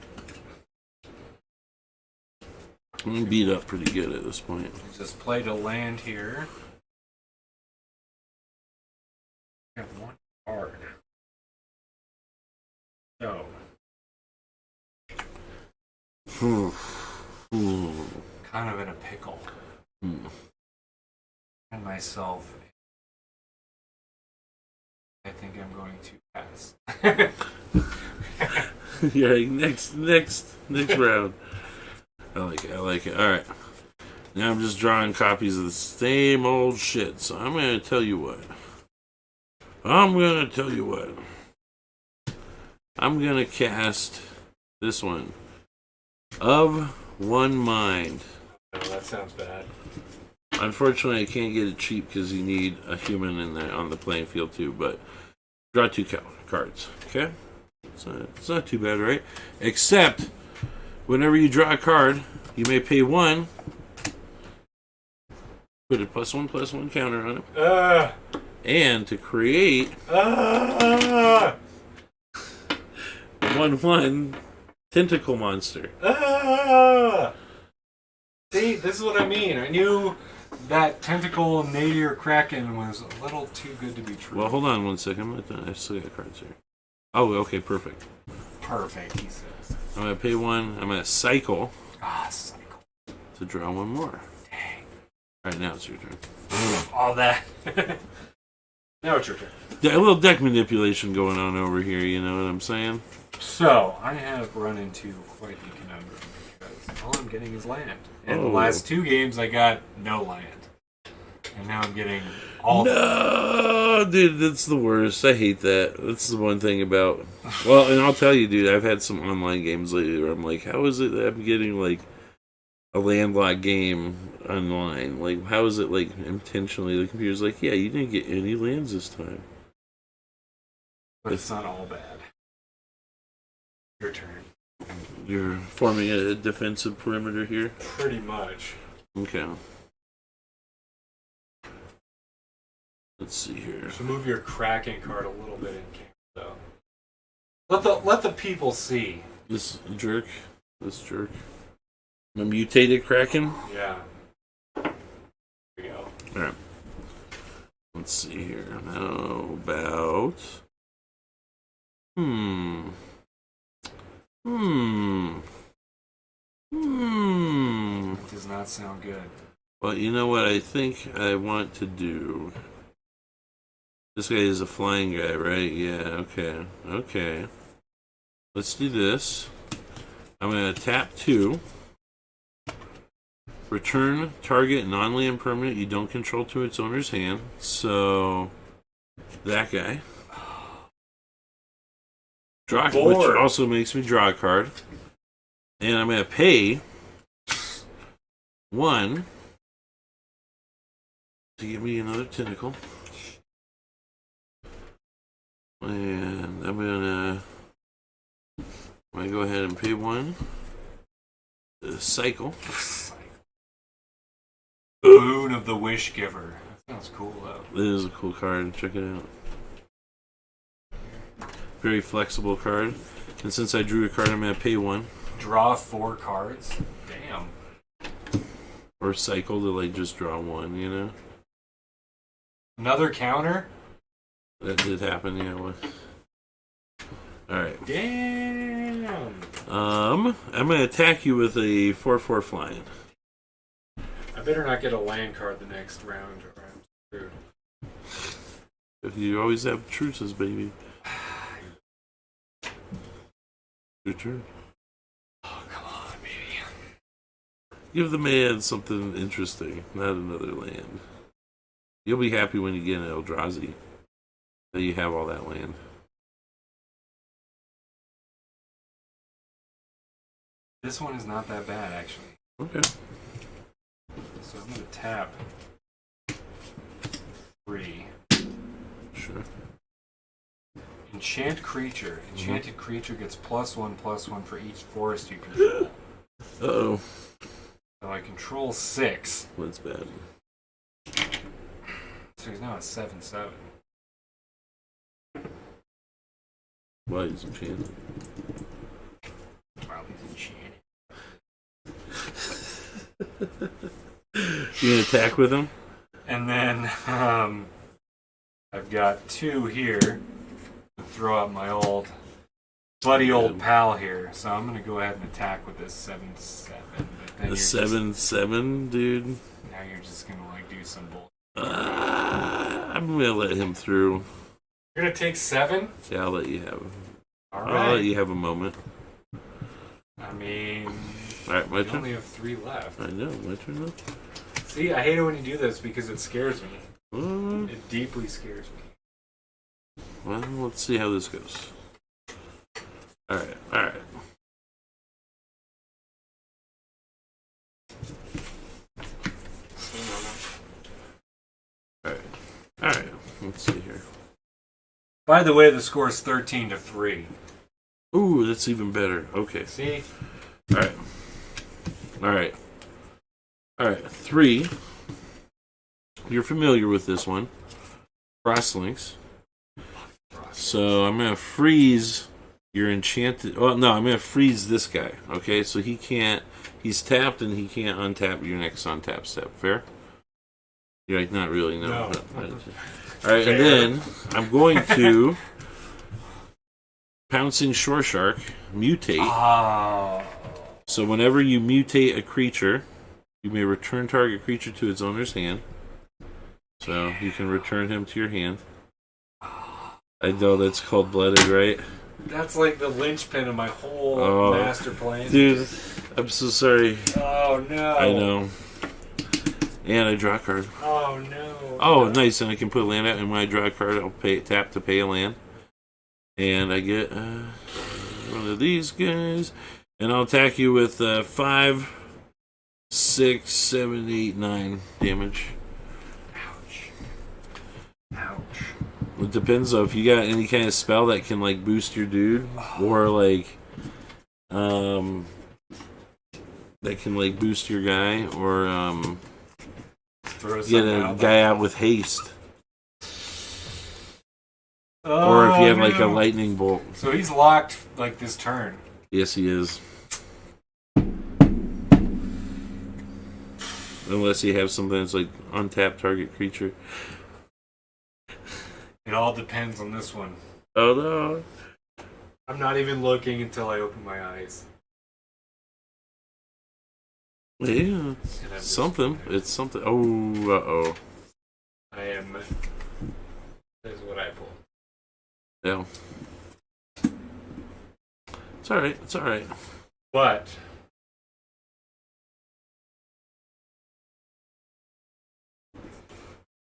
S1: I'm beat up pretty good at this point.
S2: Just played a land here. I have one card. So, kind of in a pickle. And myself. I think I'm going to pass.
S1: Yeah, next round. I like it. Alright. Now I'm just drawing copies of the same old shit, so I'm gonna tell you what. I'm gonna cast this one. Of One Mind.
S2: Oh, that sounds bad.
S1: Unfortunately, I can't get it cheap because you need a human in there on the playing field too, but draw 2 cards, okay? So it's not too bad, right? Except, whenever you draw a card, you may pay 1, put a +1/+1 counter on it, and to create 1/1 tentacle monster.
S2: See, this is what I mean. I knew that tentacle nadir Kraken was a little too good to be true.
S1: Well, hold on 1 second. I still got cards here. Oh, okay, perfect.
S2: Perfect, he says.
S1: I'm going to pay 1. I'm going to cycle.
S2: Cycle.
S1: To draw 1 more.
S2: Dang.
S1: Alright, now it's your turn.
S2: All that. Now it's your turn.
S1: A little deck manipulation going on over here, you know what I'm saying?
S2: So, I have run into quite the conundrum because all I'm getting is land. And the last 2 games I got no land. And now I'm getting all
S1: dude, that's the worst. I hate that. That's the one thing about... Well, and I'll tell you, dude, I've had some online games lately where I'm like, how is it that I'm getting, like, a landlocked game online? Like, how is it, like, intentionally? The computer's like, yeah, you didn't get any lands this time.
S2: But it's not all bad. Your turn.
S1: You're forming a defensive perimeter here?
S2: Pretty much.
S1: Okay. Let's see here.
S2: So move your Kraken card a little bit in camp, though. Let the people see.
S1: This jerk. A mutated Kraken?
S2: Yeah. There we go.
S1: Alright. Let's see here. How about...
S2: That does not sound good.
S1: Well, you know what I think I want to do? This guy is a flying guy, right? Yeah, okay. Let's do this. I'm going to tap 2. Return target non-land permanent you don't control to its owner's hand. So, that guy. Draw, which also makes me draw a card. And I'm going to pay 1 to give me another tentacle. And I'm gonna go ahead and pay 1 to cycle.
S2: Boon of the Wish Giver. That sounds cool, though.
S1: It is a cool card. Check it out. Very flexible card. And since I drew a card, I'm going to pay 1.
S2: Draw 4 cards? Damn.
S1: Or cycle to, like, just draw 1, you know?
S2: Another counter?
S1: That did happen, yeah. Alright.
S2: Damn.
S1: I'm going to attack you with a 4/4 flying.
S2: I better not get a land card the next round or I'm screwed.
S1: You always have truces, baby. Your turn.
S2: Oh, come on, baby.
S1: Give the man something interesting, not another land. You'll be happy when you get an Eldrazi. That you have all that land.
S2: This one is not that bad, actually.
S1: Okay.
S2: So I'm going to tap 3.
S1: Sure.
S2: Enchant creature. Enchanted creature gets +1/+1 for each forest you control.
S1: Uh-oh.
S2: So I control 6.
S1: That's bad.
S2: So he's now at 7/7.
S1: Why he's enchanted?
S2: Wow, he's enchanted.
S1: You gonna attack with him?
S2: And then I've got 2 here to throw out my bloody old pal here. So I'm going to go ahead and attack with this 7/7. But then
S1: The 7/7, dude.
S2: Now you're just going to like do some bull.
S1: I'm gonna let him through.
S2: You're going to take 7?
S1: Yeah, I'll let you have.
S2: All
S1: I'll
S2: right.
S1: let you have a moment.
S2: I mean,
S1: All right, my
S2: you
S1: turn.
S2: only have 3 left.
S1: I know, my turn now.
S2: See, I hate it when you do this because it scares me. It deeply scares me.
S1: Well, let's see how this goes. Alright, alright. Alright, alright. Let's see here.
S2: By the way, the score is 13-3.
S1: Ooh, that's even better. Okay.
S2: See?
S1: Alright. Alright. Alright, 3. You're familiar with this one. Crosslinks. So I'm going to freeze your enchanted... Well, no, I'm going to freeze this guy. Okay, so he can't... He's tapped and he can't untap your next untap step. Fair? You're like, not really, no.
S2: No.
S1: Alright, and then I'm going to... Pouncing Shore Shark, mutate.
S2: Oh.
S1: So whenever you mutate a creature, you may return target creature to its owner's hand. So you can return him to your hand. I know that's cold-blooded, right?
S2: That's like the linchpin of my whole master plan.
S1: Dude, I'm so sorry.
S2: Oh, no.
S1: I know. And I draw a card.
S2: Oh, no.
S1: Oh, nice. And I can put a land out, and when I draw a card, I'll tap to pay a land. And I get one of these guys. And I'll attack you with 5, 6, 7, 8, 9 damage.
S2: Ouch. Ouch.
S1: It depends though if you got any kind of spell that can like boost your dude, or like that can like boost your guy, or get a guy out with haste. Or if you have like a lightning bolt.
S2: So he's locked like this turn.
S1: Yes, he is. Unless you have something that's like untapped target creature.
S2: It all depends on this one.
S1: Oh no.
S2: I'm not even looking until I open my eyes.
S1: Yeah, it's something. It's something. Oh, uh-oh.
S2: I am... That is what I pull.
S1: Yeah. It's alright, it's alright.
S2: But...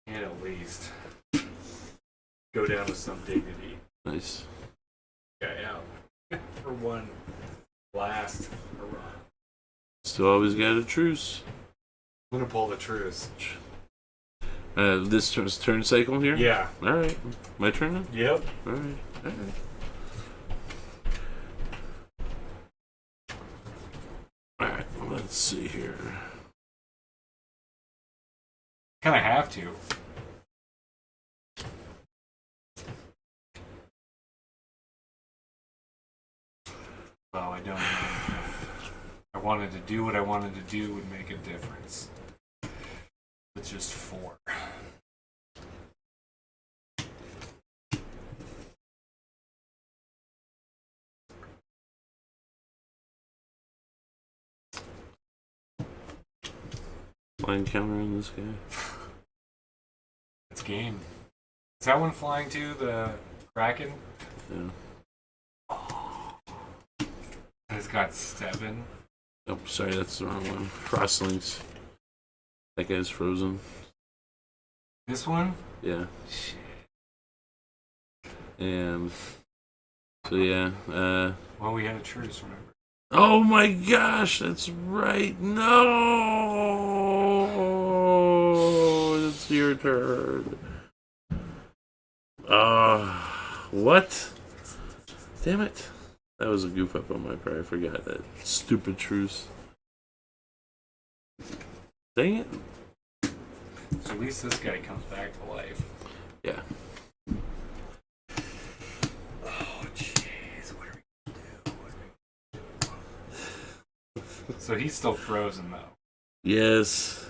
S2: And at least... go down with some dignity.
S1: Nice.
S2: Guy out. For one last hurrah.
S1: Still always got a truce.
S2: I'm gonna pull the truce.
S1: This turn cycle here?
S2: Yeah.
S1: Alright. My turn now?
S2: Yep.
S1: Alright. Alright. Alright, let's see here.
S2: Kinda have to. Well, I don't know if I wanted to do what I wanted to do would make a difference. It's just 4.
S1: Flying counter on this guy.
S2: It's game. Is that one flying too? The Kraken?
S1: Yeah.
S2: It's got 7.
S1: Oh, sorry, that's the wrong one. Crosslinks. That guy's frozen.
S2: This one?
S1: Yeah.
S2: Shit.
S1: And so yeah.
S2: Well, we had a truce, remember?
S1: Oh my gosh, that's right. No, it's your turn. What? Damn it. That was a goof up on my part. I forgot that stupid truce. Dang it.
S2: So at least this guy comes back to life.
S1: Yeah.
S2: Oh, jeez. What are we gonna do? So he's still frozen, though.
S1: Yes.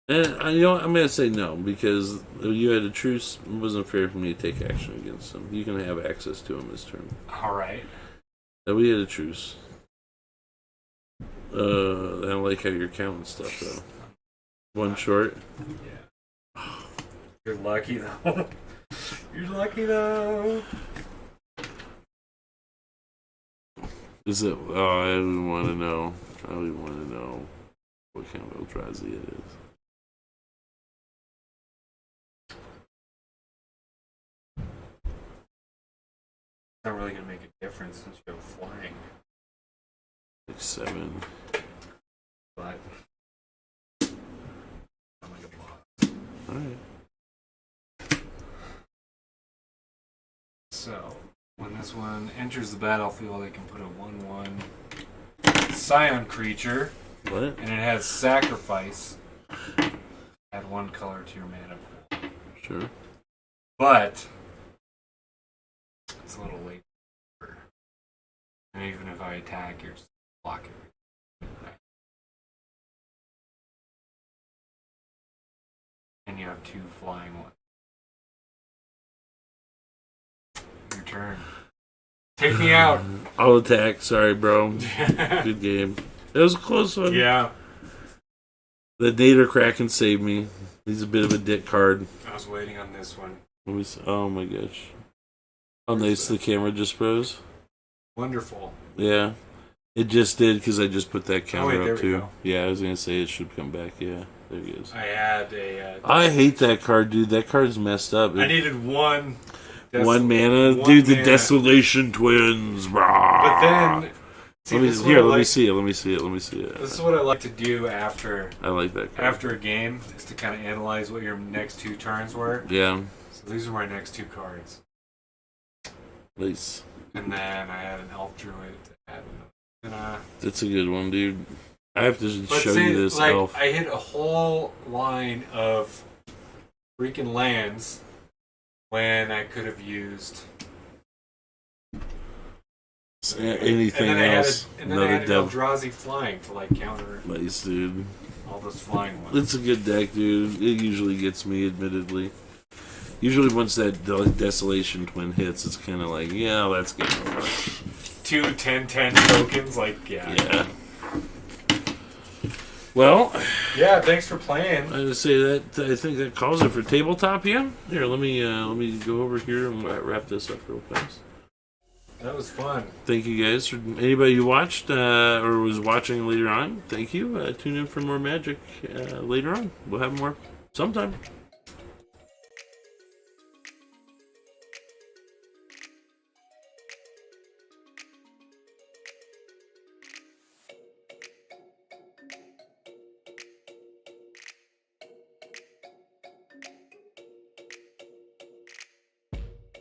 S1: And you know what? I'm gonna say no because you had a truce. It wasn't fair for me to take action against him. You can have access to him this turn.
S2: All right.
S1: We had a truce. I don't like how you're counting stuff though. One short.
S2: Yeah. You're lucky though. You're lucky though.
S1: Is it? Oh, I don't want to know. I don't even want to know what kind of Eldrazi it is.
S2: It's not really gonna make a difference since you have flying.
S1: 7.
S2: But I'm like a boss.
S1: Alright.
S2: So when this one enters the battlefield, they can put a 1/1 Scion creature.
S1: What?
S2: And it has sacrifice. Add 1 color to your mana pool.
S1: Sure.
S2: But it's a little late. And even if I attack, you're just blocking. And you have 2 flying ones. Your turn. Take me out.
S1: I'll attack. Sorry, bro. Good game. That was a close one.
S2: Yeah.
S1: The Dater Kraken saved me. He's a bit of a dick card.
S2: I was waiting on this one.
S1: Oh my gosh. How nice the camera just froze.
S2: Wonderful.
S1: Yeah. It just did because I just put that counter
S2: there
S1: up
S2: we
S1: too.
S2: go.
S1: Yeah, I was going to say it should come back. Yeah, there he is.
S2: I had a.
S1: I hate that card, dude. That card's messed up.
S2: I needed one.
S1: One mana? Dude, the Desolation Twins.
S2: But then. See,
S1: let me see it. Let me see it.
S2: This is what I like to do after.
S1: I like that card.
S2: After a game, is to kind of analyze what your next 2 turns were.
S1: Yeah.
S2: So these are my next 2 cards.
S1: Nice.
S2: And then I had an Elf Druid to add another.
S1: That's a good one, dude. I have to show you this elf.
S2: I hit a whole line of freaking lands when I could have used
S1: anything else.
S2: And then I added Eldrazi flying to like counter
S1: nice, dude.
S2: all those flying ones.
S1: It's a good deck, dude. It usually gets me, admittedly. Usually once that Desolation Twin hits, it's kind of like, yeah, that's good.
S2: 2 10/10 tokens, like,
S1: Yeah. Well.
S2: Yeah, thanks for playing.
S1: I would say that I think that calls it for tabletop. Yeah. Here, let me go over here and wrap this up real fast.
S2: That was fun.
S1: Thank you guys. For anybody who watched or was watching later on, thank you. Tune in for more Magic later on. We'll have more sometime.